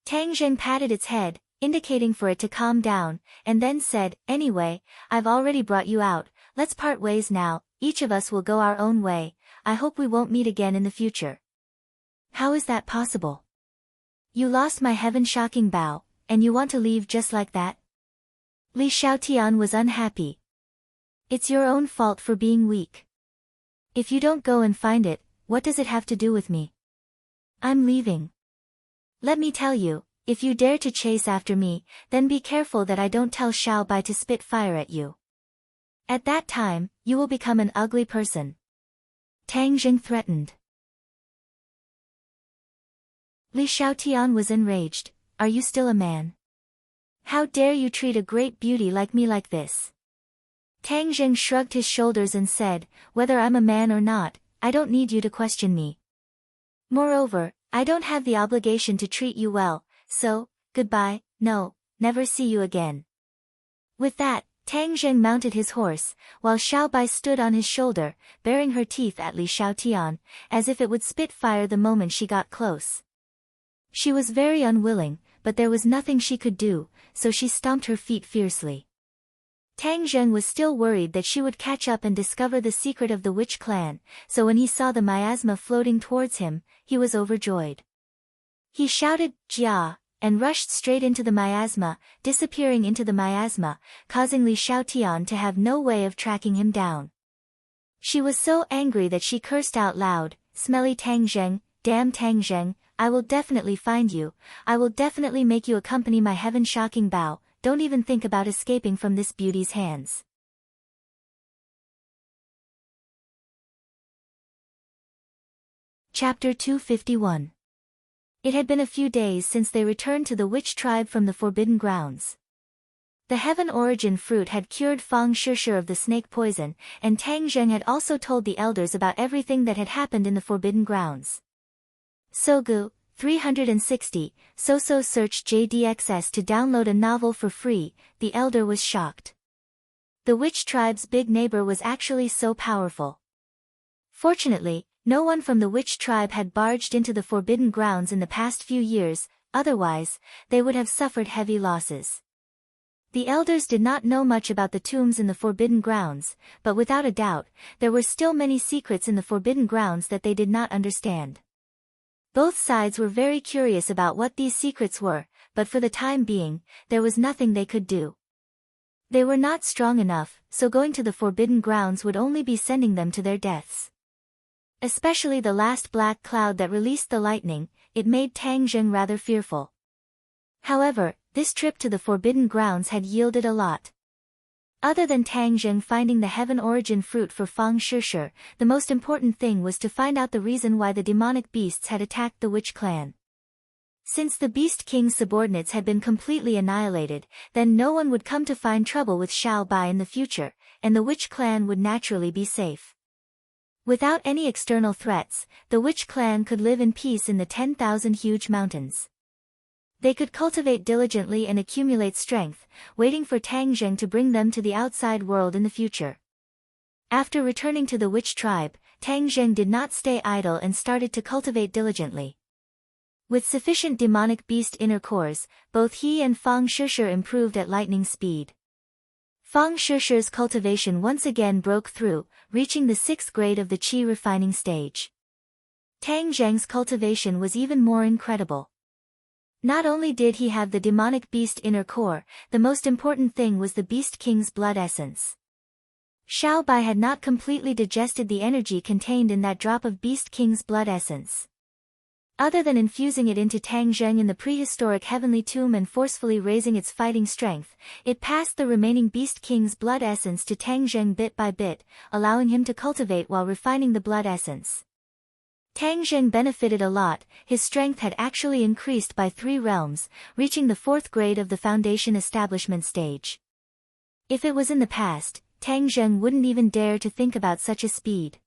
Tang Zheng patted its head, indicating for it to calm down, and then said, "Anyway, I've already brought you out, let's part ways now, each of us will go our own way, I hope we won't meet again in the future." "How is that possible? You lost my heaven-shocking bow, and you want to leave just like that?" Li Xiaotian was unhappy. "It's your own fault for being weak. If you don't go and find it, what does it have to do with me? I'm leaving. Let me tell you, if you dare to chase after me, then be careful that I don't tell Xiao Bai to spit fire at you. At that time, you will become an ugly person." Tang Zheng threatened. Li Xiaotian was enraged. "Are you still a man? How dare you treat a great beauty like me like this?" Tang Zheng shrugged his shoulders and said, "Whether I'm a man or not, I don't need you to question me. Moreover, I don't have the obligation to treat you well, so, goodbye, no, never see you again." With that, Tang Zheng mounted his horse, while Xiao Bai stood on his shoulder, baring her teeth at Li Xiaotian, as if it would spit fire the moment she got close. She was very unwilling, but there was nothing she could do, so she stomped her feet fiercely. Tang Zheng was still worried that she would catch up and discover the secret of the witch clan, so when he saw the miasma floating towards him, he was overjoyed. He shouted, "Jia!" and rushed straight into the miasma, disappearing into the miasma, causing Li Xiaotian to have no way of tracking him down. She was so angry that she cursed out loud, "Smelly Tang Zheng, damn Tang Zheng, I will definitely find you, I will definitely make you accompany my heaven-shocking bow, don't even think about escaping from this beauty's hands." Chapter 251. It had been a few days since they returned to the witch tribe from the Forbidden Grounds. The heaven origin fruit had cured Fang Shishir of the snake poison, and Tang Zheng had also told the elders about everything that had happened in the Forbidden Grounds. Sogu, 360, So searched JDXS to download a novel for free. The elder was shocked. The witch tribe's big neighbor was actually so powerful. Fortunately, no one from the witch tribe had barged into the Forbidden Grounds in the past few years, otherwise, they would have suffered heavy losses. The elders did not know much about the tombs in the Forbidden Grounds, but without a doubt, there were still many secrets in the Forbidden Grounds that they did not understand. Both sides were very curious about what these secrets were, but for the time being, there was nothing they could do. They were not strong enough, so going to the forbidden grounds would only be sending them to their deaths. Especially the last black cloud that released the lightning, it made Tang Zheng rather fearful. However, this trip to the forbidden grounds had yielded a lot. Other than Tang Zheng finding the heaven origin fruit for Fang Shishir, the most important thing was to find out the reason why the demonic beasts had attacked the witch clan. Since the Beast King's subordinates had been completely annihilated, then no one would come to find trouble with Xiao Bai in the future, and the witch clan would naturally be safe. Without any external threats, the witch clan could live in peace in the 10,000 huge mountains. They could cultivate diligently and accumulate strength, waiting for Tang Zheng to bring them to the outside world in the future. After returning to the witch tribe, Tang Zheng did not stay idle and started to cultivate diligently. With sufficient demonic beast inner cores, both he and Fang Shishir improved at lightning speed. Fang Shishir's cultivation once again broke through, reaching the 6th grade of the qi refining stage. Tang Zheng's cultivation was even more incredible. Not only did he have the demonic beast inner core, the most important thing was the Beast King's blood essence. Xiao Bai had not completely digested the energy contained in that drop of Beast King's blood essence. Other than infusing it into Tang Zheng in the prehistoric heavenly tomb and forcefully raising its fighting strength, it passed the remaining Beast King's blood essence to Tang Zheng bit by bit, allowing him to cultivate while refining the blood essence. Tang Zheng benefited a lot, his strength had actually increased by 3 realms, reaching the 4th grade of the foundation establishment stage. If it was in the past, Tang Zheng wouldn't even dare to think about such a speed.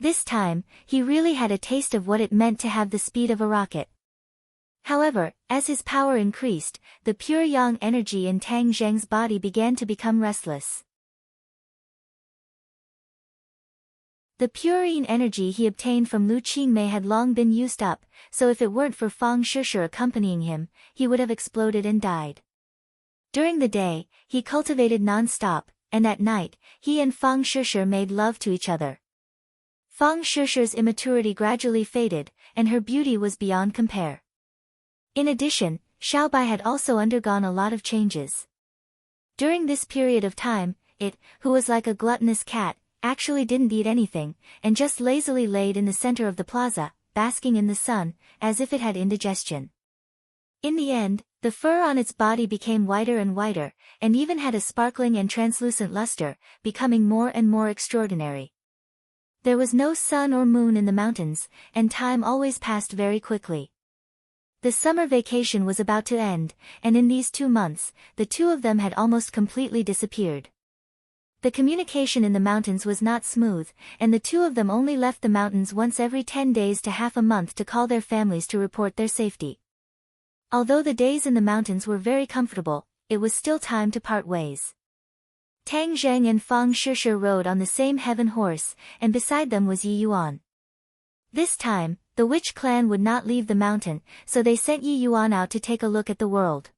This time, he really had a taste of what it meant to have the speed of a rocket. However, as his power increased, the pure yang energy in Tang Zheng's body began to become restless. The pure yin energy he obtained from Lu Qingmei had long been used up, so if it weren't for Fang Shishir accompanying him, he would have exploded and died. During the day, he cultivated non-stop, and at night, he and Fang Shishir made love to each other. Fang Shishir's immaturity gradually faded, and her beauty was beyond compare. In addition, Xiao Bai had also undergone a lot of changes. During this period of time, it, who was like a gluttonous cat, actually didn't eat anything, and just lazily laid in the center of the plaza, basking in the sun, as if it had indigestion. In the end, the fur on its body became whiter and whiter, and even had a sparkling and translucent luster, becoming more and more extraordinary. There was no sun or moon in the mountains, and time always passed very quickly. The summer vacation was about to end, and in these 2 months, the two of them had almost completely disappeared. The communication in the mountains was not smooth, and the two of them only left the mountains once every 10 days to half a month to call their families to report their safety. Although the days in the mountains were very comfortable, it was still time to part ways. Tang Zheng and Fang Shishir rode on the same heaven horse, and beside them was Yi Yuan. This time, the witch clan would not leave the mountain, so they sent Yi Yuan out to take a look at the world.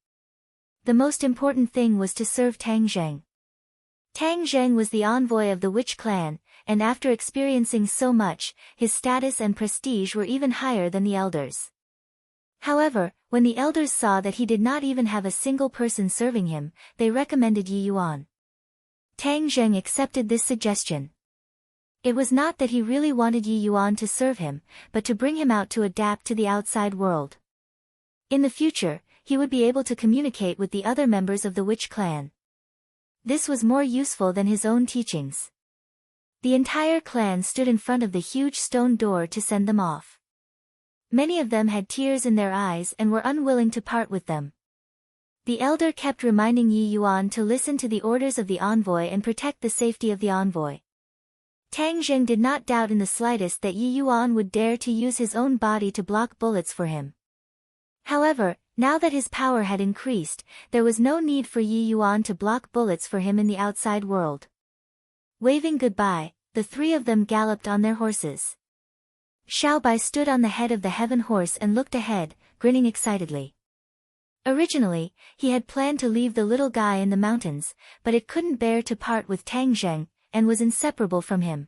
The most important thing was to serve Tang Zheng. Tang Zheng was the envoy of the witch clan, and after experiencing so much, his status and prestige were even higher than the elders. However, when the elders saw that he did not even have a single person serving him, they recommended Yi Yuan. Tang Zheng accepted this suggestion. It was not that he really wanted Yi Yuan to serve him, but to bring him out to adapt to the outside world. In the future, he would be able to communicate with the other members of the witch clan. This was more useful than his own teachings. The entire clan stood in front of the huge stone door to send them off. Many of them had tears in their eyes and were unwilling to part with them. The elder kept reminding Yi Yuan to listen to the orders of the envoy and protect the safety of the envoy. Tang Zheng did not doubt in the slightest that Yi Yuan would dare to use his own body to block bullets for him. However, now that his power had increased, there was no need for Yi Yuan to block bullets for him in the outside world. Waving goodbye, the 3 of them galloped on their horses. Xiao Bai stood on the head of the heaven horse and looked ahead, grinning excitedly. Originally, he had planned to leave the little guy in the mountains, but it couldn't bear to part with Tang Zheng, and was inseparable from him.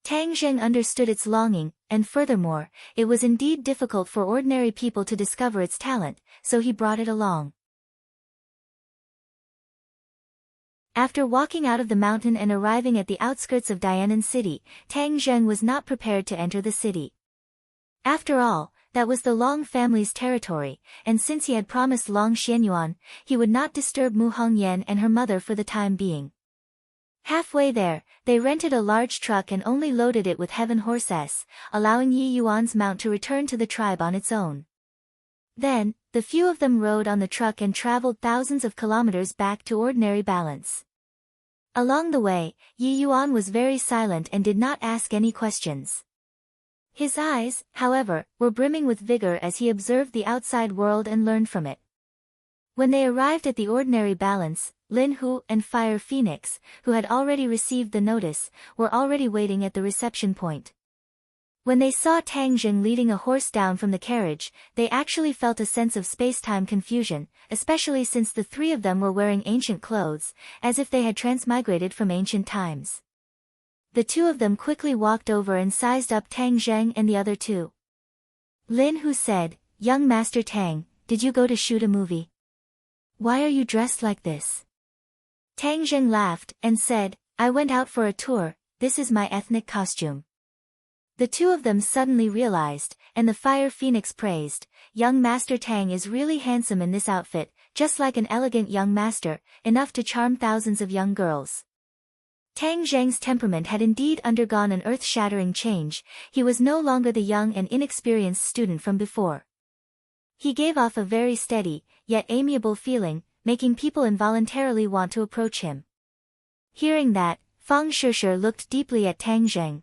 Tang Zheng understood its longing, and furthermore, it was indeed difficult for ordinary people to discover its talent, so he brought it along. After walking out of the mountain and arriving at the outskirts of Dianan City, Tang Zheng was not prepared to enter the city. After all, that was the Long family's territory, and since he had promised Long Xianyuan, he would not disturb Mu Hongyan and her mother for the time being. Halfway there, they rented a large truck and only loaded it with heaven horses, allowing Yi Yuan's mount to return to the tribe on its own. Then, the few of them rode on the truck and traveled thousands of kilometers back to ordinary balance. Along the way, Yi Yuan was very silent and did not ask any questions. His eyes, however, were brimming with vigor as he observed the outside world and learned from it. When they arrived at the ordinary balance, Lin Hu and Fire Phoenix, who had already received the notice, were already waiting at the reception point. When they saw Tang Zheng leading a horse down from the carriage, they actually felt a sense of space-time confusion, especially since the three of them were wearing ancient clothes, as if they had transmigrated from ancient times. The two of them quickly walked over and sized up Tang Zheng and the other two. Lin Hu said, "Young Master Tang, did you go to shoot a movie? Why are you dressed like this?" Tang Zheng laughed and said, "I went out for a tour, this is my ethnic costume." The two of them suddenly realized, and the Fire Phoenix praised, "Young Master Tang is really handsome in this outfit, just like an elegant young master, enough to charm thousands of young girls." Tang Zheng's temperament had indeed undergone an earth-shattering change, he was no longer the young and inexperienced student from before. He gave off a very steady, yet amiable feeling, making people involuntarily want to approach him. Hearing that, Fang Shishir looked deeply at Tang Zheng.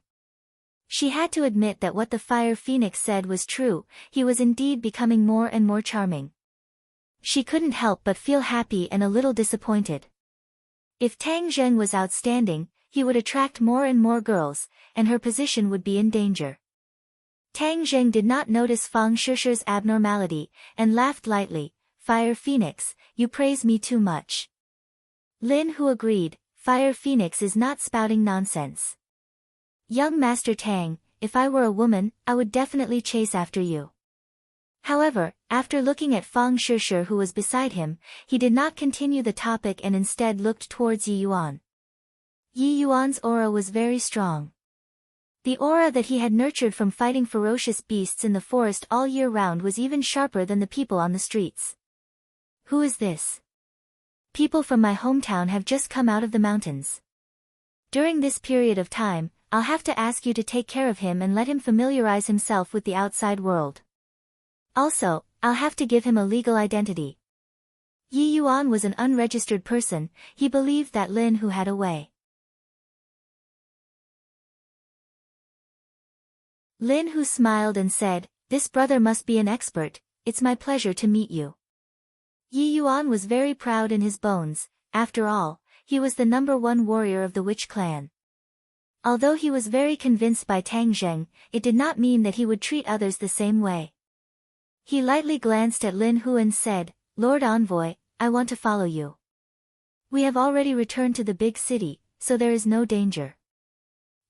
She had to admit that what the Fire Phoenix said was true, he was indeed becoming more and more charming. She couldn't help but feel happy and a little disappointed. If Tang Zheng was outstanding, he would attract more and more girls, and her position would be in danger. Tang Zheng did not notice Fang Shishir's abnormality, and laughed lightly, "Fire Phoenix, you praise me too much." Lin Hu agreed, "Fire Phoenix is not spouting nonsense. Young Master Tang, if I were a woman, I would definitely chase after you." However, after looking at Fang Shishir who was beside him, he did not continue the topic and instead looked towards Yi Yuan. Yi Yuan's aura was very strong. The aura that he had nurtured from fighting ferocious beasts in the forest all year round was even sharper than the people on the streets. "Who is this? People from my hometown have just come out of the mountains. During this period of time, I'll have to ask you to take care of him and let him familiarize himself with the outside world. Also, I'll have to give him a legal identity." Yi Yuan was an unregistered person, he believed that Lin Hu had a way. Lin Hu smiled and said, "This brother must be an expert, it's my pleasure to meet you." Yi Yuan was very proud in his bones, after all, he was the #1 warrior of the witch clan. Although he was very convinced by Tang Zheng, it did not mean that he would treat others the same way. He lightly glanced at Lin Hu and said, "Lord Envoy, I want to follow you. We have already returned to the big city, so there is no danger.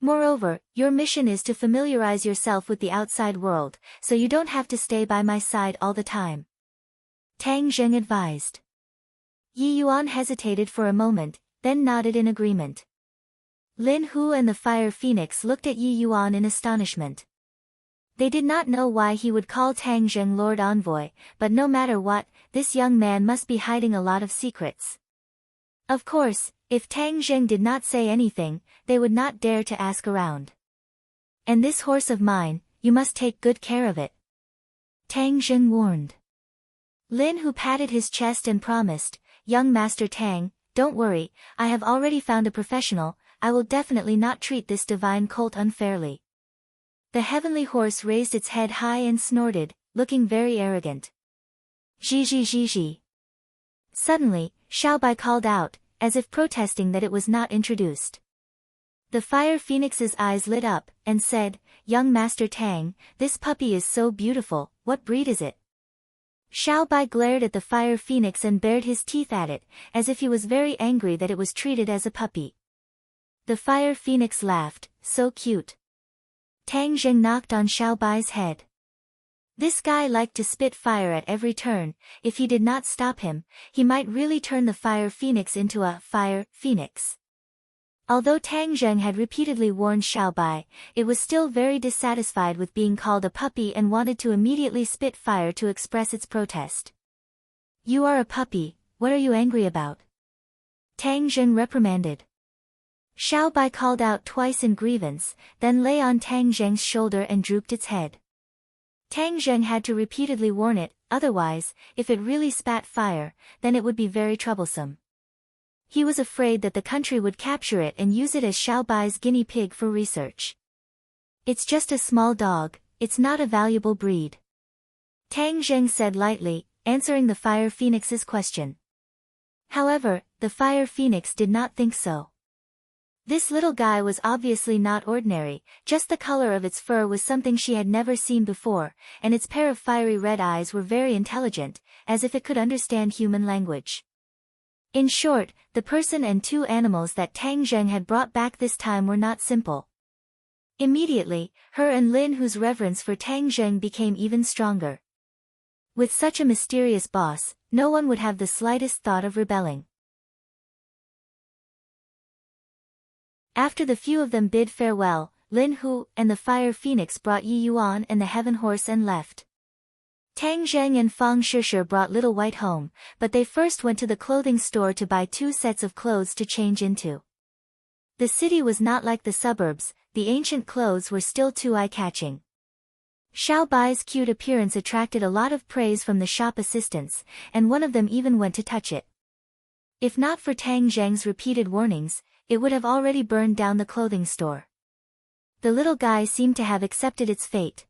Moreover, your mission is to familiarize yourself with the outside world, so you don't have to stay by my side all the time." Tang Zheng advised. Yi Yuan hesitated for a moment, then nodded in agreement. Lin Hu and the Fire Phoenix looked at Yi Yuan in astonishment. They did not know why he would call Tang Zheng Lord Envoy, but no matter what, this young man must be hiding a lot of secrets. Of course, if Tang Zheng did not say anything, they would not dare to ask around. "And this horse of mine, you must take good care of it," Tang Zheng warned. Lin Hu patted his chest and promised, "Young Master Tang, don't worry, I have already found a professional, I will definitely not treat this divine colt unfairly." The heavenly horse raised its head high and snorted, looking very arrogant. "Zhi." Suddenly, Xiaobai called out, as if protesting that it was not introduced. The Fire Phoenix's eyes lit up, and said, "Young Master Tang, this puppy is so beautiful, what breed is it?" Xiaobai glared at the Fire Phoenix and bared his teeth at it, as if he was very angry that it was treated as a puppy. The Fire Phoenix laughed, "So cute." Tang Zheng knocked on Xiaobai's head. This guy liked to spit fire at every turn. If he did not stop him, he might really turn the fire phoenix into a fire phoenix. Although Tang Zheng had repeatedly warned Xiaobai, it was still very dissatisfied with being called a puppy and wanted to immediately spit fire to express its protest. "You are a puppy, what are you angry about?" Tang Zheng reprimanded. Xiaobai called out twice in grievance, then lay on Tang Zheng's shoulder and drooped its head. Tang Zheng had to repeatedly warn it, otherwise, if it really spat fire, then it would be very troublesome. He was afraid that the country would capture it and use it as Xiaobai's guinea pig for research. "It's just a small dog, it's not a valuable breed," Tang Zheng said lightly, answering the fire phoenix's question. However, the fire phoenix did not think so. This little guy was obviously not ordinary, just the color of its fur was something she had never seen before, and its pair of fiery red eyes were very intelligent, as if it could understand human language. In short, the person and two animals that Tang Zheng had brought back this time were not simple. Immediately, her and Lin Hu's reverence for Tang Zheng became even stronger. With such a mysterious boss, no one would have the slightest thought of rebelling. After the few of them bid farewell, Lin Hu and the Fire Phoenix brought Yi Yuan and the Heaven Horse and left. Tang Zheng and Fang Shishir brought Little White home, but they first went to the clothing store to buy 2 sets of clothes to change into. The city was not like the suburbs, the ancient clothes were still too eye-catching. Xiaobai's cute appearance attracted a lot of praise from the shop assistants, and one of them even went to touch it. If not for Tang Zheng's repeated warnings, it would have already burned down the clothing store. The little guy seemed to have accepted its fate.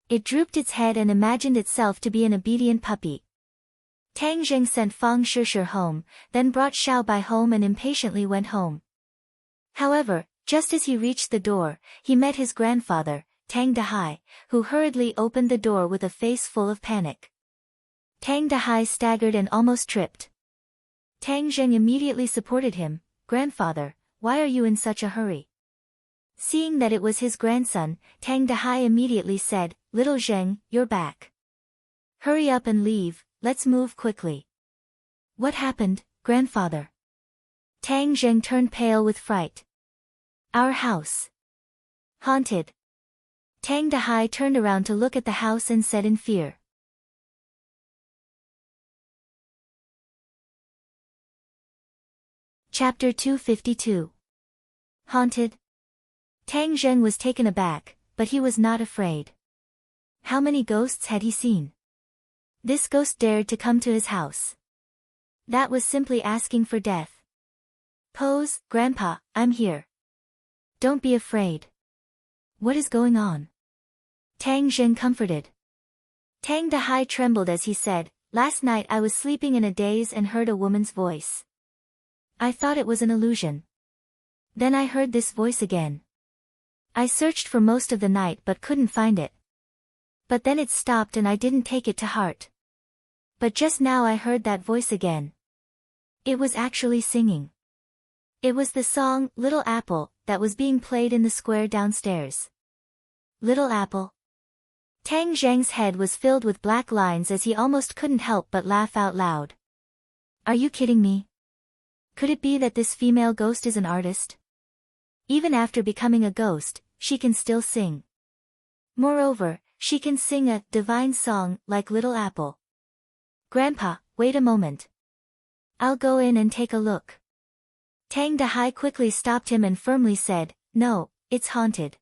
It drooped its head and imagined itself to be an obedient puppy. Tang Zheng sent Fang Shishir home, then brought Xiaobai home and impatiently went home. However, just as he reached the door, he met his grandfather, Tang Dahai, who hurriedly opened the door with a face full of panic. Tang Dahai staggered and almost tripped. Tang Zheng immediately supported him. "Grandfather, why are you in such a hurry?" Seeing that it was his grandson, Tang Dahai immediately said, "Little Zheng, you're back. Hurry up and leave, let's move quickly." "What happened, grandfather?" Tang Zheng turned pale with fright. "Our house. Haunted." Tang Dahai turned around to look at the house and said in fear. Chapter 252. Haunted. Tang Zheng was taken aback, but he was not afraid. How many ghosts had he seen? This ghost dared to come to his house. That was simply asking for death. "Pose, Grandpa, I'm here. Don't be afraid." "What is going on?" Tang Zheng comforted. Tang Dahai trembled as he said, "Last night I was sleeping in a daze and heard a woman's voice. I thought it was an illusion. Then I heard this voice again. I searched for most of the night but couldn't find it. But then it stopped and I didn't take it to heart. But just now I heard that voice again. It was actually singing. It was the song, Little Apple, that was being played in the square downstairs." Little Apple. Tang Zheng's head was filled with black lines as he almost couldn't help but laugh out loud. "Are you kidding me? Could it be that this female ghost is an artist? Even after becoming a ghost, she can still sing. Moreover, she can sing a divine song like Little Apple." "Grandpa, wait a moment. I'll go in and take a look." Tang Dahai quickly stopped him and firmly said, "No, it's haunted.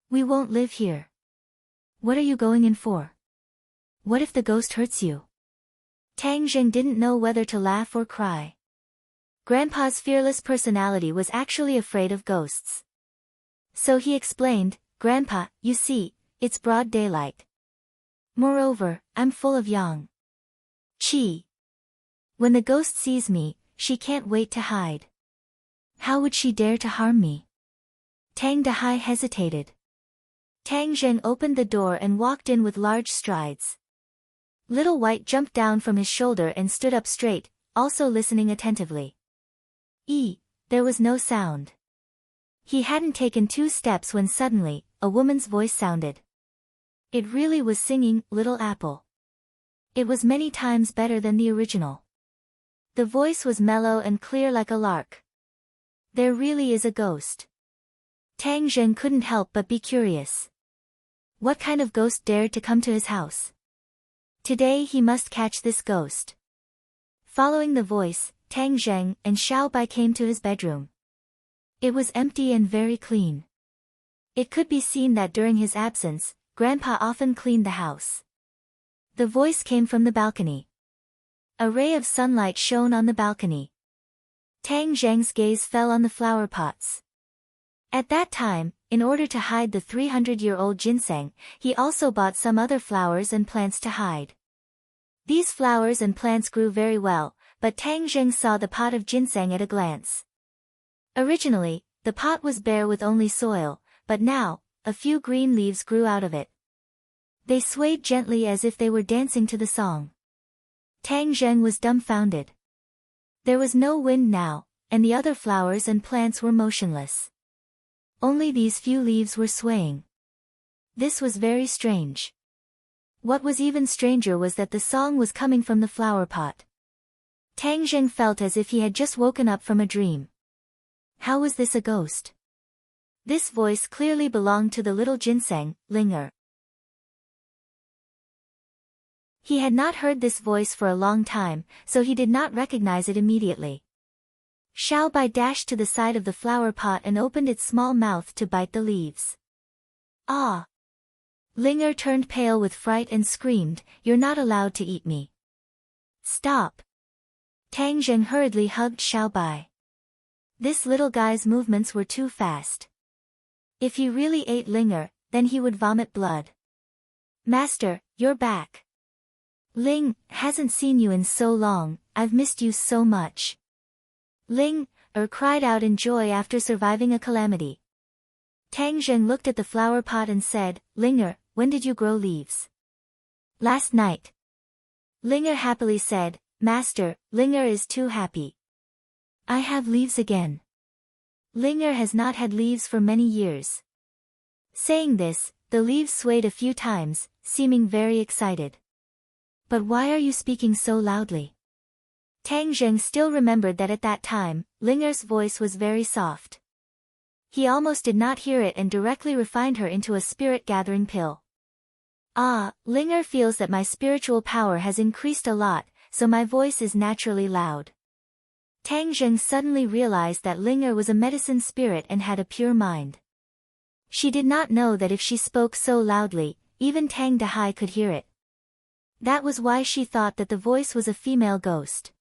We won't live here." "What are you going in for? What if the ghost hurts you?" Tang Zheng didn't know whether to laugh or cry. Grandpa's fearless personality was actually afraid of ghosts. So he explained, "Grandpa, you see, it's broad daylight. Moreover, I'm full of yang qi. When the ghost sees me, she can't wait to hide. How would she dare to harm me?" Tang Dahai hesitated. Tang Zheng opened the door and walked in with large strides. Little White jumped down from his shoulder and stood up straight, also listening attentively. There was no sound. He hadn't taken 2 steps when suddenly, a woman's voice sounded. It really was singing Little Apple. It was many times better than the original. The voice was mellow and clear like a lark. There really is a ghost. Tang Zheng couldn't help but be curious. What kind of ghost dared to come to his house? Today he must catch this ghost. Following the voice, Tang Zheng and Xiao Bai came to his bedroom. It was empty and very clean. It could be seen that during his absence, Grandpa often cleaned the house. The voice came from the balcony. A ray of sunlight shone on the balcony. Tang Zheng's gaze fell on the flower pots. At that time, in order to hide the 300-year-old ginseng, he also bought some other flowers and plants to hide. These flowers and plants grew very well, but Tang Zheng saw the pot of ginseng at a glance. Originally, the pot was bare with only soil, but now, a few green leaves grew out of it. They swayed gently as if they were dancing to the song. Tang Zheng was dumbfounded. There was no wind now, and the other flowers and plants were motionless. Only these few leaves were swaying. This was very strange. What was even stranger was that the song was coming from the flower pot. Tang Zheng felt as if he had just woken up from a dream. How was this a ghost? This voice clearly belonged to the little ginseng, Linger. He had not heard this voice for a long time, so he did not recognize it immediately. Xiao Bai dashed to the side of the flower pot and opened its small mouth to bite the leaves. Ah! Linger turned pale with fright and screamed, "You're not allowed to eat me." Stop! Tang Zheng hurriedly hugged Xiao Bai. This little guy's movements were too fast. If he really ate Linger, then he would vomit blood. Master, you're back. Ling hasn't seen you in so long, I've missed you so much. Ling cried out in joy after surviving a calamity. Tang Zheng looked at the flower pot and said, "Linger, when did you grow leaves?" "Last night." Linger happily said, "Master, Linger is too happy. I have leaves again." Linger has not had leaves for many years. Saying this, the leaves swayed a few times, seeming very excited. "But why are you speaking so loudly?" Tang Zheng still remembered that at that time, Linger's voice was very soft. He almost did not hear it and directly refined her into a spirit-gathering pill. "Ah, Linger feels that my spiritual power has increased a lot, so my voice is naturally loud." Tang Zheng suddenly realized that Linger was a medicine spirit and had a pure mind. She did not know that if she spoke so loudly, even Tang Dahai could hear it. That was why she thought that the voice was a female ghost.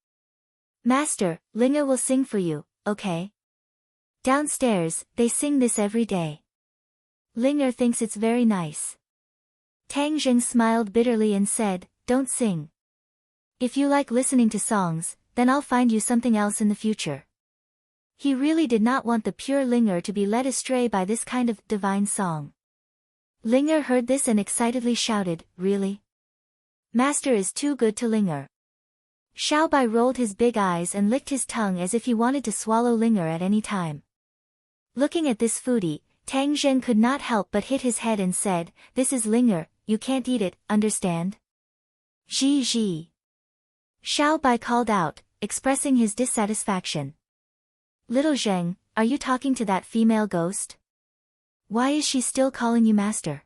"Master, Linger will sing for you, okay? Downstairs, they sing this every day. Linger thinks it's very nice." Tang Zheng smiled bitterly and said, "Don't sing. If you like listening to songs, then I'll find you something else in the future." He really did not want the pure Linger to be led astray by this kind of divine song. Linger heard this and excitedly shouted, "Really? Master is too good to Linger." Xiao Bai rolled his big eyes and licked his tongue as if he wanted to swallow Linger at any time. Looking at this foodie, Tang Zheng could not help but hit his head and said, "This is Linger, you can't eat it, understand?" "Ji ji." Xiao Bai called out, expressing his dissatisfaction. "Little Zheng, are you talking to that female ghost? Why is she still calling you master?"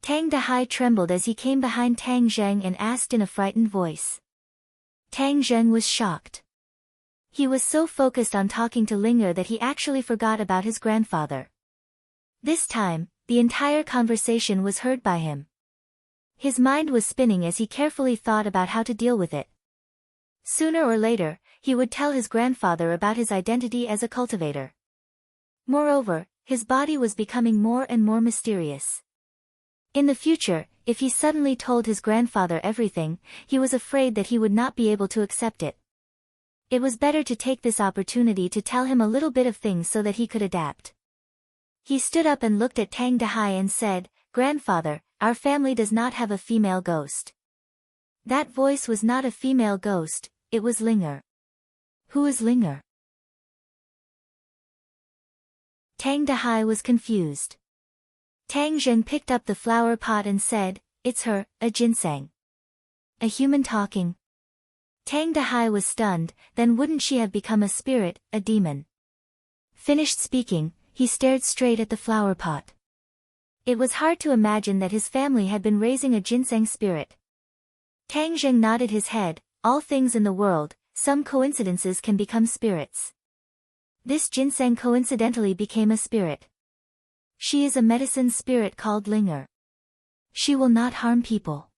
Tang Dahai trembled as he came behind Tang Zheng and asked in a frightened voice. Tang Zheng was shocked. He was so focused on talking to Linger that he actually forgot about his grandfather. This time, the entire conversation was heard by him. His mind was spinning as he carefully thought about how to deal with it. Sooner or later, he would tell his grandfather about his identity as a cultivator. Moreover, his body was becoming more and more mysterious. In the future, if he suddenly told his grandfather everything, he was afraid that he would not be able to accept it. It was better to take this opportunity to tell him a little bit of things so that he could adapt. He stood up and looked at Tang Dahai and said, "Grandfather, our family does not have a female ghost." That voice was not a female ghost, it was Linger. Who is Linger? Tang Dahai was confused. Tang Zheng picked up the flower pot and said, "It's her, a ginseng. A human talking." Tang Dahai was stunned, then wouldn't she have become a spirit, a demon? Finished speaking, he stared straight at the flower pot. It was hard to imagine that his family had been raising a ginseng spirit. Tang Zheng nodded his head. All things in the world, some coincidences can become spirits. This ginseng coincidentally became a spirit. She is a medicine spirit called Linger. She will not harm people.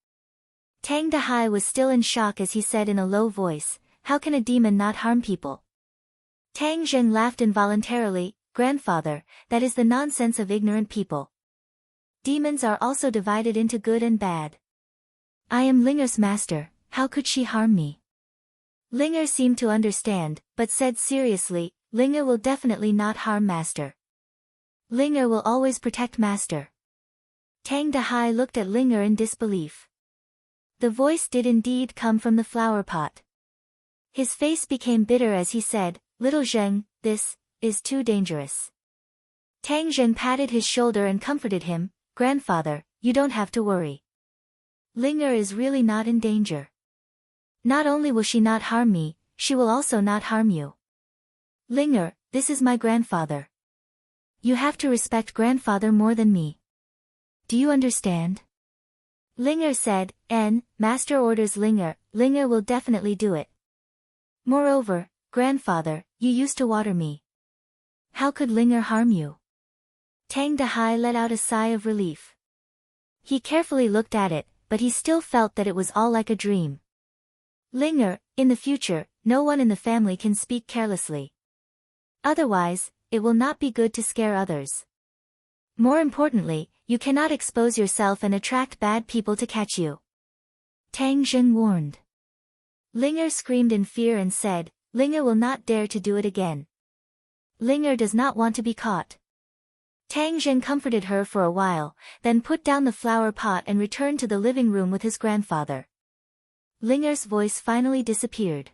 Tang Dahai was still in shock as he said in a low voice, "How can a demon not harm people?" Tang Zheng laughed involuntarily. "Grandfather, that is the nonsense of ignorant people. Demons are also divided into good and bad. I am Linger's master, how could she harm me?" Linger seemed to understand, but said seriously, "Linger will definitely not harm master. Linger will always protect master." Tang Dahai looked at Linger in disbelief. The voice did indeed come from the flower pot. His face became bitter as he said, "Little Zheng, this is too dangerous." Tang Zheng patted his shoulder and comforted him, "Grandfather, you don't have to worry. Linger is really not in danger. Not only will she not harm me, she will also not harm you. Linger, this is my grandfather. You have to respect grandfather more than me. Do you understand?" Linger said, Master orders Linger, Linger will definitely do it. Moreover, grandfather, you used to water me. How could Linger harm you?" Tang Dahai let out a sigh of relief. He carefully looked at it, but he still felt that it was all like a dream. Linger, in the future, no one in the family can speak carelessly. Otherwise, it will not be good to scare others. More importantly, you cannot expose yourself and attract bad people to catch you. Tang Zheng warned. Linger screamed in fear and said, "Linger will not dare to do it again. Linger does not want to be caught." Tang Zheng comforted her for a while, then put down the flower pot and returned to the living room with his grandfather. Linger's voice finally disappeared.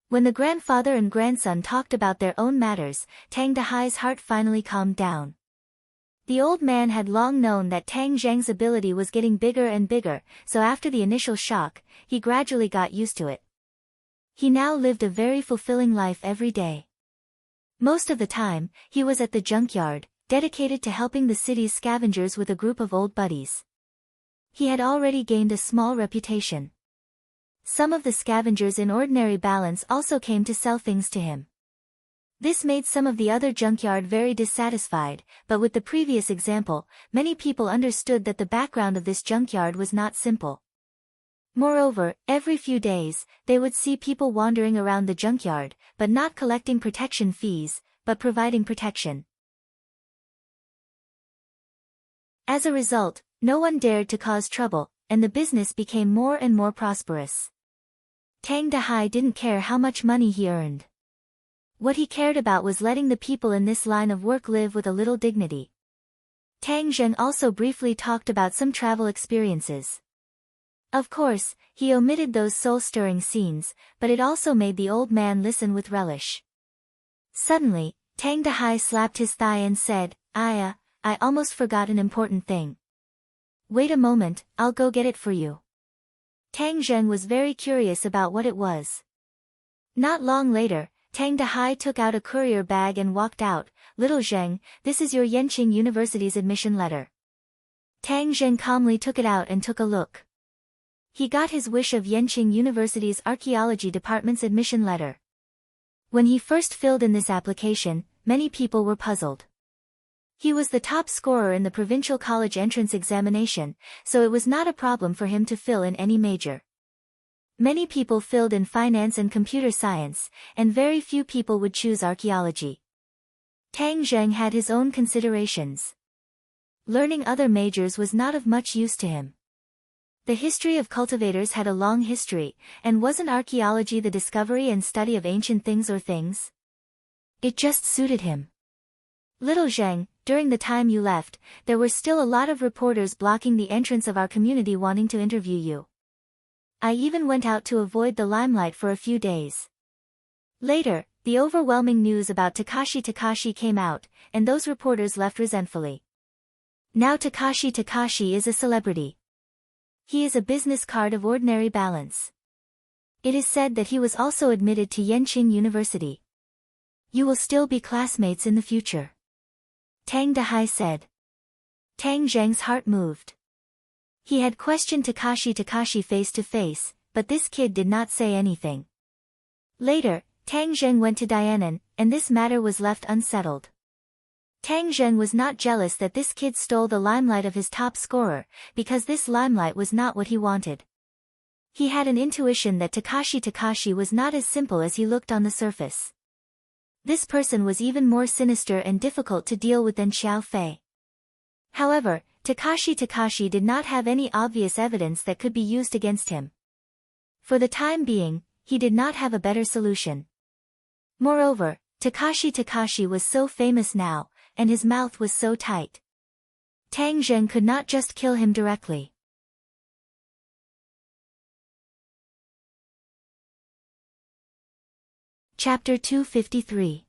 When the grandfather and grandson talked about their own matters, Tang Dahai's heart finally calmed down. The old man had long known that Tang Zheng's ability was getting bigger and bigger, so after the initial shock, he gradually got used to it. He now lived a very fulfilling life every day. Most of the time, he was at the junkyard, dedicated to helping the city's scavengers with a group of old buddies. He had already gained a small reputation. Some of the scavengers in ordinary balance also came to sell things to him. This made some of the other junkyard very dissatisfied, but with the previous example, many people understood that the background of this junkyard was not simple. Moreover, every few days, they would see people wandering around the junkyard, but not collecting protection fees, but providing protection. As a result, no one dared to cause trouble, and the business became more and more prosperous. Tang Dahai didn't care how much money he earned. What he cared about was letting the people in this line of work live with a little dignity. Tang Zheng also briefly talked about some travel experiences. Of course, he omitted those soul-stirring scenes, but it also made the old man listen with relish. Suddenly, Tang Dahai slapped his thigh and said, I almost forgot an important thing. Wait a moment, I'll go get it for you." Tang Zheng was very curious about what it was. Not long later, Tang Dahai took out a courier bag and walked out. "Little Zheng, this is your Yenqing University's admission letter." Tang Zheng calmly took it out and took a look. He got his wish of Yenqing University's archaeology department's admission letter. When he first filled in this application, many people were puzzled. He was the top scorer in the provincial college entrance examination, so it was not a problem for him to fill in any major. Many people filled in finance and computer science, and very few people would choose archaeology. Tang Zheng had his own considerations. Learning other majors was not of much use to him. The history of cultivators had a long history, and wasn't archaeology the discovery and study of ancient things or things? It just suited him. "Little Zheng, during the time you left, there were still a lot of reporters blocking the entrance of our community wanting to interview you. I even went out to avoid the limelight for a few days. Later, the overwhelming news about Takashi came out, and those reporters left resentfully. Now Takashi is a celebrity. He is a business card of ordinary balance. It is said that he was also admitted to Yenching University. You will still be classmates in the future. Tang Dehai said. Tang Zheng's heart moved. He had questioned Takashi face to face, but this kid did not say anything. Later, Tang Zheng went to Dianan, and this matter was left unsettled. Tang Zheng was not jealous that this kid stole the limelight of his top scorer, because this limelight was not what he wanted. He had an intuition that Takashi was not as simple as he looked on the surface. This person was even more sinister and difficult to deal with than Xiao Fei. However, Takashi did not have any obvious evidence that could be used against him. For the time being, he did not have a better solution. Moreover, Takashi was so famous now, and his mouth was so tight. Tang Zheng could not just kill him directly. Chapter 253.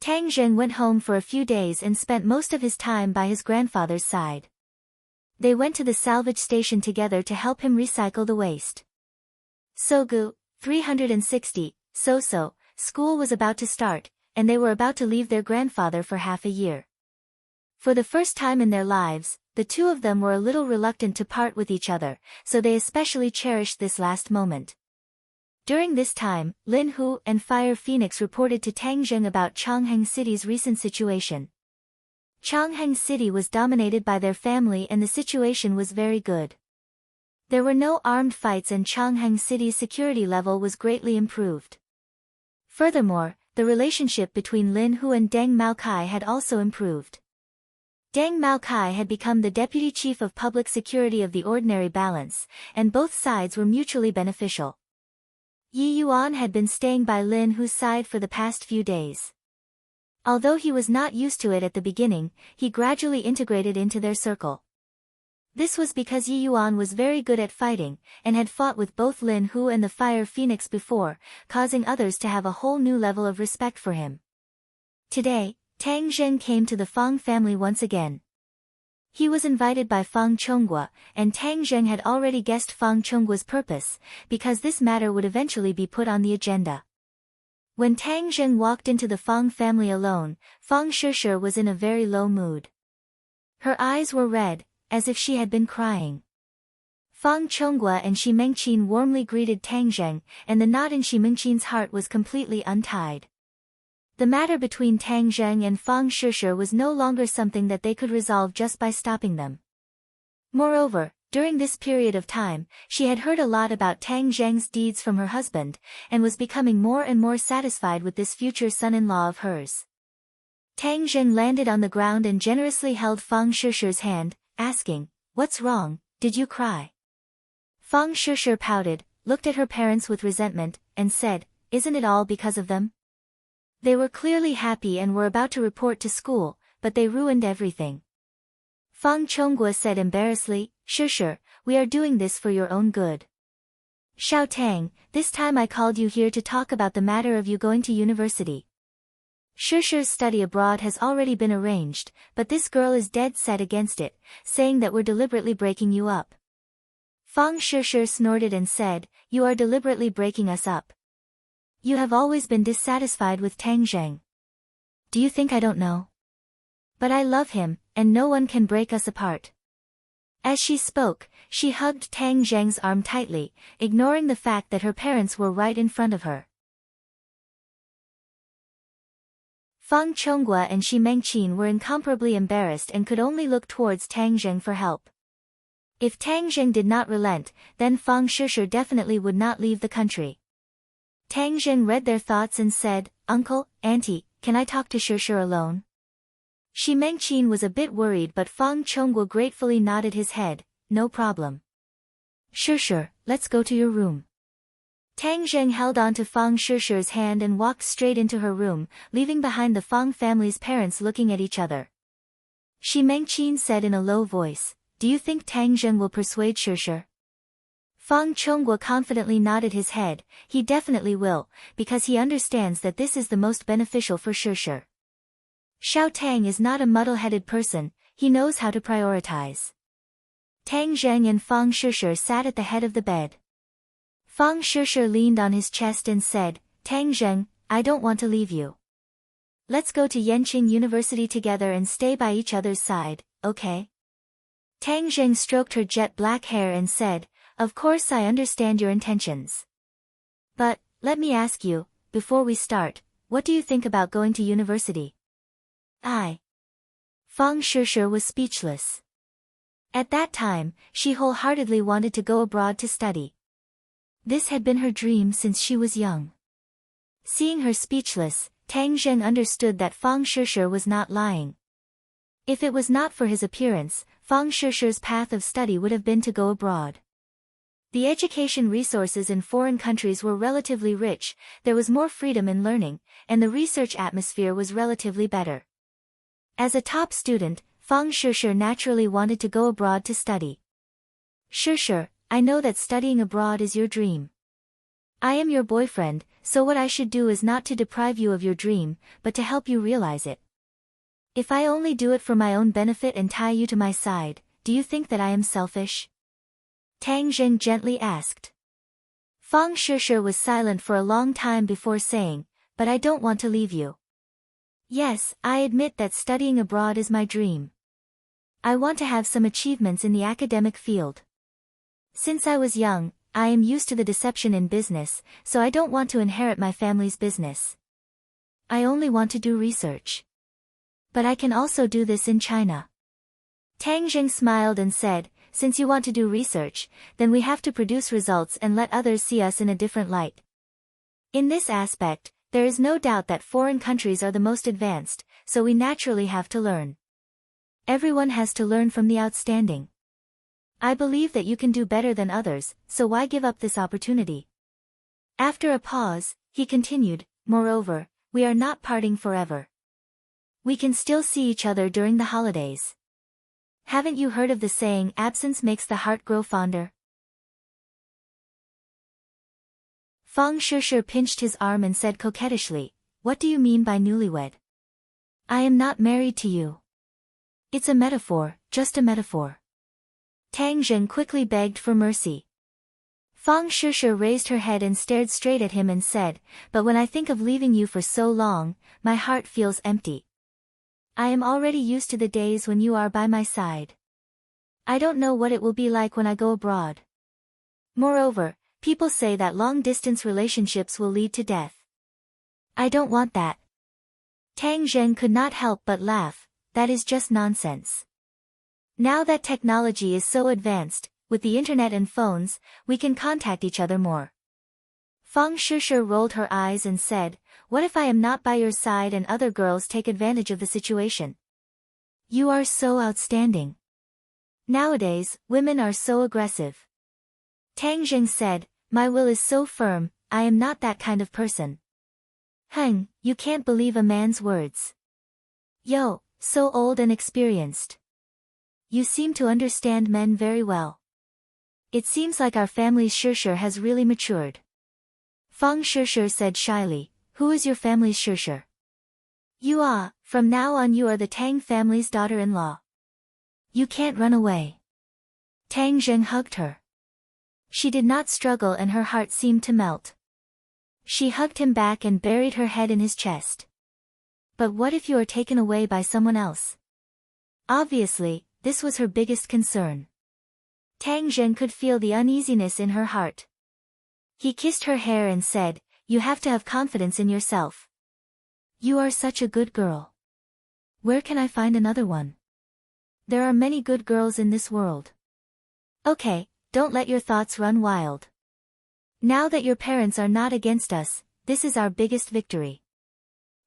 Tang Zheng went home for a few days and spent most of his time by his grandfather's side. They went to the salvage station together to help him recycle the waste. Sogu, 360, So, school was about to start, and they were about to leave their grandfather for half a year. For the first time in their lives, the two of them were a little reluctant to part with each other, so they especially cherished this last moment. During this time, Lin Hu and Fire Phoenix reported to Tang Zheng about Chongheng City's recent situation. Chongheng City was dominated by their family and the situation was very good. There were no armed fights and Chongheng City's security level was greatly improved. Furthermore, the relationship between Lin Hu and Deng Maokai had also improved. Deng Maokai had become the deputy chief of public security of the ordinary balance, and both sides were mutually beneficial. Yi Yuan had been staying by Lin Hu's side for the past few days. Although he was not used to it at the beginning, he gradually integrated into their circle. This was because Yi Yuan was very good at fighting, and had fought with both Lin Hu and the Fire Phoenix before, causing others to have a whole new level of respect for him. Today, Tang Zheng came to the Fang family once again. He was invited by Fang Chonghua, and Tang Zheng had already guessed Fang Chonggua's purpose, because this matter would eventually be put on the agenda. When Tang Zheng walked into the Fang family alone, Fang Shishir was in a very low mood. Her eyes were red, as if she had been crying. Fang Chonghua and Shi Mengqin warmly greeted Tang Zheng, and the knot in Shi Mengqin's heart was completely untied. The matter between Tang Zheng and Fang Shishir was no longer something that they could resolve just by stopping them. Moreover, during this period of time, she had heard a lot about Tang Zheng's deeds from her husband, and was becoming more and more satisfied with this future son-in-law of hers. Tang Zheng landed on the ground and generously held Fang Shishir's hand, asking, "What's wrong, did you cry?" Fang Shishir pouted, looked at her parents with resentment, and said, "Isn't it all because of them? They were clearly happy and were about to report to school, but they ruined everything." Fang Chonghua said embarrassedly, "Shishir, we are doing this for your own good. Xiao Tang, this time I called you here to talk about the matter of you going to university. Shishir's study abroad has already been arranged, but this girl is dead set against it, saying that we're deliberately breaking you up." Fang Shishir snorted and said, "You are deliberately breaking us up. You have always been dissatisfied with Tang Zheng. Do you think I don't know? But I love him, and no one can break us apart." As she spoke, she hugged Tang Zheng's arm tightly, ignoring the fact that her parents were right in front of her. Fang Chonghua and Shi Mengqin were incomparably embarrassed and could only look towards Tang Zheng for help. If Tang Zheng did not relent, then Fang Shishir definitely would not leave the country. Tang Zheng read their thoughts and said, "Uncle, Auntie, can I talk to Shishir alone?" Shi Mengqin was a bit worried, but Fang Chonghua gratefully nodded his head, "No problem. Shishir, let's go to your room." Tang Zheng held on to Fang Shishir's hand and walked straight into her room, leaving behind the Fang family's parents looking at each other. Shi Mengqin said in a low voice, "Do you think Tang Zheng will persuade Shishir?" Fang Chonghua confidently nodded his head, "He definitely will, because he understands that this is the most beneficial for Shishir. Xiao Tang is not a muddle-headed person, He knows how to prioritize. Tang Zheng and Fang Shishir sat at the head of the bed. Fang Shishir leaned on his chest and said, Tang Zheng, I don't want to leave you. Let's go to Yenqing University together and stay by each other's side, okay? Tang Zheng stroked her jet black hair and said, Of course I understand your intentions. But, let me ask you, before we start, what do you think about going to university? Fang Shishir was speechless. At that time, she wholeheartedly wanted to go abroad to study. This had been her dream since she was young. Seeing her speechless, Tang Zheng understood that Fang Shishir was not lying. If it was not for his appearance, Fang Shishir's path of study would have been to go abroad. The education resources in foreign countries were relatively rich, there was more freedom in learning, and the research atmosphere was relatively better. As a top student, Fang Shishir naturally wanted to go abroad to study. Shishir, I know that studying abroad is your dream. I am your boyfriend, so what I should do is not to deprive you of your dream, but to help you realize it. If I only do it for my own benefit and tie you to my side, do you think that I am selfish? Tang Zheng gently asked. Fang Shishir was silent for a long time before saying, But I don't want to leave you. Yes, I admit that studying abroad is my dream. I want to have some achievements in the academic field. Since I was young, I am used to the deception in business, so I don't want to inherit my family's business. I only want to do research. But I can also do this in China. Tang Zheng smiled and said, Since you want to do research, then we have to produce results and let others see us in a different light. In this aspect, there is no doubt that foreign countries are the most advanced, so we naturally have to learn. Everyone has to learn from the outstanding. I believe that you can do better than others, so why give up this opportunity? After a pause, he continued, Moreover, we are not parting forever. We can still see each other during the holidays. Haven't you heard of the saying, absence makes the heart grow fonder? Fang Shishir pinched his arm and said coquettishly, What do you mean by newlywed? I am not married to you. It's a metaphor, just a metaphor. Tang Zheng quickly begged for mercy. Fang Shishir raised her head and stared straight at him and said, But when I think of leaving you for so long, my heart feels empty. I am already used to the days when you are by my side. I don't know what it will be like when I go abroad. Moreover, people say that long-distance relationships will lead to death. I don't want that. Tang Zheng could not help but laugh, that is just nonsense. Now that technology is so advanced, with the internet and phones, we can contact each other more. Fang Shishir rolled her eyes and said, What if I am not by your side and other girls take advantage of the situation? You are so outstanding. Nowadays, women are so aggressive. Tang Zheng said, My will is so firm, I am not that kind of person. You can't believe a man's words. Yo, so old and experienced. You seem to understand men very well. It seems like our family's Shishir has really matured. Fang Shishir said shyly, Who is your family's Shishir? You are, from now on you are the Tang family's daughter-in-law. You can't run away. Tang Zheng hugged her. She did not struggle and her heart seemed to melt. She hugged him back and buried her head in his chest. But what if you are taken away by someone else? Obviously, this was her biggest concern. Tang Zheng could feel the uneasiness in her heart. He kissed her hair and said, You have to have confidence in yourself. You are such a good girl. Where can I find another one? There are many good girls in this world. Okay, don't let your thoughts run wild. Now that your parents are not against us, this is our biggest victory.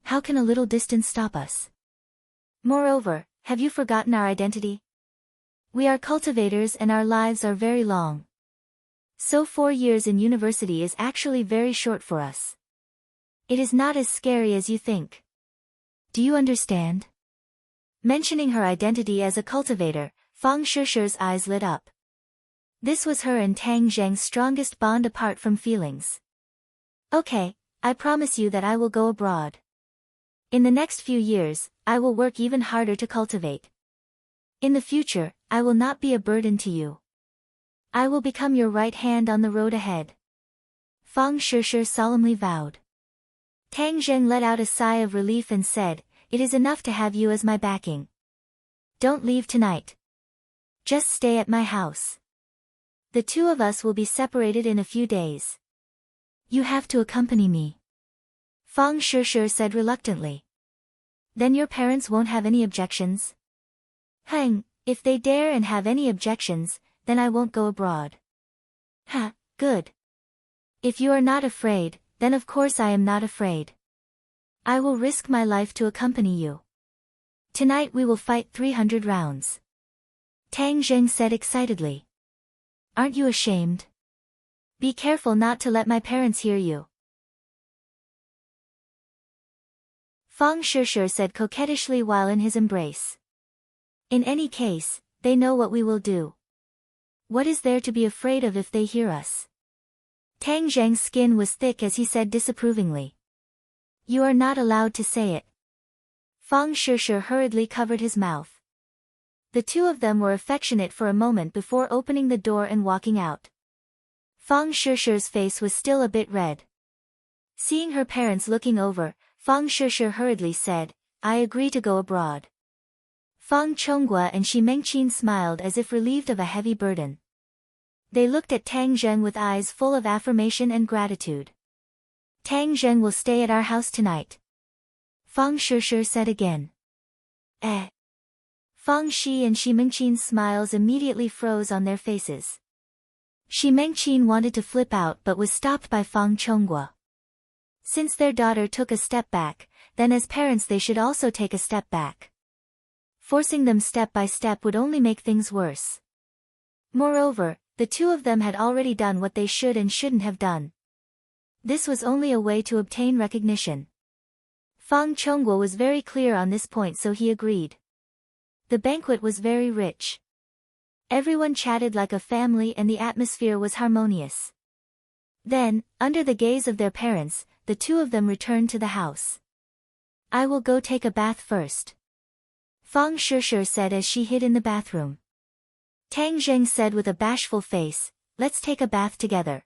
How can a little distance stop us? Moreover, have you forgotten our identity? We are cultivators and our lives are very long. So 4 years in university is actually very short for us. It is not as scary as you think. Do you understand? Mentioning her identity as a cultivator, Fang Shishir's eyes lit up. This was her and Tang Zheng's strongest bond apart from feelings. Okay, I promise you that I will go abroad. In the next few years, I will work even harder to cultivate. In the future, I will not be a burden to you. I will become your right hand on the road ahead. Fang Shishir solemnly vowed. Tang Zheng let out a sigh of relief and said, "It is enough to have you as my backing. Don't leave tonight. Just stay at my house. The two of us will be separated in a few days. You have to accompany me." Fang Shishir said reluctantly. "Then your parents won't have any objections?" If they dare and have any objections, then I won't go abroad." Good. If you are not afraid, then of course I am not afraid. I will risk my life to accompany you. Tonight we will fight 300 rounds. Tang Zheng said excitedly. "Aren't you ashamed? Be careful not to let my parents hear you." Fang Shishir said coquettishly while in his embrace. "In any case, they know what we will do. What is there to be afraid of if they hear us?" Tang Zheng's skin was thick as he said disapprovingly. "You are not allowed to say it." Fang Shishir hurriedly covered his mouth. The two of them were affectionate for a moment before opening the door and walking out. Fang Shishir's face was still a bit red. Seeing her parents looking over, Fang Shishir hurriedly said, "I agree to go abroad." Fang Chonghua and Shi Mengqin smiled as if relieved of a heavy burden. They looked at Tang Zheng with eyes full of affirmation and gratitude. "Tang Zheng will stay at our house tonight," Fang Shishir said again. Fang Shi and Shi Mengqin's smiles immediately froze on their faces. Shi Mengqin wanted to flip out but was stopped by Fang Chonghua. Since their daughter took a step back, then as parents they should also take a step back. Forcing them step by step would only make things worse. Moreover, the two of them had already done what they should and shouldn't have done. This was only a way to obtain recognition. Fang Chonghua was very clear on this point, so he agreed. The banquet was very rich. Everyone chatted like a family and the atmosphere was harmonious. Then, under the gaze of their parents, the two of them returned to the house. "I will go take a bath first," Fang Shishir said as she hid in the bathroom. Tang Zheng said with a bashful face, "Let's take a bath together."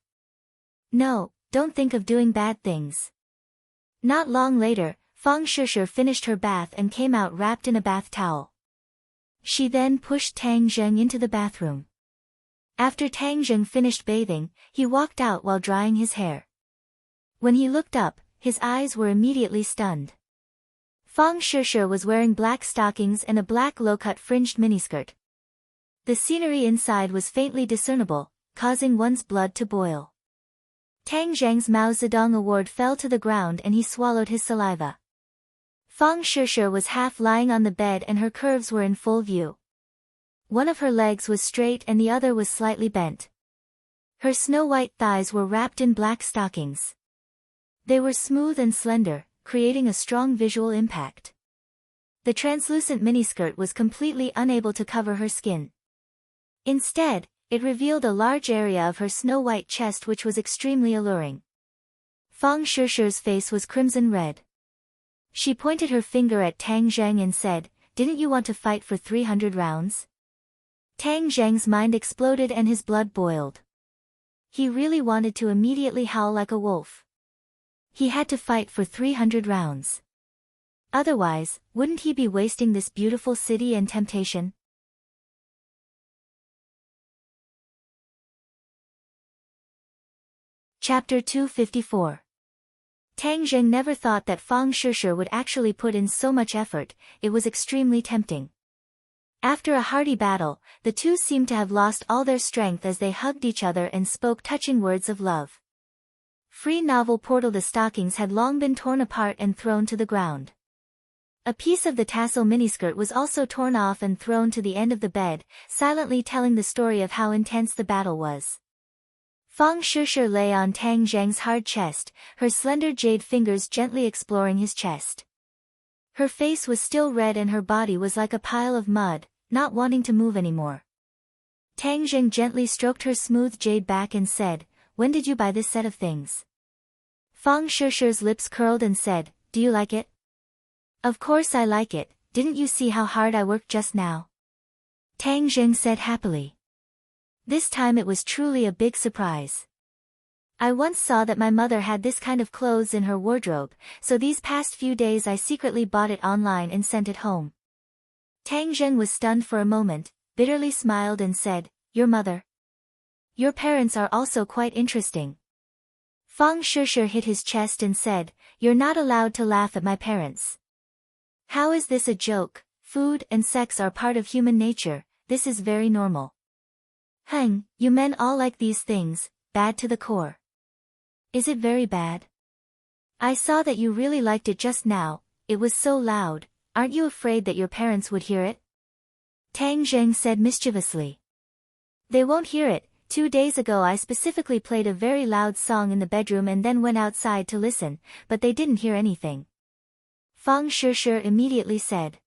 "No, don't think of doing bad things." Not long later, Fang Shishir finished her bath and came out wrapped in a bath towel. She then pushed Tang Zheng into the bathroom. After Tang Zheng finished bathing, he walked out while drying his hair. When he looked up, his eyes were immediately stunned. Fang Shishir was wearing black stockings and a black low-cut fringed miniskirt. The scenery inside was faintly discernible, causing one's blood to boil. Tang Zheng's Mao Zedong award fell to the ground and he swallowed his saliva. Fang Shishir was half lying on the bed and her curves were in full view. One of her legs was straight and the other was slightly bent. Her snow-white thighs were wrapped in black stockings. They were smooth and slender, creating a strong visual impact. The translucent miniskirt was completely unable to cover her skin. Instead, it revealed a large area of her snow-white chest which was extremely alluring. Fang Shishir's face was crimson red. She pointed her finger at Tang Zheng and said, "Didn't you want to fight for 300 rounds?" Tang Zheng's mind exploded and his blood boiled. He really wanted to immediately howl like a wolf. He had to fight for 300 rounds. Otherwise, wouldn't he be wasting this beautiful city and temptation? Chapter 254. Tang Zheng never thought that Fang Shishir would actually put in so much effort. It was extremely tempting. After a hearty battle, the two seemed to have lost all their strength as they hugged each other and spoke touching words of love. Free novel Portal. The stockings had long been torn apart and thrown to the ground. A piece of the tassel miniskirt was also torn off and thrown to the end of the bed, silently telling the story of how intense the battle was. Fang Shishir lay on Tang Zheng's hard chest, her slender jade fingers gently exploring his chest. Her face was still red and her body was like a pile of mud, not wanting to move anymore. Tang Zheng gently stroked her smooth jade back and said, "When did you buy this set of things?" Fang Shishir's lips curled and said, "Do you like it?" "Of course I like it, didn't you see how hard I worked just now?" Tang Zheng said happily. This time it was truly a big surprise. I once saw that my mother had this kind of clothes in her wardrobe, so these past few days I secretly bought it online and sent it home. Tang Zheng was stunned for a moment, bitterly smiled and said, "Your mother? Your parents are also quite interesting." Fang Shishir hit his chest and said, "You're not allowed to laugh at my parents. How is this a joke? Food and sex are part of human nature, this is very normal. Heng, you men all like these things, bad to the core. Is it very bad? I saw that you really liked it just now, it was so loud, aren't you afraid that your parents would hear it?" Tang Zheng said mischievously. "They won't hear it. 2 days ago I specifically played a very loud song in the bedroom and then went outside to listen, but they didn't hear anything." Fang Shishir immediately said.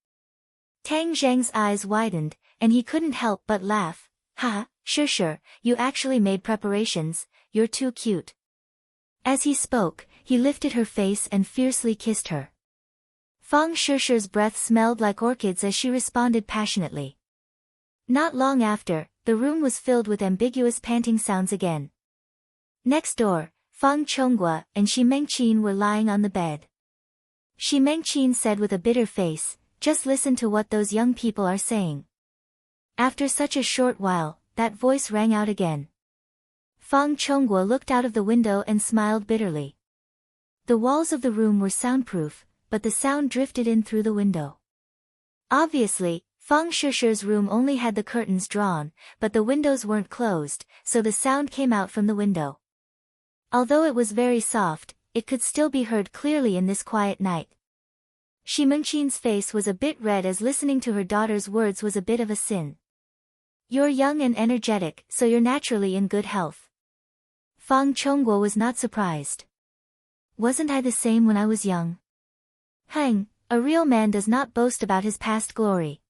Tang Zheng's eyes widened, and he couldn't help but laugh. "Haha, Shishir, you actually made preparations, you're too cute." As he spoke, he lifted her face and fiercely kissed her. Fang Shishir's breath smelled like orchids as she responded passionately. Not long after, the room was filled with ambiguous panting sounds again. Next door, Fang Chonghua and Shi Mengqin were lying on the bed. Shi Mengqin said with a bitter face, "Just listen to what those young people are saying." After such a short while, that voice rang out again. Fang Chonghua looked out of the window and smiled bitterly. The walls of the room were soundproof, but the sound drifted in through the window. Obviously, Fang Shishir's room only had the curtains drawn, but the windows weren't closed, so the sound came out from the window. Although it was very soft, it could still be heard clearly in this quiet night. Shi Mengqin's face was a bit red as listening to her daughter's words was a bit of a sin. "You're young and energetic, so you're naturally in good health." Fang Chonghua was not surprised. "Wasn't I the same when I was young? Heng, a real man does not boast about his past glory.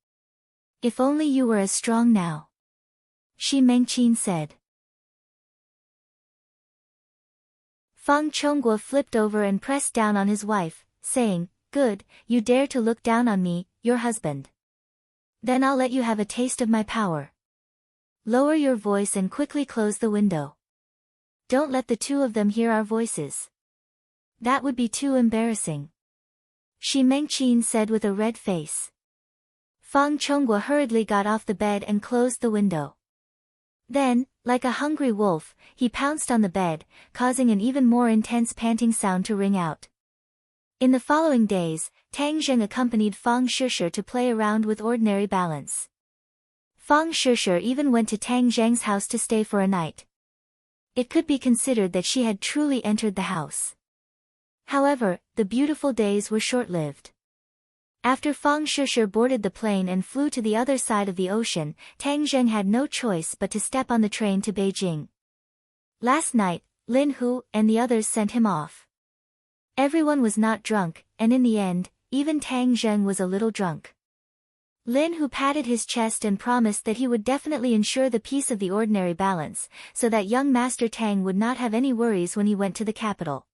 If only you were as strong now." Shi Mengqin said. Fang Chonghua flipped over and pressed down on his wife, saying, "Good, you dare to look down on me, your husband. Then I'll let you have a taste of my power. Lower your voice and quickly close the window. Don't let the two of them hear our voices. That would be too embarrassing." Shi Mengqin said with a red face. Fang Chonghua hurriedly got off the bed and closed the window. Then, like a hungry wolf, he pounced on the bed, causing an even more intense panting sound to ring out. In the following days, Tang Zheng accompanied Fang Shishir to play around with ordinary balance. Fang Shishir even went to Tang Zheng's house to stay for a night. It could be considered that she had truly entered the house. However, the beautiful days were short-lived. After Fang Shishir boarded the plane and flew to the other side of the ocean, Tang Zheng had no choice but to step on the train to Beijing. Last night, Lin Hu and the others sent him off. Everyone was not drunk, and in the end, even Tang Zheng was a little drunk. Lin Hu patted his chest and promised that he would definitely ensure the peace of the ordinary balance, so that young Master Tang would not have any worries when he went to the capital.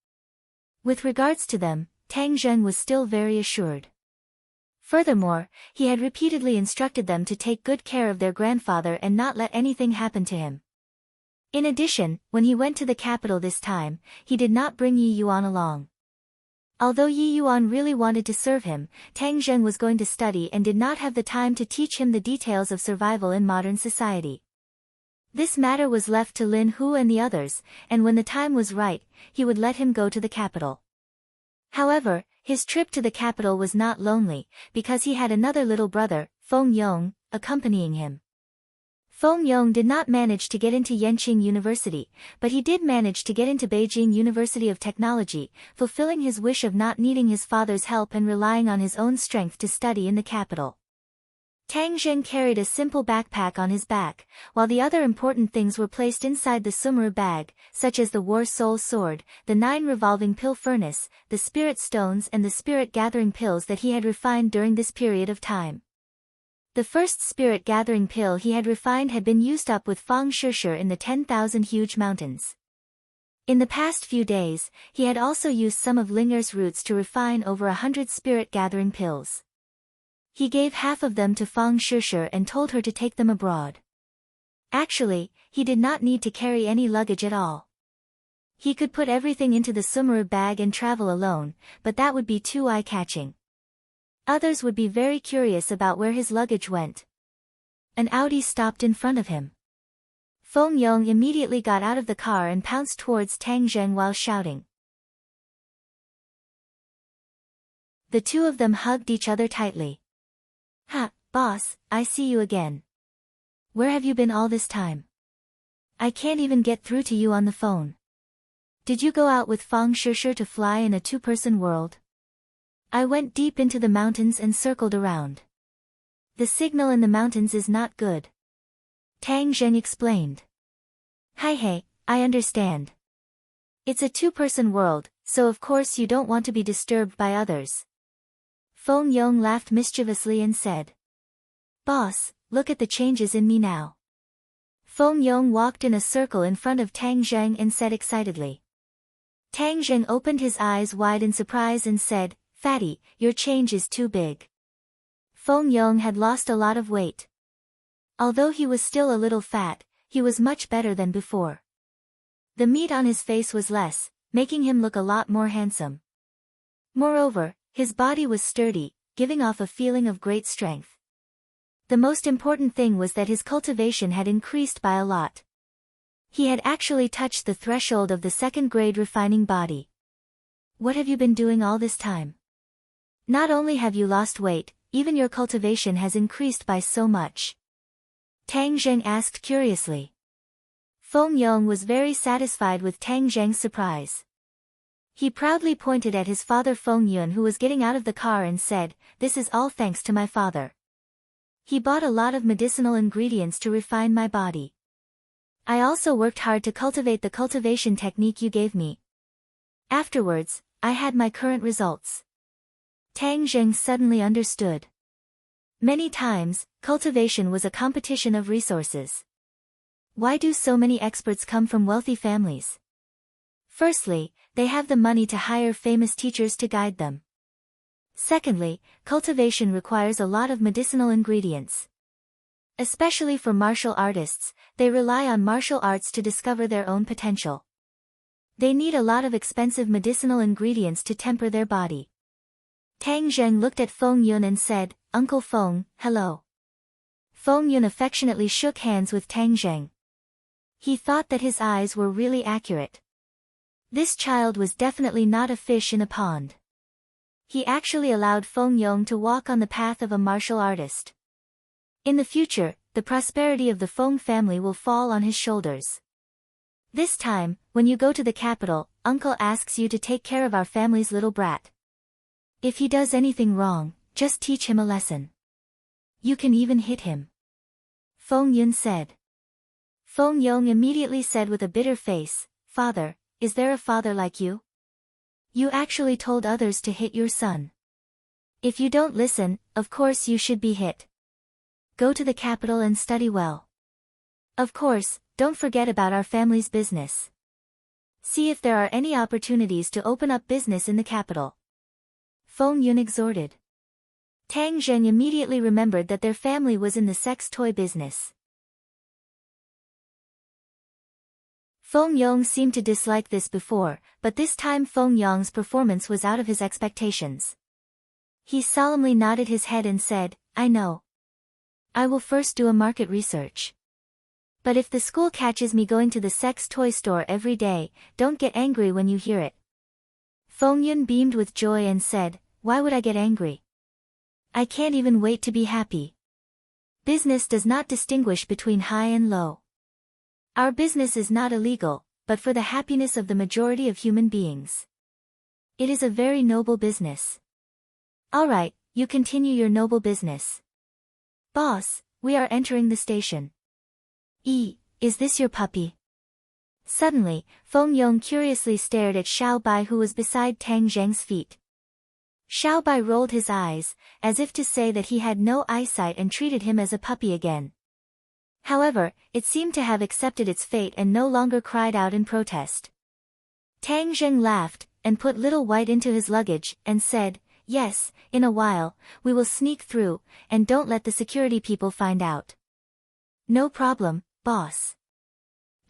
With regards to them, Tang Zheng was still very assured. Furthermore, he had repeatedly instructed them to take good care of their grandfather and not let anything happen to him. In addition, when he went to the capital this time, he did not bring Yi Yuan along. Although Yi Yuan really wanted to serve him, Tang Zheng was going to study and did not have the time to teach him the details of survival in modern society. This matter was left to Lin Hu and the others, and when the time was right, he would let him go to the capital. However, his trip to the capital was not lonely, because he had another little brother, Feng Yong, accompanying him. Feng Yong did not manage to get into Yenqing University, but he did manage to get into Beijing University of Technology, fulfilling his wish of not needing his father's help and relying on his own strength to study in the capital. Tang Zheng carried a simple backpack on his back, while the other important things were placed inside the Sumru bag, such as the War Soul Sword, the 9 revolving pill furnace, the spirit stones and the spirit-gathering pills that he had refined during this period of time. The first spirit-gathering pill he had refined had been used up with Fang Shishir in the 10,000 huge mountains. In the past few days, he had also used some of Linger's roots to refine over 100 spirit-gathering pills. He gave half of them to Fang Shishir and told her to take them abroad. Actually, he did not need to carry any luggage at all. He could put everything into the Sumeru bag and travel alone, but that would be too eye-catching. Others would be very curious about where his luggage went. An Audi stopped in front of him. Feng Yong immediately got out of the car and pounced towards Tang Zheng while shouting. The two of them hugged each other tightly. "Ha, boss, I see you again. Where have you been all this time? I can't even get through to you on the phone. Did you go out with Fang Shishir to fly in a two-person world?" "I went deep into the mountains and circled around. The signal in the mountains is not good," Tang Zheng explained. Hey, I understand. It's a two-person world, so of course you don't want to be disturbed by others." Feng Yong laughed mischievously and said. "Boss, look at the changes in me now." Feng Yong walked in a circle in front of Tang Zheng and said excitedly. Tang Zheng opened his eyes wide in surprise and said, "Fatty, your change is too big." Feng Yong had lost a lot of weight. Although he was still a little fat, he was much better than before. The meat on his face was less, making him look a lot more handsome. Moreover, his body was sturdy, giving off a feeling of great strength. The most important thing was that his cultivation had increased by a lot. He had actually touched the threshold of the second-grade refining body. "What have you been doing all this time? Not only have you lost weight, even your cultivation has increased by so much?" Tang Zheng asked curiously. Feng Yong was very satisfied with Tang Zheng's surprise. He proudly pointed at his father Feng Yun, who was getting out of the car, and said, "This is all thanks to my father. He bought a lot of medicinal ingredients to refine my body. I also worked hard to cultivate the cultivation technique you gave me. Afterwards, I had my current results." Tang Zheng suddenly understood. Many times, cultivation was a competition of resources. Why do so many experts come from wealthy families? Firstly, they have the money to hire famous teachers to guide them. Secondly, cultivation requires a lot of medicinal ingredients. Especially for martial artists, they rely on martial arts to discover their own potential. They need a lot of expensive medicinal ingredients to temper their body. Tang Zheng looked at Feng Yun and said, "Uncle Feng, hello." Feng Yun affectionately shook hands with Tang Zheng. He thought that his eyes were really accurate. This child was definitely not a fish in a pond. He actually allowed Feng Yong to walk on the path of a martial artist. In the future, the prosperity of the Feng family will fall on his shoulders. This time, when you go to the capital, Uncle asks you to take care of our family's little brat. If he does anything wrong, just teach him a lesson. You can even hit him," Feng Yun said. Feng Yong immediately said with a bitter face, "Father, is there a father like you? You actually told others to hit your son. If you don't listen, of course you should be hit. Go to the capital and study well. Of course, don't forget about our family's business. See if there are any opportunities to open up business in the capital," Feng Yun exhorted. Tang Zheng immediately remembered that their family was in the sex toy business. Feng Yong seemed to dislike this before, but this time Feng Yong's performance was out of his expectations. He solemnly nodded his head and said, "I know. I will first do a market research. But if the school catches me going to the sex toy store every day, don't get angry when you hear it." Feng Yun beamed with joy and said, "Why would I get angry? I can't even wait to be happy. Business does not distinguish between high and low. Our business is not illegal, but for the happiness of the majority of human beings. It is a very noble business." "All right, you continue your noble business." "Boss, we are entering the station." Is this your puppy?" Suddenly, Feng Yong curiously stared at Xiao Bai, who was beside Tang Zheng's feet. Xiao Bai rolled his eyes, as if to say that he had no eyesight, and treated him as a puppy again. However, it seemed to have accepted its fate and no longer cried out in protest. Tang Zheng laughed, and put Little White into his luggage, and said, yes, in a while, we will sneak through, and don't let the security people find out. No problem, boss.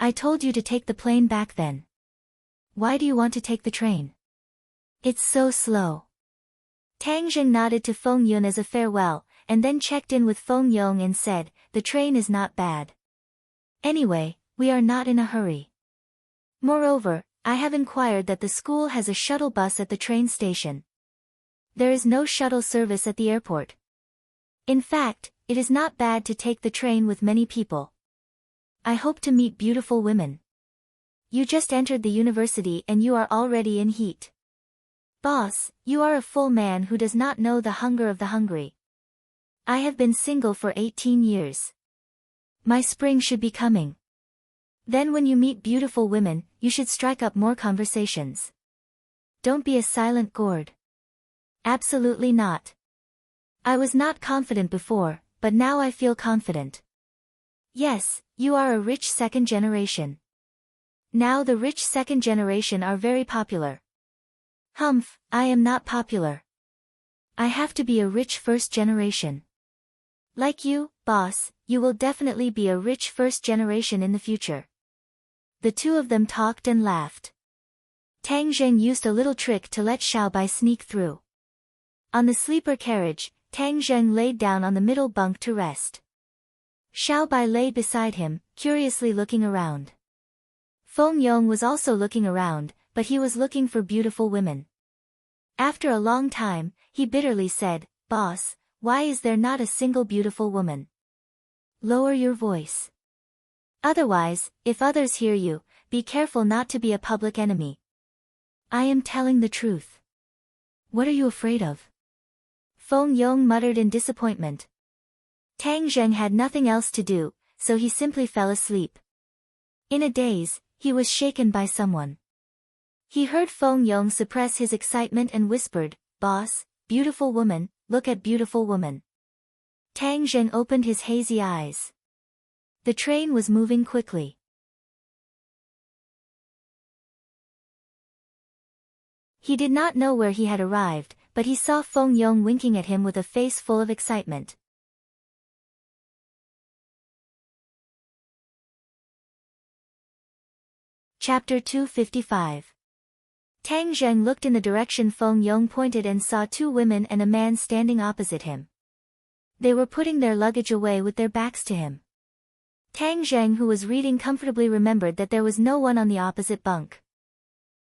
I told you to take the plane back then. Why do you want to take the train? It's so slow. Tang Zheng nodded to Feng Yun as a farewell, and then checked in with Feng Yong and said, the train is not bad. Anyway, we are not in a hurry. Moreover, I have inquired that the school has a shuttle bus at the train station. There is no shuttle service at the airport. In fact, it is not bad to take the train with many people. I hope to meet beautiful women. You just entered the university and you are already in heat. Boss, you are a full man who does not know the hunger of the hungry. I have been single for 18 years. My spring should be coming. Then when you meet beautiful women, you should strike up more conversations. Don't be a silent gourd. Absolutely not. I was not confident before, but now I feel confident. Yes, you are a rich second generation. Now the rich second generation are very popular. Humph, I am not popular. I have to be a rich first generation. Like you, boss, you will definitely be a rich first generation in the future. The two of them talked and laughed. Tang Zheng used a little trick to let Xiaobai sneak through. On the sleeper carriage, Tang Zheng laid down on the middle bunk to rest. Xiaobai lay beside him, curiously looking around. Feng Yong was also looking around, but he was looking for beautiful women. After a long time, he bitterly said, Boss, why is there not a single beautiful woman? Lower your voice. Otherwise, if others hear you, be careful not to be a public enemy. I am telling the truth. What are you afraid of? Feng Yong muttered in disappointment. Tang Zheng had nothing else to do, so he simply fell asleep. In a daze, he was shaken by someone. He heard Feng Yong suppress his excitement and whispered, Boss, beautiful woman, look at beautiful woman. Tang Zheng opened his hazy eyes. The train was moving quickly. He did not know where he had arrived, but he saw Feng Yong winking at him with a face full of excitement. Chapter 255. Tang Zheng looked in the direction Feng Yong pointed and saw two women and a man standing opposite him. They were putting their luggage away with their backs to him. Tang Zheng, who was reading comfortably, remembered that there was no one on the opposite bunk.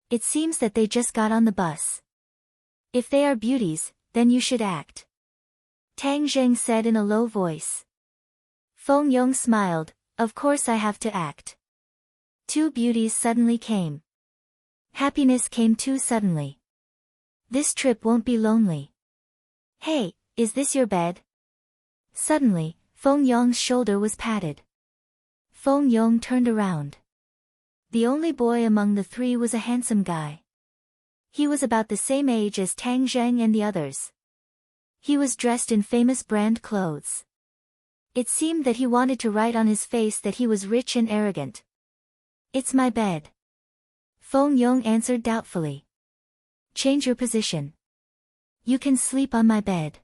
It seems that they just got on the bus. If they are beauties, then you should act. Tang Zheng said in a low voice. Feng Yong smiled, of course I have to act. Two beauties suddenly came. Happiness came too suddenly. This trip won't be lonely. Hey, is this your bed? Suddenly, Feng Yong's shoulder was patted. Feng Yong turned around. The only boy among the three was a handsome guy. He was about the same age as Tang Zheng and the others. He was dressed in famous brand clothes. It seemed that he wanted to write on his face that he was rich and arrogant. It's my bed. Feng Yong answered doubtfully. Change your position. You can sleep on my bed.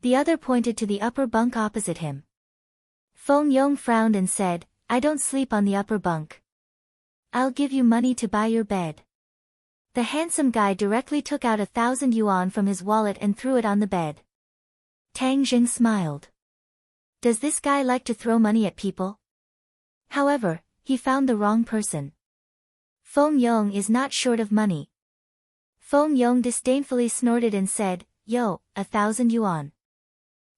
The other pointed to the upper bunk opposite him. Feng Yong frowned and said, I don't sleep on the upper bunk. I'll give you money to buy your bed. The handsome guy directly took out 1,000 yuan from his wallet and threw it on the bed. Tang Zheng smiled. Does this guy like to throw money at people? However, he found the wrong person. Feng Yong is not short of money. Feng Yong disdainfully snorted and said, Yo, 1,000 yuan.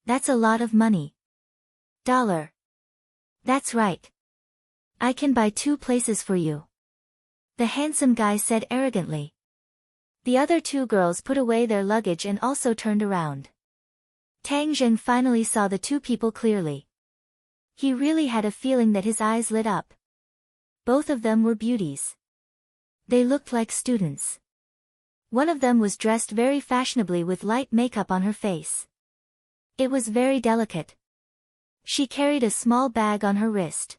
That's a lot of money. $. That's right. I can buy 2 places for you. The handsome guy said arrogantly. The other 2 girls put away their luggage and also turned around. Tang Zheng finally saw the 2 people clearly. He really had a feeling that his eyes lit up. Both of them were beauties. They looked like students. One of them was dressed very fashionably with light makeup on her face. It was very delicate. She carried a small bag on her wrist.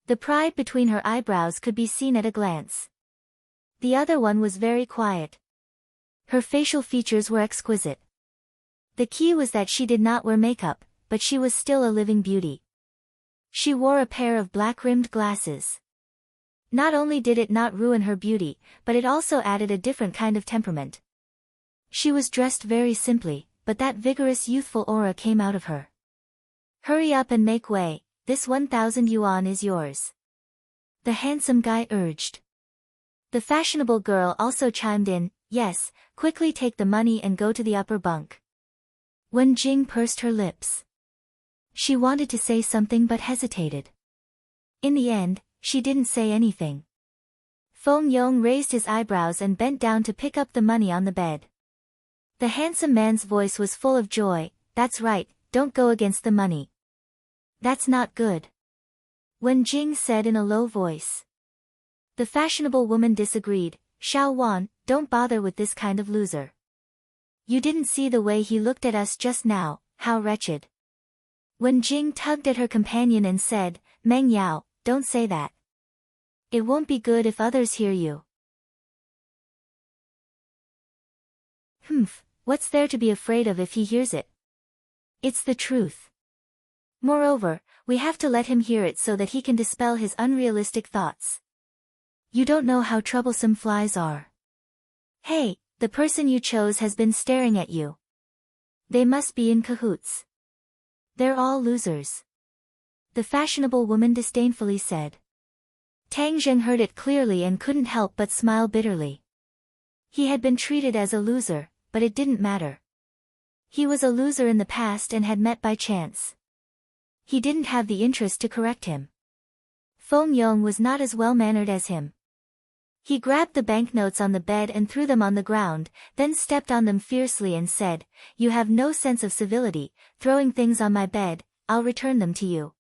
The pride between her eyebrows could be seen at a glance. The other one was very quiet. Her facial features were exquisite. The key was that she did not wear makeup, but she was still a living beauty. She wore a pair of black-rimmed glasses. Not only did it not ruin her beauty, but it also added a different kind of temperament. She was dressed very simply, but that vigorous youthful aura came out of her. Hurry up and make way, this 1,000 yuan is yours. The handsome guy urged. The fashionable girl also chimed in, yes, quickly take the money and go to the upper bunk. Wen Jing pursed her lips. She wanted to say something but hesitated. In the end, she didn't say anything. Feng Yong raised his eyebrows and bent down to pick up the money on the bed. The handsome man's voice was full of joy, that's right, don't go against the money. That's not good. Wen Jing said in a low voice. The fashionable woman disagreed, Xiao Wan, don't bother with this kind of loser. You didn't see the way he looked at us just now, how wretched. Wen Jing tugged at her companion and said, Meng Yao, don't say that. It won't be good if others hear you. What's there to be afraid of if he hears it? It's the truth. Moreover, we have to let him hear it so that he can dispel his unrealistic thoughts. You don't know how troublesome flies are. Hey, the person you chose has been staring at you. They must be in cahoots. They're all losers. The fashionable woman disdainfully said. Tang Zheng heard it clearly and couldn't help but smile bitterly. He had been treated as a loser, but it didn't matter. He was a loser in the past and had met by chance. He didn't have the interest to correct him. Feng Yong was not as well-mannered as him. He grabbed the banknotes on the bed and threw them on the ground, then stepped on them fiercely and said, You have no sense of civility, throwing things on my bed, I'll return them to you.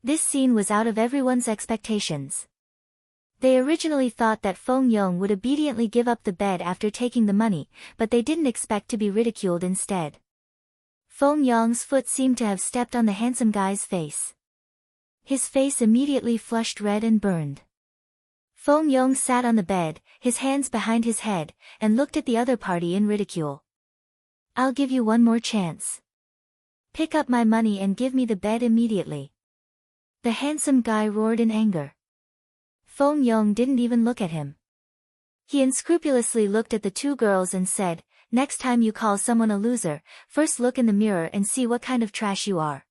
This scene was out of everyone's expectations. They originally thought that Feng Yong would obediently give up the bed after taking the money, but they didn't expect to be ridiculed instead. Feng Yong's foot seemed to have stepped on the handsome guy's face. His face immediately flushed red and burned. Feng Yong sat on the bed, his hands behind his head, and looked at the other party in ridicule. I'll give you one more chance. Pick up my money and give me the bed immediately. The handsome guy roared in anger. Feng Yong didn't even look at him. He unscrupulously looked at the two girls and said, Next time you call someone a loser, first look in the mirror and see what kind of trash you are.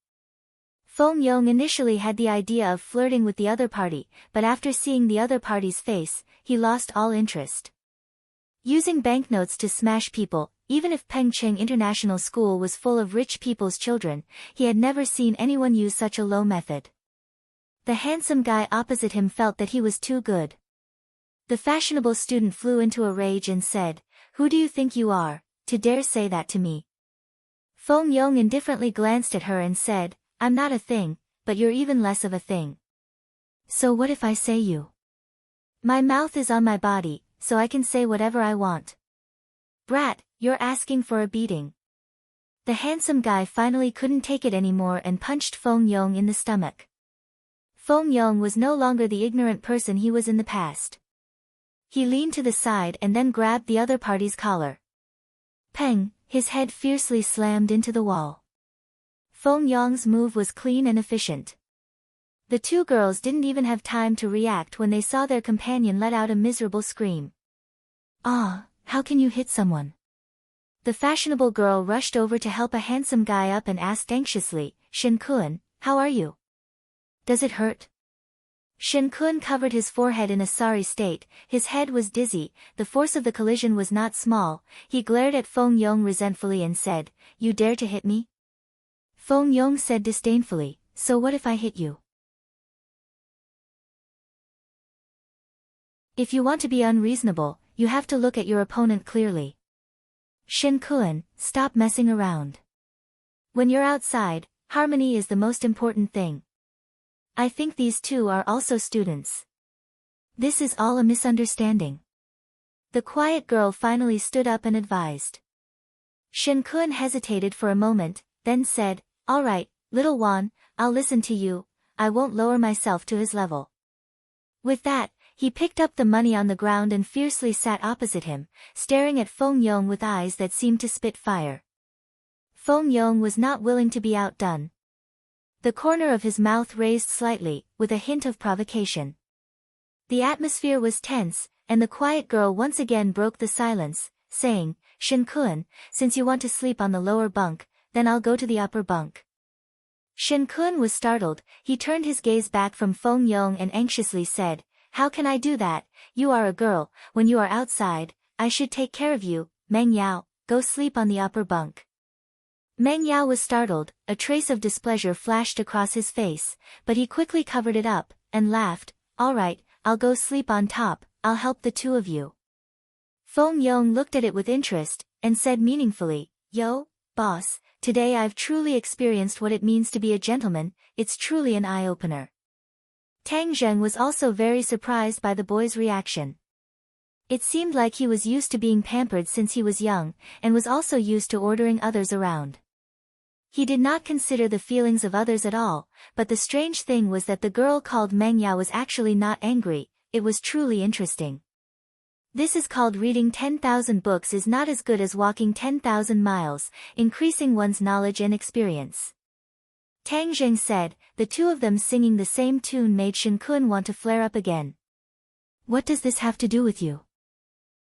Feng Yong initially had the idea of flirting with the other party, but after seeing the other party's face, he lost all interest. Using banknotes to smash people, even if Pengcheng International School was full of rich people's children, he had never seen anyone use such a low method. The handsome guy opposite him felt that he was too good. The fashionable student flew into a rage and said, Who do you think you are, to dare say that to me? Feng Yong indifferently glanced at her and said, I'm not a thing, but you're even less of a thing. So what if I say you? My mouth is on my body, so I can say whatever I want. Brat, you're asking for a beating. The handsome guy finally couldn't take it anymore and punched Feng Yong in the stomach. Feng Yong was no longer the ignorant person he was in the past. He leaned to the side and then grabbed the other party's collar. Peng, his head fiercely slammed into the wall. Feng Yong's move was clean and efficient. The two girls didn't even have time to react when they saw their companion let out a miserable scream. Ah, how can you hit someone? The fashionable girl rushed over to help a handsome guy up and asked anxiously, Shen Kun, how are you? Does it hurt? Shen Kun covered his forehead in a sorry state, his head was dizzy, the force of the collision was not small, he glared at Feng Yong resentfully and said, You dare to hit me? Feng Yong said disdainfully, So what if I hit you? If you want to be unreasonable, you have to look at your opponent clearly. Shen Kun, stop messing around. When you're outside, harmony is the most important thing. I think these two are also students. This is all a misunderstanding. The quiet girl finally stood up and advised. Shen Kun hesitated for a moment, then said, All right, little Wan, I'll listen to you, I won't lower myself to his level. With that, He picked up the money on the ground and fiercely sat opposite him, staring at Feng Yong with eyes that seemed to spit fire. Feng Yong was not willing to be outdone. The corner of his mouth raised slightly, with a hint of provocation. The atmosphere was tense, and the quiet girl once again broke the silence, saying, "Shen Kun, since you want to sleep on the lower bunk, then I'll go to the upper bunk." Shen Kun was startled. He turned his gaze back from Feng Yong and anxiously said, "How can I do that? You are a girl. When you are outside, I should take care of you. Meng Yao, go sleep on the upper bunk." Meng Yao was startled. A trace of displeasure flashed across his face, but he quickly covered it up, and laughed. "All right, I'll go sleep on top. I'll help the two of you." Feng Yong looked at it with interest, and said meaningfully, "Yo, boss, today I've truly experienced what it means to be a gentleman. It's truly an eye-opener." Tang Zheng was also very surprised by the boy's reaction. It seemed like he was used to being pampered since he was young, and was also used to ordering others around. He did not consider the feelings of others at all, but the strange thing was that the girl called Meng Yao was actually not angry. It was truly interesting. This is called reading 10,000 books is not as good as walking 10,000 miles, increasing one's knowledge and experience. Tang Zheng said. The two of them singing the same tune made Shen Kun want to flare up again. "What does this have to do with you?"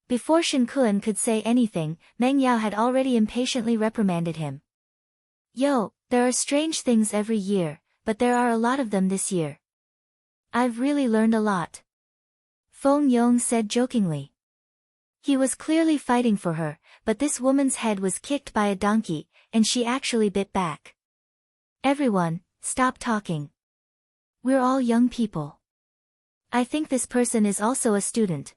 Before Shen Kun could say anything, Meng Yao had already impatiently reprimanded him. "Yo, there are strange things every year, but there are a lot of them this year. I've really learned a lot," Feng Yong said jokingly. He was clearly fighting for her, but this woman's head was kicked by a donkey, and she actually bit back. "Everyone, stop talking. We're all young people. I think this person is also a student.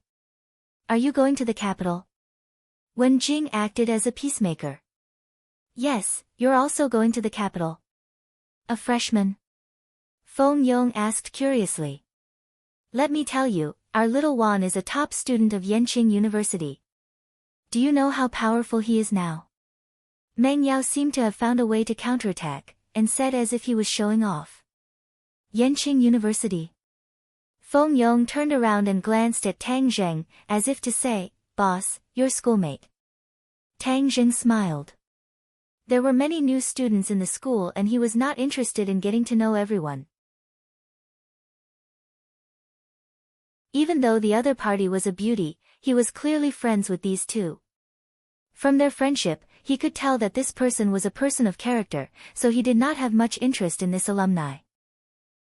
Are you going to the capital?" Wen Jing acted as a peacemaker. "Yes, you're also going to the capital." "A freshman?" Feng Yong asked curiously. "Let me tell you, our little Wan is a top student of Yanqing University. Do you know how powerful he is now?" Meng Yao seemed to have found a way to counterattack, and said as if he was showing off. "Yanqing University?" Feng Yong turned around and glanced at Tang Zheng, as if to say, "Boss, your schoolmate." Tang Zheng smiled. There were many new students in the school and he was not interested in getting to know everyone. Even though the other party was a beauty, he was clearly friends with these two. From their friendship, he could tell that this person was a person of character, so he did not have much interest in this alumni.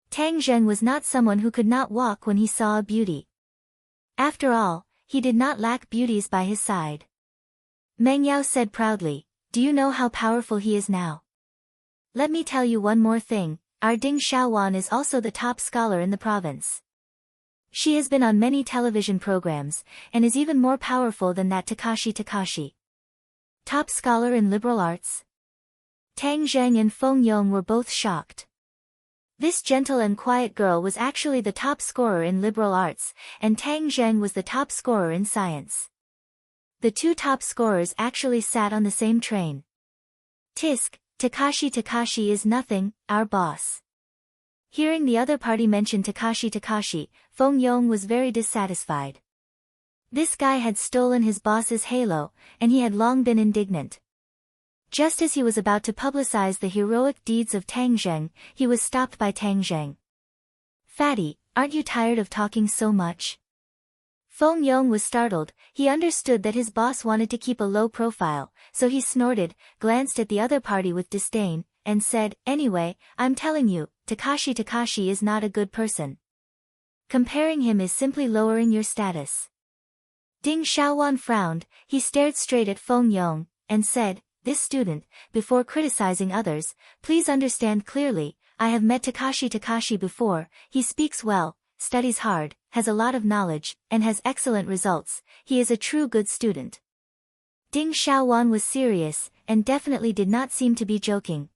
Tang Zheng was not someone who could not walk when he saw a beauty. After all, he did not lack beauties by his side. Meng Yao said proudly, "Do you know how powerful he is now? Let me tell you one more thing, our Ding Xiaowan is also the top scholar in the province. She has been on many television programs, and is even more powerful than that Takashi. Top scholar in liberal arts?" Tang Zheng and Feng Yong were both shocked. This gentle and quiet girl was actually the top scorer in liberal arts, and Tang Zheng was the top scorer in science. The two top scorers actually sat on the same train. "Tisk, Takashi is nothing, our boss." Hearing the other party mention Takashi, Feng Yong was very dissatisfied. This guy had stolen his boss's halo, and he had long been indignant. Just as he was about to publicize the heroic deeds of Tang Zheng, he was stopped by Tang Zheng. "Fatty, aren't you tired of talking so much?" Feng Yong was startled. He understood that his boss wanted to keep a low profile, so he snorted, glanced at the other party with disdain, and said, "Anyway, I'm telling you, Takashi is not a good person. Comparing him is simply lowering your status." Ding Xiaowan frowned. He stared straight at Feng Yong, and said, "This student, before criticizing others, please understand clearly, I have met Takashi before. He speaks well, studies hard, has a lot of knowledge, and has excellent results. He is a true good student." Ding Xiaowan was serious, and definitely did not seem to be joking.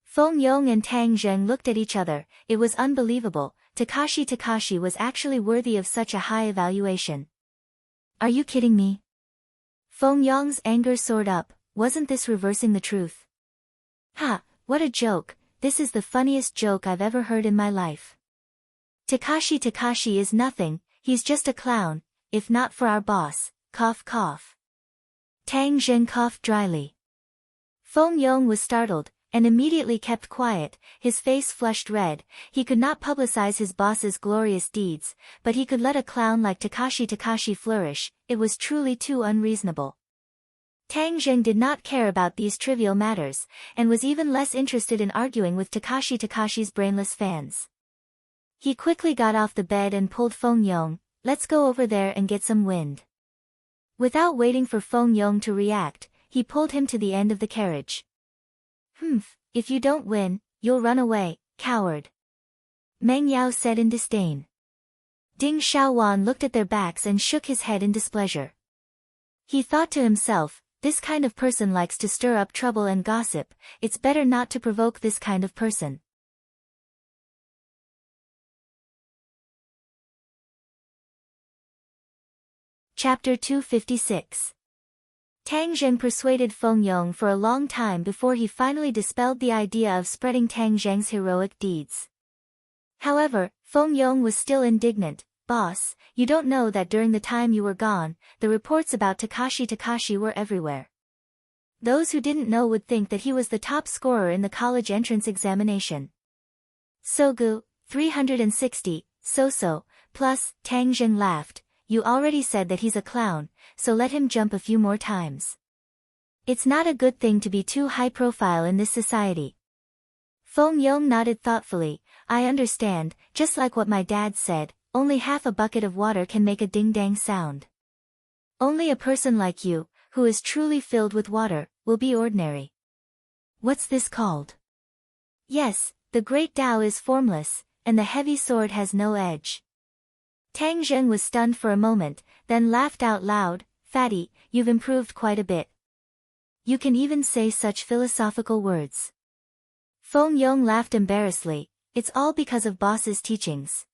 Feng Yong and Tang Zheng looked at each other. It was unbelievable. Takashi was actually worthy of such a high evaluation. "Are you kidding me?" Feng Yong's anger soared up. Wasn't this reversing the truth? "Ha, what a joke. This is the funniest joke I've ever heard in my life. Takashi is nothing, He's just a clown, if not for our boss, cough cough. Tang Zheng coughed dryly. Feng Yong was startled, and immediately kept quiet, his face flushed red. He could not publicize his boss's glorious deeds, but he could let a clown like Takashi flourish. It was truly too unreasonable. Tang Zheng did not care about these trivial matters, and was even less interested in arguing with Takashi's brainless fans. He quickly got off the bed and pulled Feng Yong. Let's go over there and get some wind. Without waiting for Feng Yong to react, he pulled him to the end of the carriage. If you don't win, you'll run away, coward. Meng Yao said in disdain. Ding Xiaowan looked at their backs and shook his head in displeasure. He thought to himself, this kind of person likes to stir up trouble and gossip, it's better not to provoke this kind of person. Chapter 256. Tang Zheng persuaded Feng Yong for a long time before he finally dispelled the idea of spreading Tang Zheng's heroic deeds. However, Feng Yong was still indignant. Boss, you don't know that during the time you were gone, the reports about Takashi were everywhere. Those who didn't know would think that he was the top scorer in the college entrance examination. Sogu, 360, so, plus, Tang Zheng laughed. You already said that he's a clown, so let him jump a few more times. It's not a good thing to be too high profile in this society. Feng Yong nodded thoughtfully. I understand, just like what my dad said, only half a bucket of water can make a ding-dang sound. Only a person like you, who is truly filled with water, will be ordinary. What's this called? Yes, the great Tao is formless, and the heavy sword has no edge. Tang Zheng was stunned for a moment, then laughed out loud. Fatty, you've improved quite a bit. You can even say such philosophical words. Feng Yong laughed embarrassedly. It's all because of boss's teachings.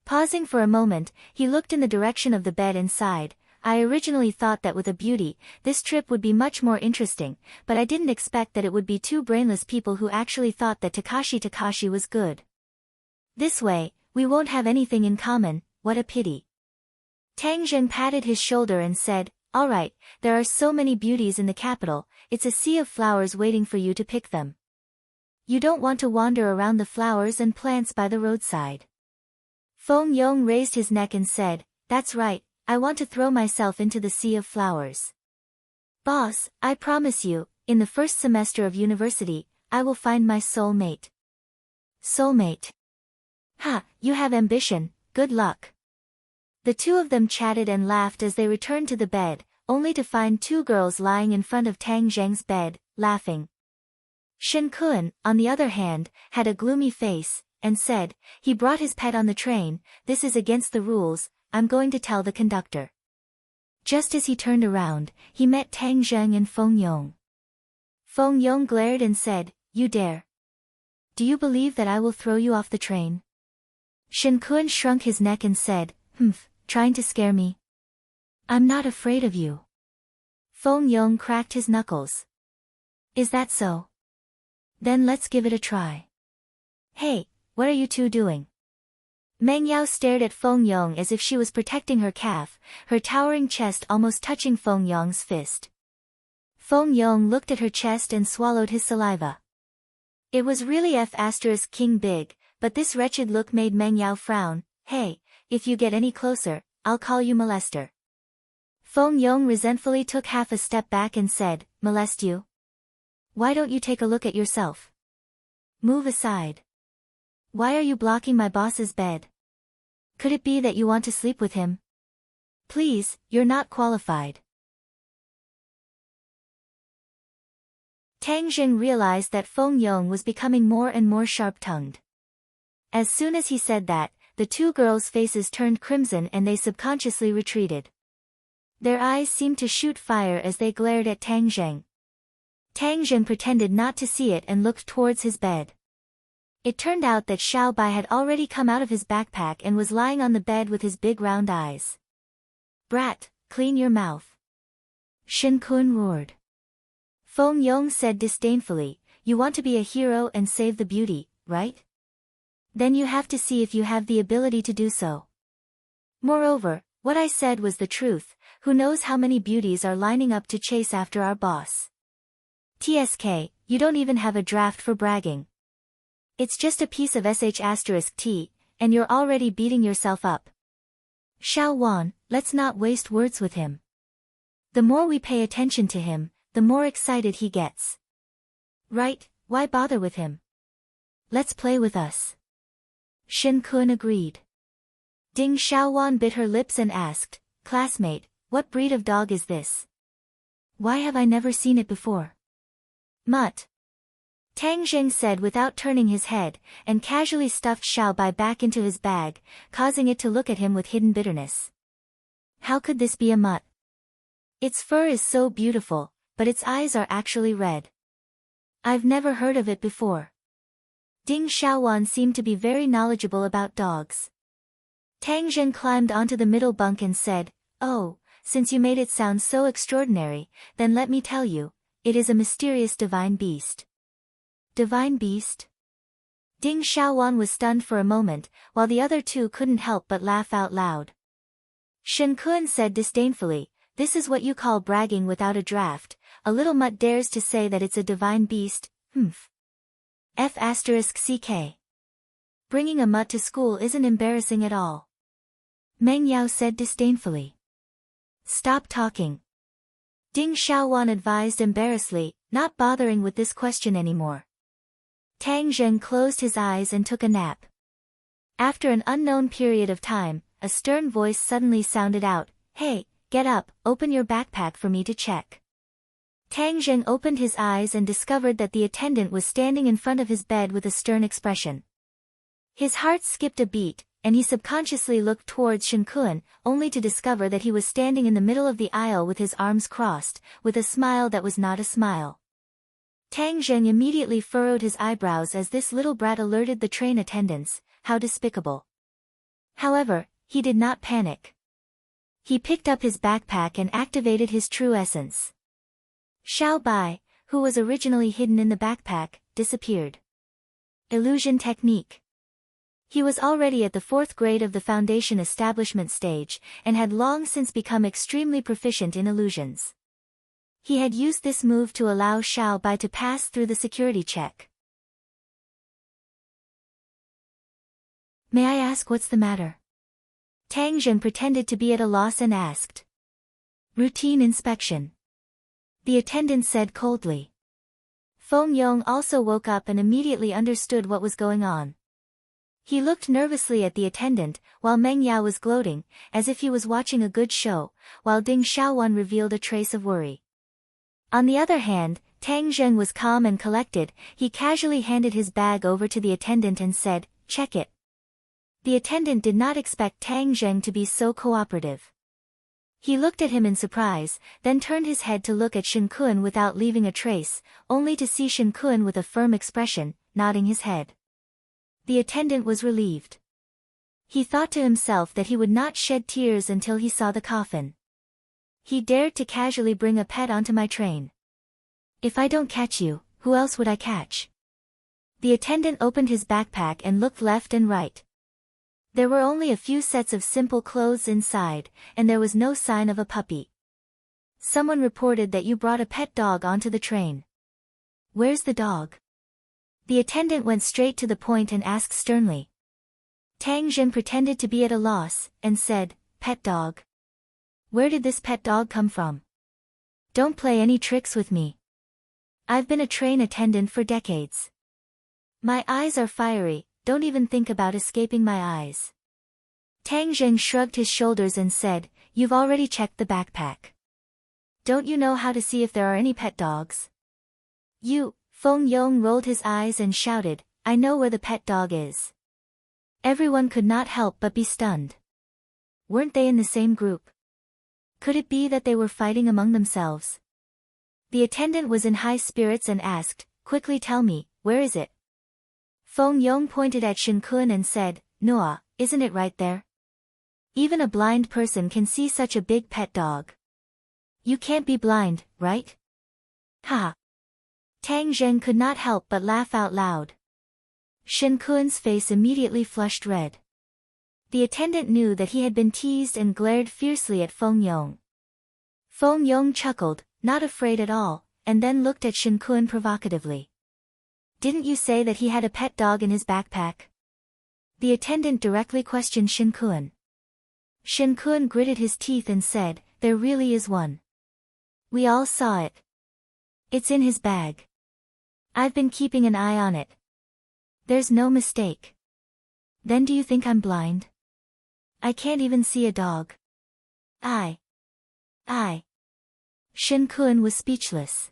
Pausing for a moment, he looked in the direction of the bed and sighed. I originally thought that with a beauty, this trip would be much more interesting, but I didn't expect that it would be two brainless people who actually thought that Takashi was good. This way, we won't have anything in common, what a pity. Tang Zheng patted his shoulder and said, all right, there are so many beauties in the capital, it's a sea of flowers waiting for you to pick them. You don't want to wander around the flowers and plants by the roadside. Feng Yong raised his neck and said, that's right, I want to throw myself into the sea of flowers. Boss, I promise you, in the first semester of university, I will find my soulmate. Soulmate? Ha, you have ambition, good luck. The two of them chatted and laughed as they returned to the bed, only to find two girls lying in front of Tang Zheng's bed, laughing. Shen Kun, on the other hand, had a gloomy face, and said, he brought his pet on the train, this is against the rules, I'm going to tell the conductor. Just as he turned around, he met Tang Zheng and Feng Yong. Feng Yong glared and said, you dare. Do you believe that I will throw you off the train? Shen Kun shrunk his neck and said, trying to scare me? I'm not afraid of you. Feng Yong cracked his knuckles. Is that so? Then let's give it a try. Hey, what are you two doing? Meng Yao stared at Feng Yong as if she was protecting her calf, her towering chest almost touching Feng Yong's fist. Feng Yong looked at her chest and swallowed his saliva. It was really King big, but this wretched look made Meng Yao frown. Hey, if you get any closer, I'll call you molester. Feng Yong resentfully took half a step back and said, molest you? Why don't you take a look at yourself? Move aside. Why are you blocking my boss's bed? Could it be that you want to sleep with him? Please, you're not qualified. Tang Zheng realized that Feng Yong was becoming more and more sharp-tongued. As soon as he said that, the two girls' faces turned crimson and they subconsciously retreated. Their eyes seemed to shoot fire as they glared at Tang Zheng. Tang Zheng pretended not to see it and looked towards his bed. It turned out that Xiao Bai had already come out of his backpack and was lying on the bed with his big round eyes. Brat, clean your mouth. Shen Kun roared. Feng Yong said disdainfully, you want to be a hero and save the beauty, right? Then you have to see if you have the ability to do so. Moreover, what I said was the truth. Who knows how many beauties are lining up to chase after our boss. TSK, you don't even have a draft for bragging. It's just a piece of sh*t, and you're already beating yourself up. Xiao Wan, let's not waste words with him. The more we pay attention to him, the more excited he gets. Right, why bother with him? Let's play with us. Shen Kun agreed. Ding Xiaowan bit her lips and asked, classmate, what breed of dog is this? Why have I never seen it before? Mutt. Tang Zheng said without turning his head, and casually stuffed Xiao Bai back into his bag, causing it to look at him with hidden bitterness. How could this be a mutt? Its fur is so beautiful, but its eyes are actually red. I've never heard of it before. Ding Xiaowan seemed to be very knowledgeable about dogs. Tang Zheng climbed onto the middle bunk and said, oh, since you made it sound so extraordinary, then let me tell you, it is a mysterious divine beast. Divine beast? Ding Xiaowan was stunned for a moment, while the other two couldn't help but laugh out loud. Shen Kun said disdainfully, this is what you call bragging without a draft, a little mutt dares to say that it's a divine beast, F***ck. Bringing a mutt to school isn't embarrassing at all. Meng Yao said disdainfully. Stop talking. Ding Xiaowan advised embarrassedly, not bothering with this question anymore. Tang Zheng closed his eyes and took a nap. After an unknown period of time, a stern voice suddenly sounded out, hey, get up, open your backpack for me to check. Tang Zheng opened his eyes and discovered that the attendant was standing in front of his bed with a stern expression. His heart skipped a beat, and he subconsciously looked towards Shen Kun, only to discover that he was standing in the middle of the aisle with his arms crossed, with a smile that was not a smile. Tang Zheng immediately furrowed his eyebrows as this little brat alerted the train attendants, how despicable. However, he did not panic. He picked up his backpack and activated his true essence. Xiao Bai, who was originally hidden in the backpack, disappeared. Illusion technique. He was already at the 4th grade of the foundation establishment stage, and had long since become extremely proficient in illusions. He had used this move to allow Xiao Bai to pass through the security check. May I ask what's the matter? Tang Zhen pretended to be at a loss and asked. Routine inspection. The attendant said coldly. Feng Yong also woke up and immediately understood what was going on. He looked nervously at the attendant, while Meng Yao was gloating, as if he was watching a good show, while Ding Xiaowan revealed a trace of worry. On the other hand, Tang Zheng was calm and collected. He casually handed his bag over to the attendant and said, check it. The attendant did not expect Tang Zheng to be so cooperative. He looked at him in surprise, then turned his head to look at Shen Kun without leaving a trace, only to see Shen Kun with a firm expression, nodding his head. The attendant was relieved. He thought to himself that he would not shed tears until he saw the coffin. He dared to casually bring a pet onto my train. If I don't catch you, who else would I catch? The attendant opened his backpack and looked left and right. There were only a few sets of simple clothes inside, and there was no sign of a puppy. Someone reported that you brought a pet dog onto the train. Where's the dog? The attendant went straight to the point and asked sternly. Tang Zhen pretended to be at a loss, and said, pet dog. Where did this pet dog come from? Don't play any tricks with me. I've been a train attendant for decades. My eyes are fiery, don't even think about escaping my eyes. Tang Zheng shrugged his shoulders and said, you've already checked the backpack. Don't you know how to see if there are any pet dogs? Feng Yong rolled his eyes and shouted, I know where the pet dog is. Everyone could not help but be stunned. Weren't they in the same group? Could it be that they were fighting among themselves? The attendant was in high spirits and asked, quickly tell me, where is it? Feng Yong pointed at Shen Kun and said, Noah, isn't it right there? Even a blind person can see such a big pet dog. You can't be blind, right? Ha! Tang Zheng could not help but laugh out loud. Shen Kun's face immediately flushed red. The attendant knew that he had been teased and glared fiercely at Feng Yong. Feng Yong chuckled, not afraid at all, and then looked at Shin Kun provocatively. Didn't you say that he had a pet dog in his backpack? The attendant directly questioned Shin Kun. Shin Kun gritted his teeth and said, there really is one. We all saw it. It's in his bag. I've been keeping an eye on it. There's no mistake. Then do you think I'm blind? I can't even see a dog. I. Shin Kun was speechless.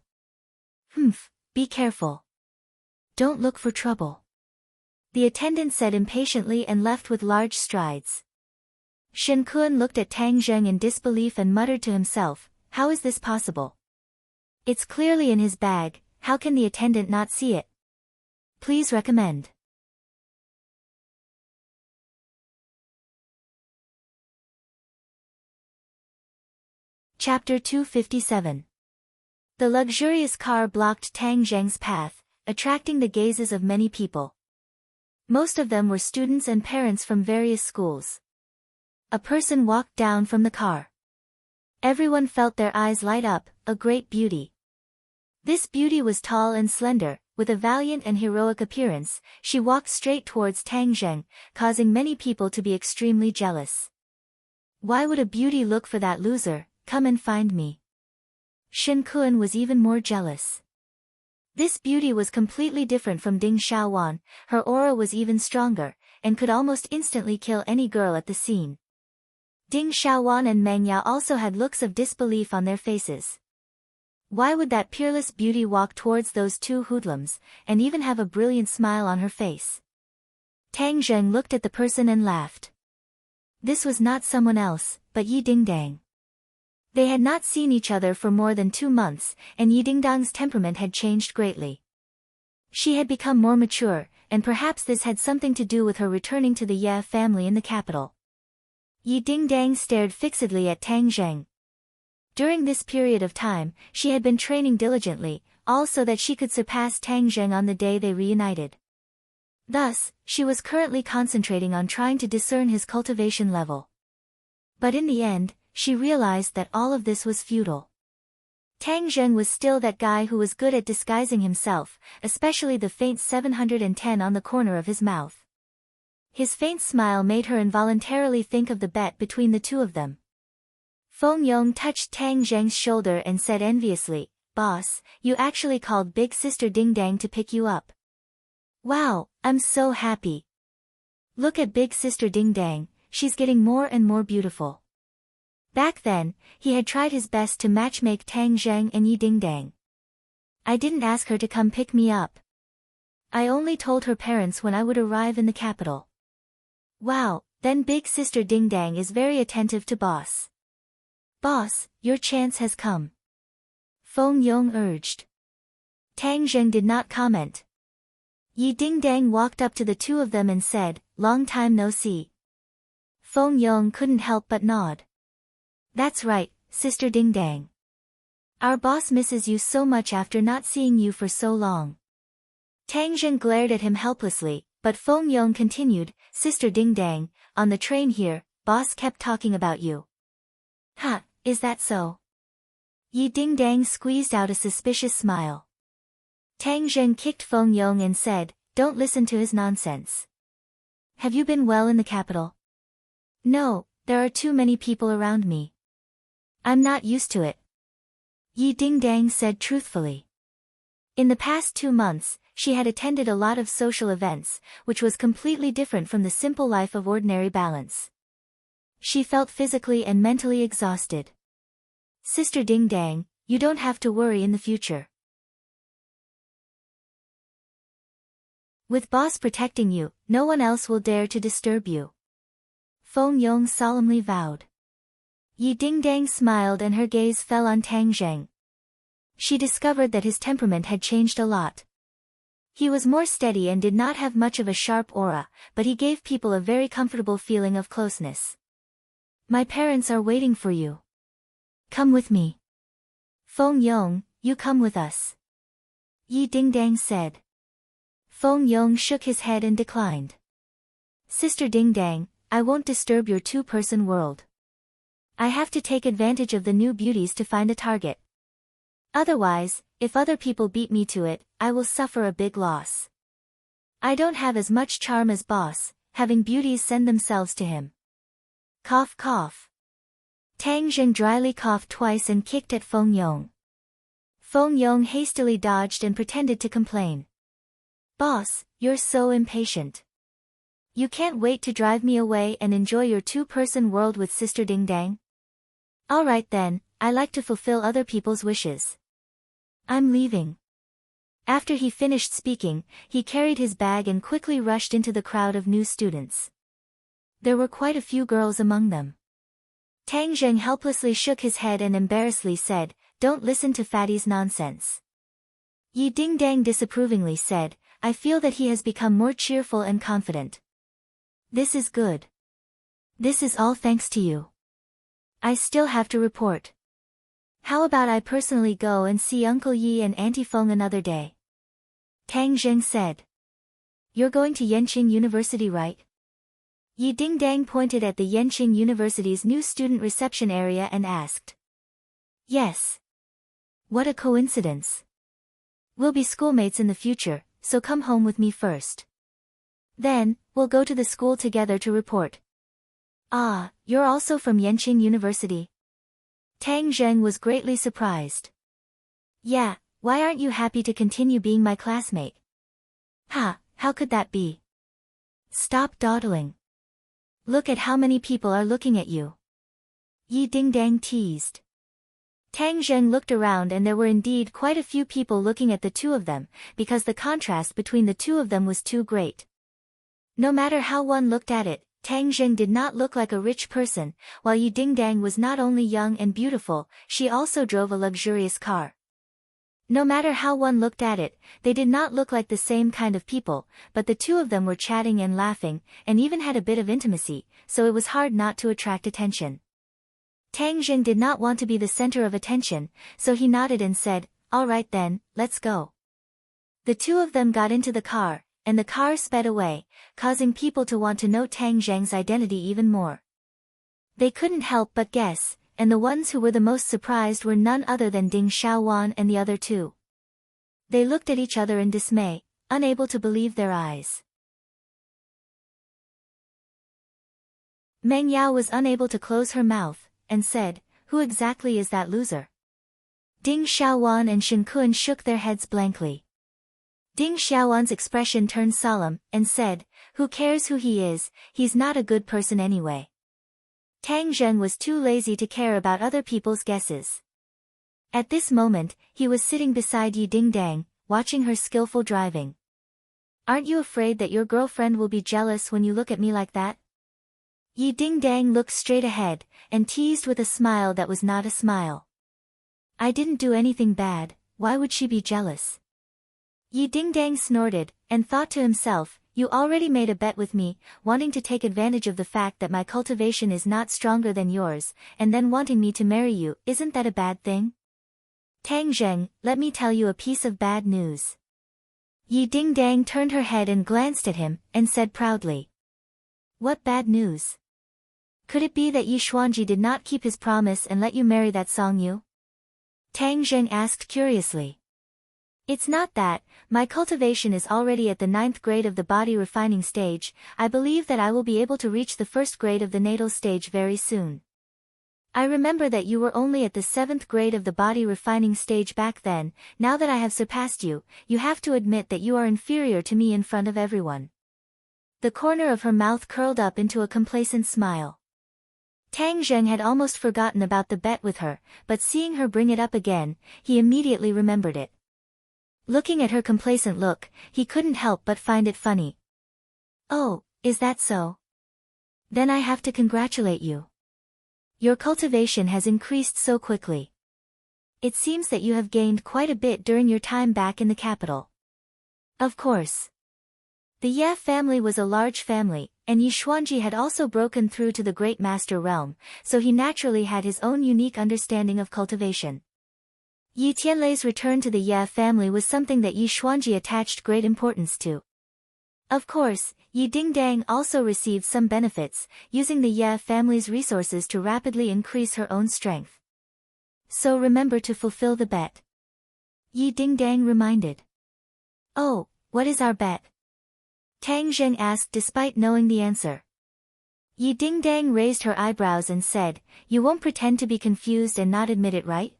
Humph, be careful. Don't look for trouble. The attendant said impatiently and left with large strides. Shin Kun looked at Tang Zheng in disbelief and muttered to himself, how is this possible? It's clearly in his bag, how can the attendant not see it? Please recommend. Chapter 257. The luxurious car blocked Tang Zheng's path, attracting the gazes of many people. Most of them were students and parents from various schools. A person walked down from the car. Everyone felt their eyes light up, a great beauty. This beauty was tall and slender, with a valiant and heroic appearance. She walked straight towards Tang Zheng, causing many people to be extremely jealous. Why would a beauty look for that loser? Come and find me. Shin Kun was even more jealous. This beauty was completely different from Ding Xiaowan, her aura was even stronger, and could almost instantly kill any girl at the scene. Ding Xiaowan and Meng Ya also had looks of disbelief on their faces. Why would that peerless beauty walk towards those two hoodlums, and even have a brilliant smile on her face? Tang Zheng looked at the person and laughed. This was not someone else, but Yi Dingdang. They had not seen each other for more than 2 months, and Yi Dingdang's temperament had changed greatly. She had become more mature, and perhaps this had something to do with her returning to the Ye family in the capital. Yi Dingdang stared fixedly at Tang Zheng. During this period of time, she had been training diligently, all so that she could surpass Tang Zheng on the day they reunited. Thus, she was currently concentrating on trying to discern his cultivation level. But in the end, she realized that all of this was futile. Tang Zheng was still that guy who was good at disguising himself, especially the faint 710 on the corner of his mouth. His faint smile made her involuntarily think of the bet between the two of them. Feng Yong touched Tang Zheng's shoulder and said enviously, "Boss, you actually called big sister Dingdang to pick you up. Wow, I'm so happy. Look at big sister Dingdang, she's getting more and more beautiful." Back then, he had tried his best to matchmake Tang Zheng and Yi Dingdang. I didn't ask her to come pick me up. I only told her parents when I would arrive in the capital. Wow, then big sister Dingdang is very attentive to boss. Boss, your chance has come. Feng Yong urged. Tang Zheng did not comment. Yi Dingdang walked up to the two of them and said, long time no see. Feng Yong couldn't help but nod. That's right, Sister Dingdang. Our boss misses you so much after not seeing you for so long. Tang Zheng glared at him helplessly, but Feng Yong continued, Sister Dingdang, on the train here, boss kept talking about you. Huh, is that so? Yi Dingdang squeezed out a suspicious smile. Tang Zheng kicked Feng Yong and said, don't listen to his nonsense. Have you been well in the capital? No, there are too many people around me. I'm not used to it. Yi Dingdang said truthfully. In the past 2 months, she had attended a lot of social events, which was completely different from the simple life of ordinary balance. She felt physically and mentally exhausted. Sister Dingdang, you don't have to worry in the future. With boss protecting you, no one else will dare to disturb you. Feng Yong solemnly vowed. Yi Dingdang smiled and her gaze fell on Tang Zheng. She discovered that his temperament had changed a lot. He was more steady and did not have much of a sharp aura, but he gave people a very comfortable feeling of closeness. My parents are waiting for you. Come with me. Feng Yong, you come with us. Yi Dingdang said. Feng Yong shook his head and declined. Sister Dingdang, I won't disturb your two-person world. I have to take advantage of the new beauties to find a target. Otherwise, if other people beat me to it, I will suffer a big loss. I don't have as much charm as boss, having beauties send themselves to him. Cough cough. Tang Zheng dryly coughed twice and kicked at Feng Yong. Feng Yong hastily dodged and pretended to complain. Boss, you're so impatient. You can't wait to drive me away and enjoy your two-person world with Sister Ding Dang? Alright then, I like to fulfill other people's wishes. I'm leaving. After he finished speaking, he carried his bag and quickly rushed into the crowd of new students. There were quite a few girls among them. Tang Zheng helplessly shook his head and embarrassedly said, "Don't listen to Fatty's nonsense." Yi Dingdang disapprovingly said, "I feel that he has become more cheerful and confident. This is good. This is all thanks to you. I still have to report. How about I personally go and see Uncle Yi and Auntie Feng another day?" Tang Zheng said. "You're going to Yenqing University, right?" Yi Dingdang pointed at the Yenqing University's new student reception area and asked. "Yes. What a coincidence. We'll be schoolmates in the future, so come home with me first. Then, we'll go to the school together to report." "Ah, you're also from Yenqing University?" Tang Zheng was greatly surprised. "Yeah, why aren't you happy to continue being my classmate?" "Ha, how could that be? Stop dawdling. Look at how many people are looking at you." Yi Dingdang teased. Tang Zheng looked around and there were indeed quite a few people looking at the two of them, because the contrast between the two of them was too great. No matter how one looked at it, Tang Zheng did not look like a rich person, while Yi Dingdang was not only young and beautiful, she also drove a luxurious car. No matter how one looked at it, they did not look like the same kind of people, but the two of them were chatting and laughing, and even had a bit of intimacy, so it was hard not to attract attention. Tang Zheng did not want to be the center of attention, so he nodded and said, "All right then, let's go." The two of them got into the car, and the car sped away, causing people to want to know Tang Zheng's identity even more. They couldn't help but guess, and the ones who were the most surprised were none other than Ding Xiaowan and the other two. They looked at each other in dismay, unable to believe their eyes. Meng Yao was unable to close her mouth, and said, "Who exactly is that loser?" Ding Xiaowan and Shen Kun shook their heads blankly. Ding Xiaowan's expression turned solemn, and said, "Who cares who he is, he's not a good person anyway." Tang Zheng was too lazy to care about other people's guesses. At this moment, he was sitting beside Yi Dingdang, watching her skillful driving. "Aren't you afraid that your girlfriend will be jealous when you look at me like that?" Yi Dingdang looked straight ahead, and teased with a smile that was not a smile. "I didn't do anything bad, why would she be jealous?" Yi Dingdang snorted, and thought to himself, "You already made a bet with me, wanting to take advantage of the fact that my cultivation is not stronger than yours, and then wanting me to marry you, isn't that a bad thing? Tang Zheng, let me tell you a piece of bad news." Yi Dingdang turned her head and glanced at him, and said proudly, "What bad news? Could it be that Yi Xuanji did not keep his promise and let you marry that Song Yu?" Tang Zheng asked curiously. "It's not that, my cultivation is already at the 9th grade of the body refining stage. I believe that I will be able to reach the 1st grade of the natal stage very soon. I remember that you were only at the 7th grade of the body refining stage back then. Now that I have surpassed you, you have to admit that you are inferior to me in front of everyone." The corner of her mouth curled up into a complacent smile. Tang Zheng had almost forgotten about the bet with her, but seeing her bring it up again, he immediately remembered it. Looking at her complacent look, he couldn't help but find it funny. "Oh, is that so? Then I have to congratulate you. Your cultivation has increased so quickly. It seems that you have gained quite a bit during your time back in the capital." Of course. The Ye family was a large family, and Yi Xuanji had also broken through to the Great Master realm, so he naturally had his own unique understanding of cultivation. Yi Tianlei's return to the Ye family was something that Yi Xuanji attached great importance to. Of course, Yi Dingdang also received some benefits, using the Ye family's resources to rapidly increase her own strength. So remember to fulfill the bet. Yi Dingdang reminded. Oh, what is our bet? Tang Zheng asked despite knowing the answer. Yi Dingdang raised her eyebrows and said, you won't pretend to be confused and not admit it, right?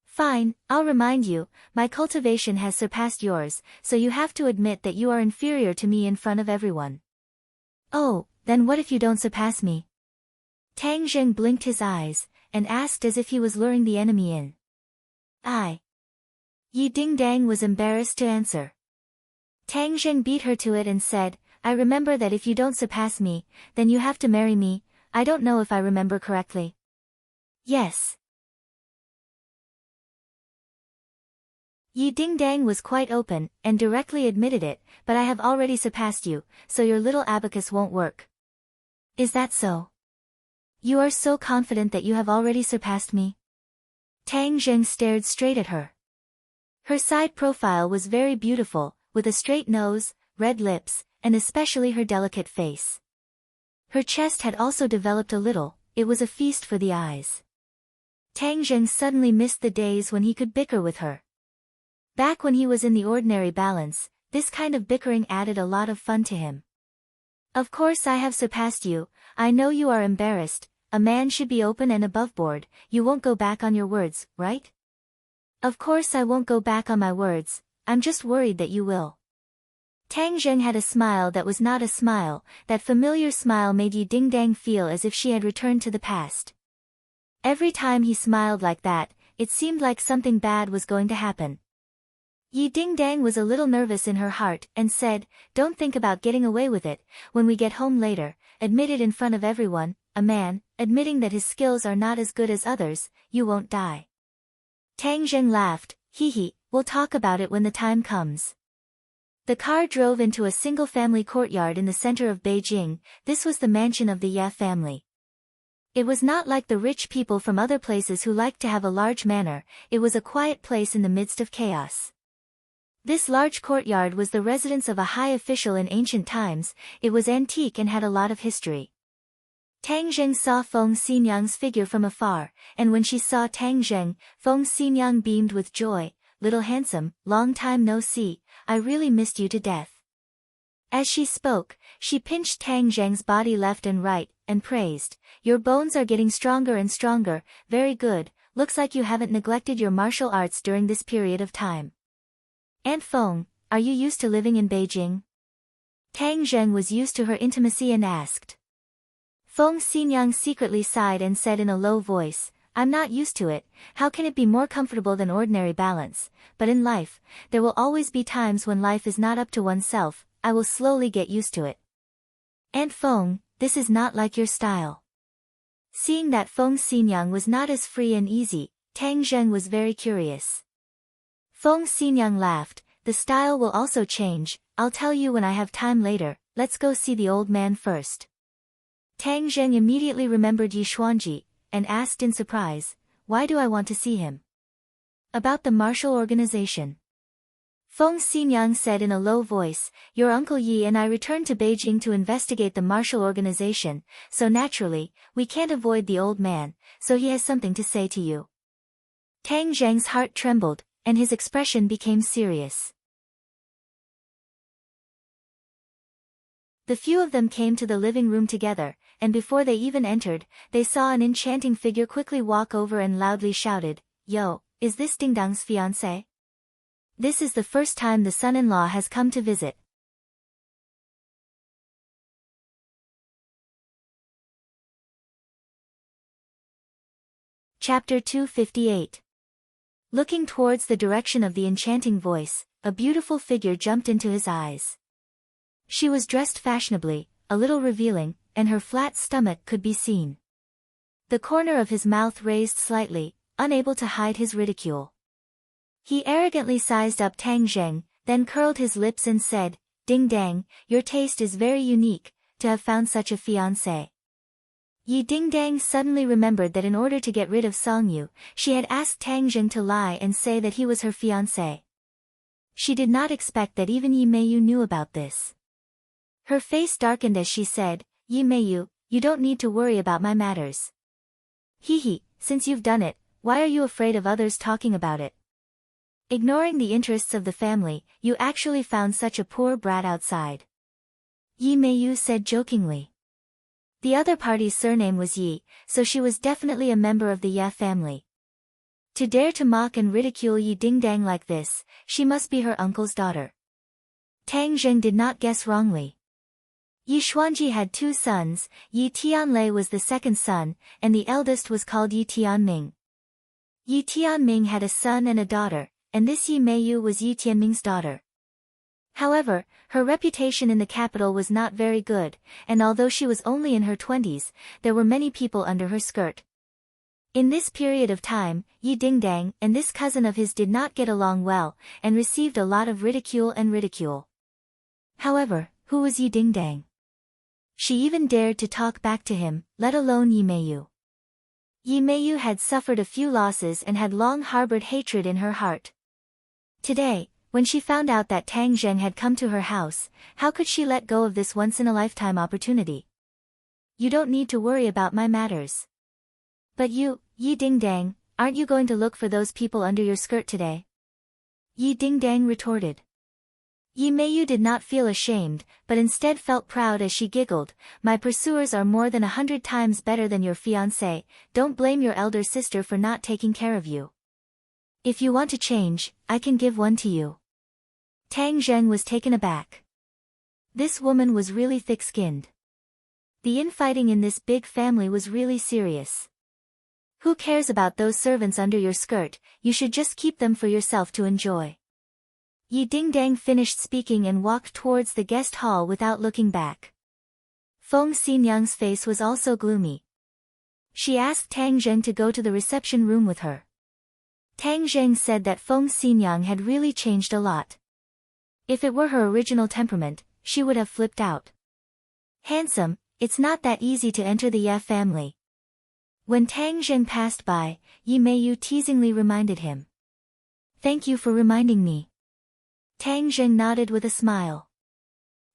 Fine, I'll remind you, my cultivation has surpassed yours, so you have to admit that you are inferior to me in front of everyone. Oh, then what if you don't surpass me? Tang Zheng blinked his eyes, and asked as if he was luring the enemy in. Yi Dingdang was embarrassed to answer. Tang Zheng beat her to it and said, I remember that if you don't surpass me, then you have to marry me. I don't know if I remember correctly. Yes. Yi Dingdang was quite open, and directly admitted it, but I have already surpassed you, so your little abacus won't work. Is that so? You are so confident that you have already surpassed me? Tang Zheng stared straight at her. Her side profile was very beautiful, with a straight nose, red lips, and especially her delicate face. Her chest had also developed a little, it was a feast for the eyes. Tang Zheng suddenly missed the days when he could bicker with her. Back when he was in the ordinary balance, this kind of bickering added a lot of fun to him. Of course I have surpassed you, I know you are embarrassed, a man should be open and aboveboard, you won't go back on your words, right? Of course I won't go back on my words, I'm just worried that you will. Tang Zheng had a smile that was not a smile, that familiar smile made Yi Dingdang feel as if she had returned to the past. Every time he smiled like that, it seemed like something bad was going to happen. Yi Dingdang was a little nervous in her heart, and said, don't think about getting away with it, when we get home later, admit it in front of everyone, a man, admitting that his skills are not as good as others, you won't die. Tang Zheng laughed, hee, we'll talk about it when the time comes. The car drove into a single-family courtyard in the center of Beijing. This was the mansion of the Ye family. It was not like the rich people from other places who liked to have a large manor, it was a quiet place in the midst of chaos. This large courtyard was the residence of a high official in ancient times, it was antique and had a lot of history. Tang Zheng saw Feng Xinyang's figure from afar, and when she saw Tang Zheng, Feng Xinyang beamed with joy, little handsome, long time no see, I really missed you to death. As she spoke, she pinched Tang Zheng's body left and right, and praised, your bones are getting stronger and stronger, very good, looks like you haven't neglected your martial arts during this period of time. Aunt Feng, are you used to living in Beijing? Tang Zheng was used to her intimacy and asked. Feng Xinyang secretly sighed and said in a low voice, I'm not used to it, how can it be more comfortable than ordinary balance, but in life, there will always be times when life is not up to oneself, I will slowly get used to it. Aunt Feng, this is not like your style. Seeing that Feng Xinyang was not as free and easy, Tang Zheng was very curious. Feng Xinyang laughed, the style will also change, I'll tell you when I have time later, let's go see the old man first. Tang Zheng immediately remembered Yi Xuanji, and asked in surprise, why do I want to see him? About the martial organization. Feng Xinyang said in a low voice, your uncle Yi and I returned to Beijing to investigate the martial organization, so naturally, we can't avoid the old man, so he has something to say to you. Tang Zheng's heart trembled, and his expression became serious. The few of them came to the living room together, and before they even entered, they saw an enchanting figure quickly walk over and loudly shouted, Yo, is this Dingdang's fiancé? This is the first time the son-in-law has come to visit. Chapter 258. Looking towards the direction of the enchanting voice, a beautiful figure jumped into his eyes. She was dressed fashionably, a little revealing, and her flat stomach could be seen. The corner of his mouth raised slightly, unable to hide his ridicule. He arrogantly sized up Tang Zheng, then curled his lips and said, Ding Dang, your taste is very unique, to have found such a fiancé. Yi Dingdang suddenly remembered that in order to get rid of Song Yu, she had asked Tang Zheng to lie and say that he was her fiancé. She did not expect that even Yi Meiyu knew about this. Her face darkened as she said, Yi Meiyu, you don't need to worry about my matters. Hee, since you've done it, why are you afraid of others talking about it? Ignoring the interests of the family, you actually found such a poor brat outside. Yi Meiyu said jokingly. The other party's surname was Yi, so she was definitely a member of the Ye family. To dare to mock and ridicule Yi Dingdang like this, she must be her uncle's daughter. Tang Zheng did not guess wrongly. Yi Xuanji had 2 sons, Yi Tianlei was the second son, and the eldest was called Yi Tianming. Yi Tianming had a son and a daughter, and this Yi Meiyu was Yi Tianming's daughter. However, her reputation in the capital was not very good, and although she was only in her 20s, there were many people under her skirt. In this period of time, Yi Dingdang and this cousin of his did not get along well, and received a lot of ridicule. However, who was Yi Dingdang? She even dared to talk back to him, let alone Yi Meiyu. Yi Meiyu had suffered a few losses and had long harbored hatred in her heart. Today, when she found out that Tang Zheng had come to her house, how could she let go of this once-in-a-lifetime opportunity? You don't need to worry about my matters. But you, Yi Dingdang, aren't you going to look for those people under your skirt today? Yi Dingdang retorted. Yi Meiyu did not feel ashamed, but instead felt proud as she giggled, my pursuers are more than 100 times better than your fiancé, don't blame your elder sister for not taking care of you. If you want to change, I can give one to you. Tang Zheng was taken aback. This woman was really thick-skinned. The infighting in this big family was really serious. Who cares about those servants under your skirt, you should just keep them for yourself to enjoy. Yi Dingdang finished speaking and walked towards the guest hall without looking back. Feng Xinyang's face was also gloomy. She asked Tang Zheng to go to the reception room with her. Tang Zheng said that Feng Xinyang had really changed a lot. If it were her original temperament, she would have flipped out. Handsome, it's not that easy to enter the Ye family. When Tang Zheng passed by, Yi Meiyu teasingly reminded him. Thank you for reminding me. Tang Zheng nodded with a smile.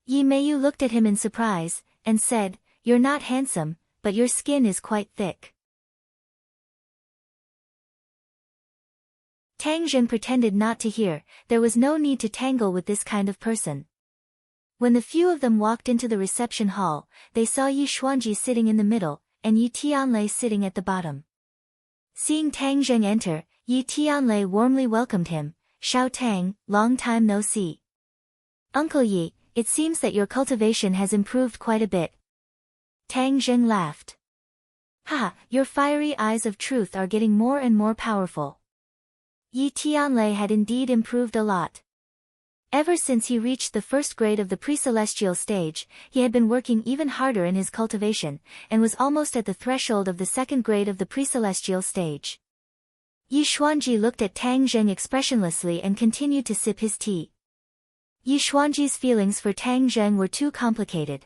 Yi Meiyu looked at him in surprise, and said, You're not handsome, but your skin is quite thick. Tang Zheng pretended not to hear, there was no need to tangle with this kind of person. When the few of them walked into the reception hall, they saw Yi Xuanji sitting in the middle, and Yi Tianlei sitting at the bottom. Seeing Tang Zheng enter, Yi Tianlei warmly welcomed him, Xiao Tang, long time no see. Uncle Yi, it seems that your cultivation has improved quite a bit. Tang Zheng laughed. Haha, your fiery eyes of truth are getting more and more powerful. Yi Tianlei had indeed improved a lot. Ever since he reached the first grade of the pre-celestial stage, he had been working even harder in his cultivation, and was almost at the threshold of the second grade of the pre-celestial stage. Yi Xuanji looked at Tang Zheng expressionlessly and continued to sip his tea. Yi Xuanji's feelings for Tang Zheng were too complicated.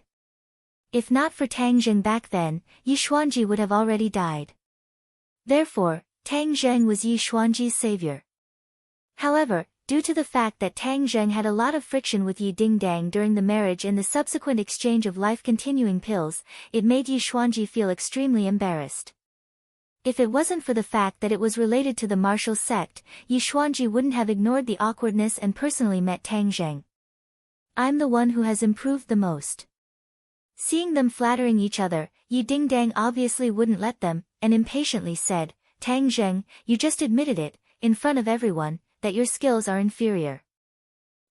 If not for Tang Zheng back then, Yi Xuanji would have already died. Therefore, Tang Zheng was Yi Xuanji's savior. However, due to the fact that Tang Zheng had a lot of friction with Yi Dingdang during the marriage and the subsequent exchange of life-continuing pills, it made Yi Xuanji feel extremely embarrassed. If it wasn't for the fact that it was related to the martial sect, Yi Xuanji wouldn't have ignored the awkwardness and personally met Tang Zheng. I'm the one who has improved the most. Seeing them flattering each other, Yi Dingdang obviously wouldn't let them, and impatiently said, Tang Zheng, you just admitted it, in front of everyone, that your skills are inferior.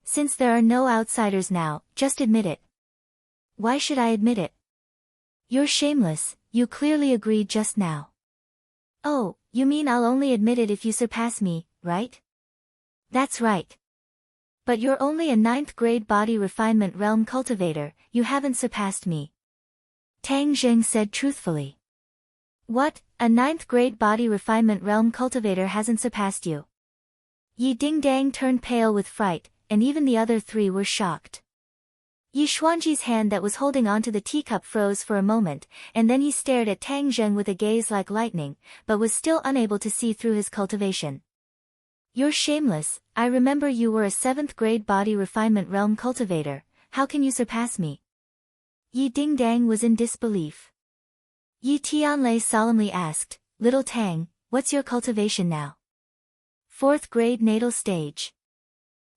Since there are no outsiders now, just admit it. Why should I admit it? You're shameless, you clearly agreed just now. Oh, you mean I'll only admit it if you surpass me, right? That's right. But you're only a 9th grade body refinement realm cultivator, you haven't surpassed me. Tang Zheng said truthfully. What, a 9th grade body refinement realm cultivator hasn't surpassed you? Yi Dingdang turned pale with fright, and even the other 3 were shocked. Yi Xuanji's hand that was holding onto the teacup froze for a moment, and then he stared at Tang Zheng with a gaze like lightning, but was still unable to see through his cultivation. You're shameless, I remember you were a 7th grade body refinement realm cultivator, how can you surpass me? Yi Dingdang was in disbelief. Yi Tianlei solemnly asked, "Little Tang, what's your cultivation now?" "Fourth grade natal stage."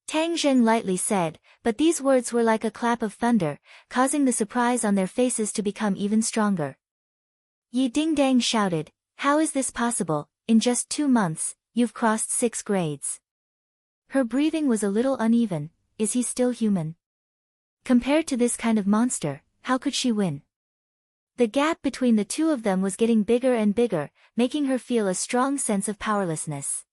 Tang Zheng lightly said, but these words were like a clap of thunder, causing the surprise on their faces to become even stronger. Yi Dingdang shouted, "How is this possible? In just 2 months, you've crossed 6 grades." Her breathing was a little uneven. Is he still human? Compared to this kind of monster, how could she win? The gap between the two of them was getting bigger and bigger, making her feel a strong sense of powerlessness.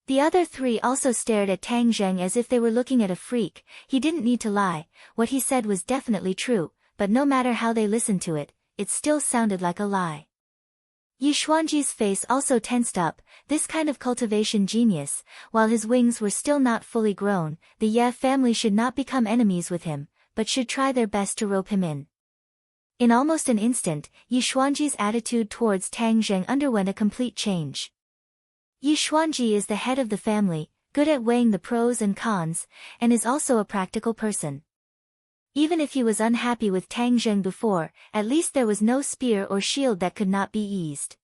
The other 3 also stared at Tang Zheng as if they were looking at a freak. He didn't need to lie, what he said was definitely true, but no matter how they listened to it, it still sounded like a lie. Yi Xuanji's face also tensed up. This kind of cultivation genius, while his wings were still not fully grown, the Ye family should not become enemies with him, but should try their best to rope him in. In almost an instant, Yi Xuanji's attitude towards Tang Zheng underwent a complete change. Yi Xuanji is the head of the family, good at weighing the pros and cons, and is also a practical person. Even if he was unhappy with Tang Zheng before, at least there was no spear or shield that could not be eased.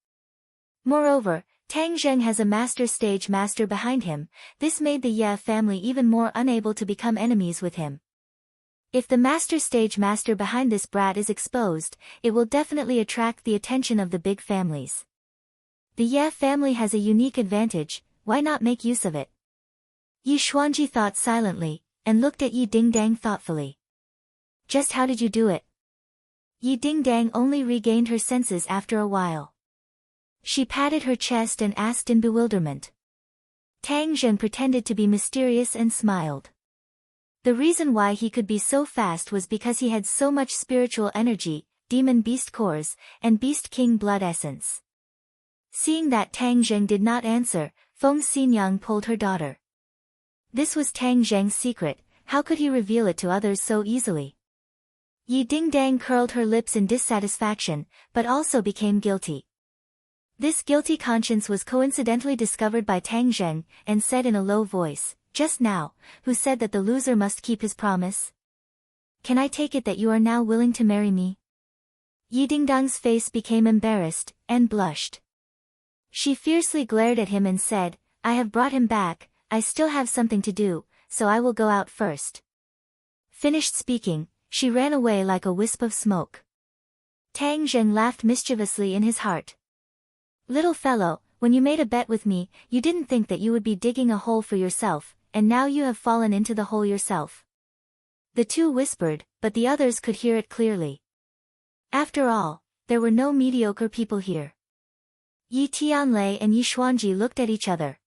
Moreover, Tang Zheng has a master stage master behind him. This made the Ye family even more unable to become enemies with him. If the master stage master behind this brat is exposed, it will definitely attract the attention of the big families. The Ye family has a unique advantage, why not make use of it? Yi Xuanji thought silently, and looked at Yi Dingdang thoughtfully. "Just how did you do it?" Yi Dingdang only regained her senses after a while. She patted her chest and asked in bewilderment. Tang Zheng pretended to be mysterious and smiled. The reason why he could be so fast was because he had so much spiritual energy, demon beast cores, and beast king blood essence. Seeing that Tang Zheng did not answer, Feng Xinyang pulled her daughter. This was Tang Zheng's secret, how could he reveal it to others so easily? Yi Dingdang curled her lips in dissatisfaction, but also became guilty. This guilty conscience was coincidentally discovered by Tang Zheng, and said in a low voice, "Just now, who said that the loser must keep his promise? Can I take it that you are now willing to marry me?" Yi Dingdang's face became embarrassed, and blushed. She fiercely glared at him and said, "I have brought him back, I still have something to do, so I will go out first." Finished speaking, she ran away like a wisp of smoke. Tang Zheng laughed mischievously in his heart. "Little fellow, when you made a bet with me, you didn't think that you would be digging a hole for yourself, and now you have fallen into the hole yourself." The two whispered, but the others could hear it clearly. After all, there were no mediocre people here. Yi Tianlei and Yi Xuanji looked at each other.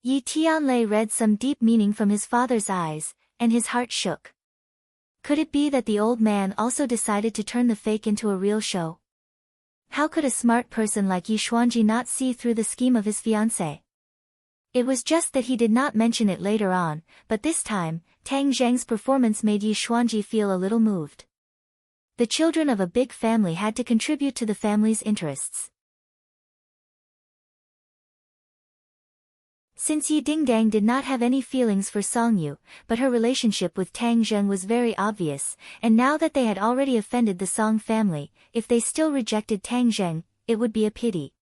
Yi Tianlei read some deep meaning from his father's eyes, and his heart shook. Could it be that the old man also decided to turn the fake into a real show? How could a smart person like Yi Xuanji not see through the scheme of his fiancée? It was just that he did not mention it later on, but this time, Tang Zheng's performance made Yi Xuanji feel a little moved. The children of a big family had to contribute to the family's interests. Since Yi Dingdang did not have any feelings for Songyu, but her relationship with Tang Zheng was very obvious, and now that they had already offended the Song family, if they still rejected Tang Zheng, it would be a pity.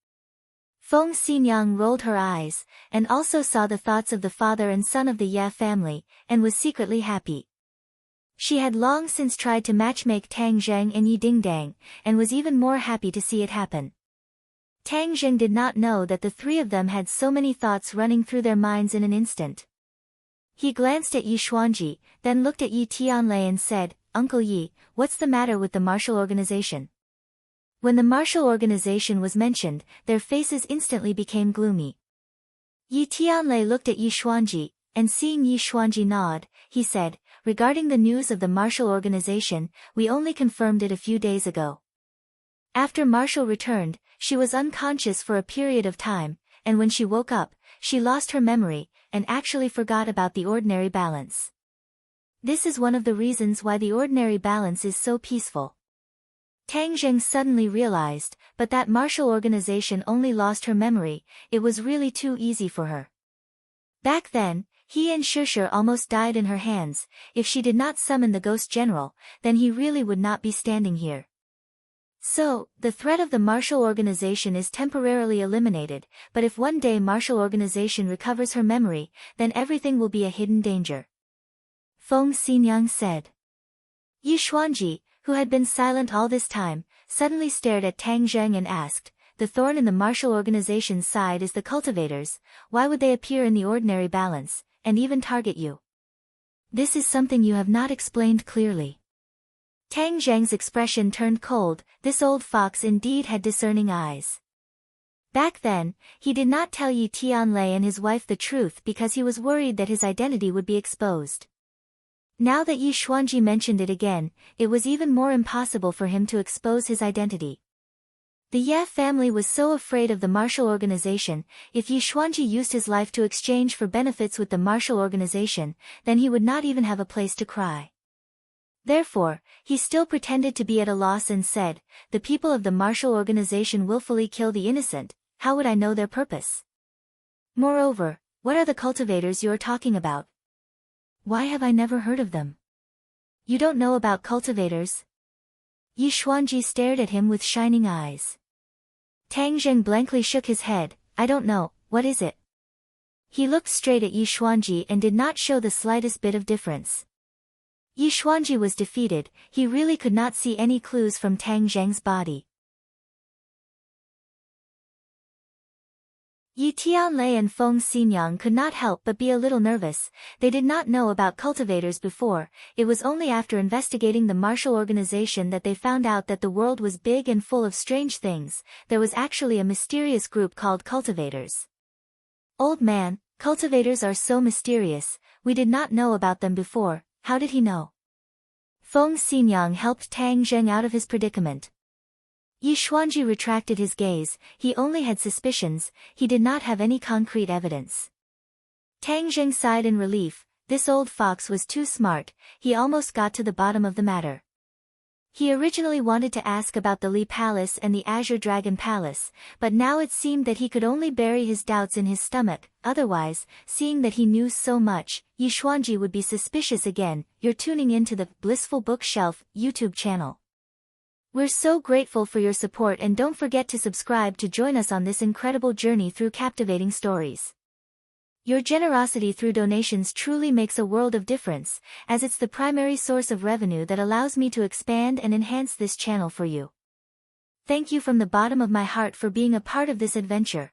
Feng Xinyang rolled her eyes, and also saw the thoughts of the father and son of the Ye family, and was secretly happy. She had long since tried to matchmake Tang Zheng and Yi Dingdang, and was even more happy to see it happen. Tang Zheng did not know that the 3 of them had so many thoughts running through their minds in an instant. He glanced at Yi Xuanji, then looked at Yi Tianlei and said, "Uncle Yi, what's the matter with the martial organization?" When the martial organization was mentioned, their faces instantly became gloomy. Yi Tianlei looked at Yi Xuanji, and seeing Yi Xuanji nod, he said, "Regarding the news of the martial organization, we only confirmed it a few days ago." After Marshall returned, she was unconscious for a period of time, and when she woke up, she lost her memory, and actually forgot about the ordinary balance. This is one of the reasons why the ordinary balance is so peaceful. Tang Zheng suddenly realized, but that martial organization only lost her memory, it was really too easy for her. Back then, He and Shusher almost died in her hands. If she did not summon the Ghost General, then he really would not be standing here. So, the threat of the martial organization is temporarily eliminated, but if one day martial organization recovers her memory, then everything will be a hidden danger. Feng Xinyang said. Yi Xuanji, who had been silent all this time, suddenly stared at Tang Zheng and asked, the thorn in the martial organization's side is the cultivators, why would they appear in the ordinary balance, and even target you? This is something you have not explained clearly. Tang Zheng's expression turned cold. This old fox indeed had discerning eyes. Back then, he did not tell Yi Tianlei and his wife the truth because he was worried that his identity would be exposed. Now that Yi Xuanji mentioned it again, it was even more impossible for him to expose his identity. The Ye family was so afraid of the martial organization. If Yi Xuanji used his life to exchange for benefits with the martial organization, then he would not even have a place to cry. Therefore, he still pretended to be at a loss and said, the people of the martial organization willfully kill the innocent, how would I know their purpose? Moreover, what are the cultivators you are talking about? Why have I never heard of them? You don't know about cultivators? Yi Xuanji stared at him with shining eyes. Tang Zheng blankly shook his head, I don't know, what is it? He looked straight at Yi Xuanji and did not show the slightest bit of difference. Yi Xuanji was defeated. He really could not see any clues from Tang Zheng's body. Yi Tianlei and Feng Xinyang could not help but be a little nervous. They did not know about cultivators before. It was only after investigating the martial organization that they found out that the world was big and full of strange things. There was actually a mysterious group called cultivators. Old man, cultivators are so mysterious. We did not know about them before. How did he know? Feng Xinyang helped Tang Zheng out of his predicament. Yi Xuanji retracted his gaze. He only had suspicions. He did not have any concrete evidence. Tang Zheng sighed in relief. This old fox was too smart. He almost got to the bottom of the matter. He originally wanted to ask about the Li Palace and the Azure Dragon Palace, but now it seemed that he could only bury his doubts in his stomach. Otherwise, seeing that he knew so much, Yi Xuanji would be suspicious again. You're tuning into the Blissful Bookshelf YouTube channel. We're so grateful for your support, and don't forget to subscribe to join us on this incredible journey through captivating stories. Your generosity through donations truly makes a world of difference, as it's the primary source of revenue that allows me to expand and enhance this channel for you. Thank you from the bottom of my heart for being a part of this adventure.